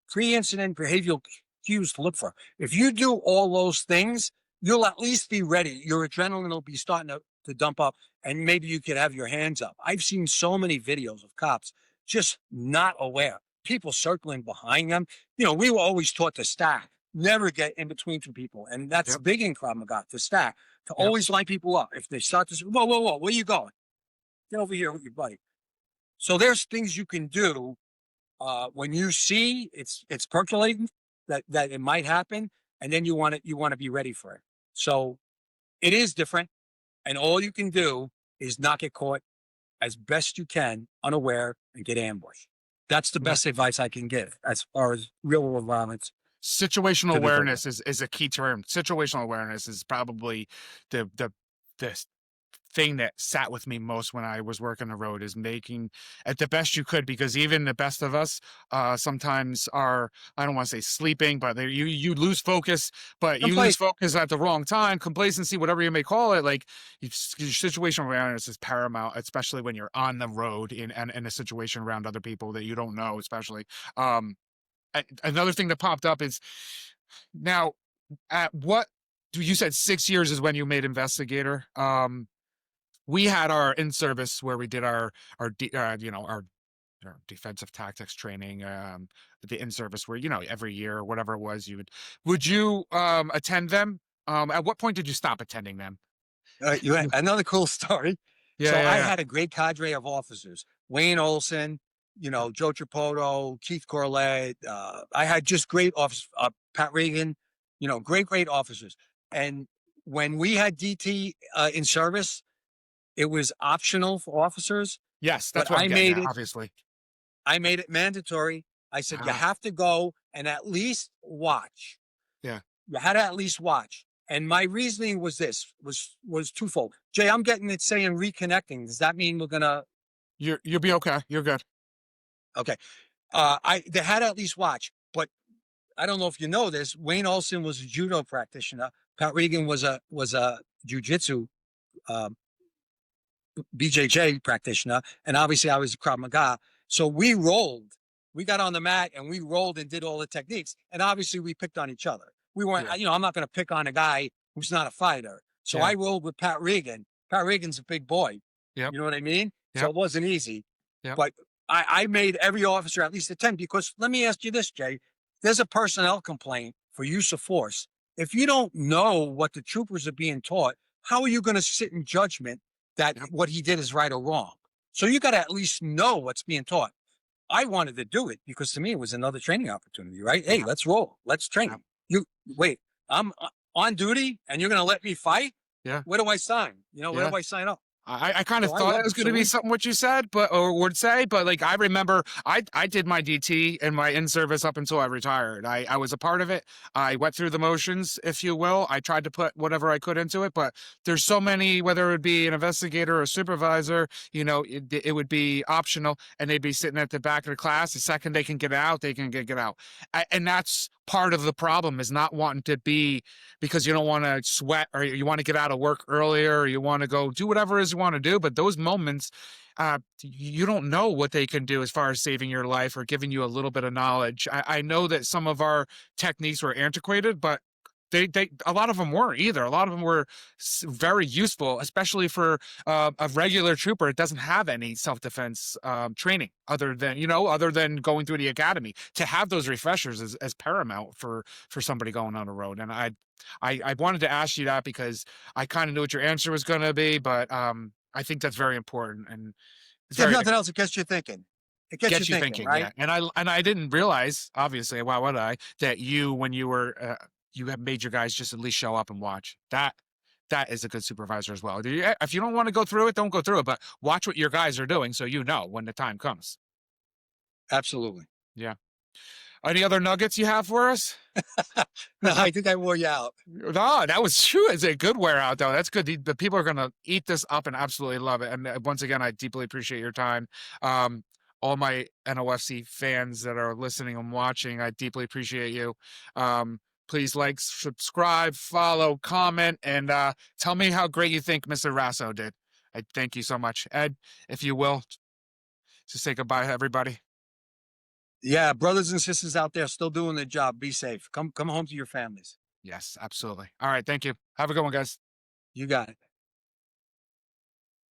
pre-incident behavioral cues to look for. If you do all those things, you'll at least be ready. Your adrenaline will be starting to dump up, and maybe you could have your hands up. I've seen so many videos of cops just not aware. People circling behind them. You know, we were always taught to stack, never get in between two people. And that's big in Krav Maga, to stack, to always line people up. If they start to say, whoa, whoa, whoa, where you going? Get over here with your buddy. So there's things you can do when you see it's percolating, that it might happen, and then you want to be ready for it. So it is different, and all you can do is not get caught as best you can, unaware, and get ambushed. That's the best advice I can give as far as real world violence. Situational awareness is a key term. Situational awareness is probably the thing that sat with me most when I was working the road, is making at the best you could, because even the best of us sometimes are, I don't want to say sleeping, but you lose focus, but you lose focus at the wrong time, complacency, whatever you may call it. Like, your situational awareness is paramount, especially when you're on the road in a situation around other people that you don't know, especially. Another thing that popped up is, now, at what you said 6 years is when you made investigator. We had our in-service where we did our defensive tactics training, the in-service where, every year or whatever it was, would you attend them? At what point did you stop attending them? Another cool story. I had a great cadre of officers: Wayne Olson, Joe Tripotto, Keith Corlett. I had just great officers, Pat Regan, great officers. And when we had DT in service, it was optional for officers. Yes, that's what I made it. Obviously, I made it mandatory. I said, you have to go and at least watch. Yeah. You had to at least watch. And my reasoning was was twofold. Jay, I'm getting it saying reconnecting. Does that mean we're gonna? You'll be okay. You're good. Okay. They had to at least watch, but I don't know if you know this. Wayne Olson was a judo practitioner. Pat Regan was a jiu-jitsu BJJ practitioner, and obviously I was a Krav Maga. So we rolled. We got on the mat and we rolled and did all the techniques. And obviously we picked on each other. We weren't, I'm not going to pick on a guy who's not a fighter. So I rolled with Pat Regan. Pat Regan's a big boy. Yep. You know what I mean? Yep. So it wasn't easy. Yep. But I made every officer at least attend, because let me ask you this, Jay. There's a personnel complaint for use of force. If you don't know what the troopers are being taught, how are you going to sit in judgment that what he did is right or wrong? So you got to at least know what's being taught. I wanted to do it because to me it was another training opportunity, right? Hey, let's roll. Let's train. You wait, I'm on duty and you're going to let me fight? Yeah. Where do I sign? Where do I sign up? I kind of thought it was going to be something what you said, or would say, but like, I remember I did my DT and my in-service up until I retired. I was a part of it. I went through the motions, if you will. I tried to put whatever I could into it, but there's so many, whether it would be an investigator or a supervisor, it would be optional, and they'd be sitting at the back of the class. The second they can get out, they can get out. And that's part of the problem, is not wanting to be, because you don't want to sweat, or you want to get out of work earlier, or you want to go do whatever it is you want to do. But those moments, you don't know what they can do as far as saving your life or giving you a little bit of knowledge. I know that some of our techniques were antiquated, but they a lot of them weren't either. A lot of them were very useful, especially for a regular trooper. It doesn't have any self-defense training other than going through the academy. To have those refreshers is paramount for somebody going on the road. And I wanted to ask you that because I kind of knew what your answer was going to be, but I think that's very important, and it's If very nothing else, it gets you thinking. It gets you gets you thinking, thinking. right? Yeah, and I didn't realize, obviously, why would I, that when you were you have made your guys just at least show up and watch. That is a good supervisor as well. If you don't want to go through it, don't go through it, but watch what your guys are doing so you know when the time comes. Absolutely. Yeah. Any other nuggets you have for us? No, I think I wore you out. No, that was true. It's a good wear out, though. That's good. The people are going to eat this up and absolutely love it. And once again, I deeply appreciate your time. All my NOFC fans that are listening and watching, I deeply appreciate you. Please like, subscribe, follow, comment, and tell me how great you think Mr. Raso did. I thank you so much. Ed, if you will, just say goodbye to everybody. Yeah, brothers and sisters out there still doing their job. Be safe. Come home to your families. Yes, absolutely. All right. Thank you. Have a good one, guys. You got it.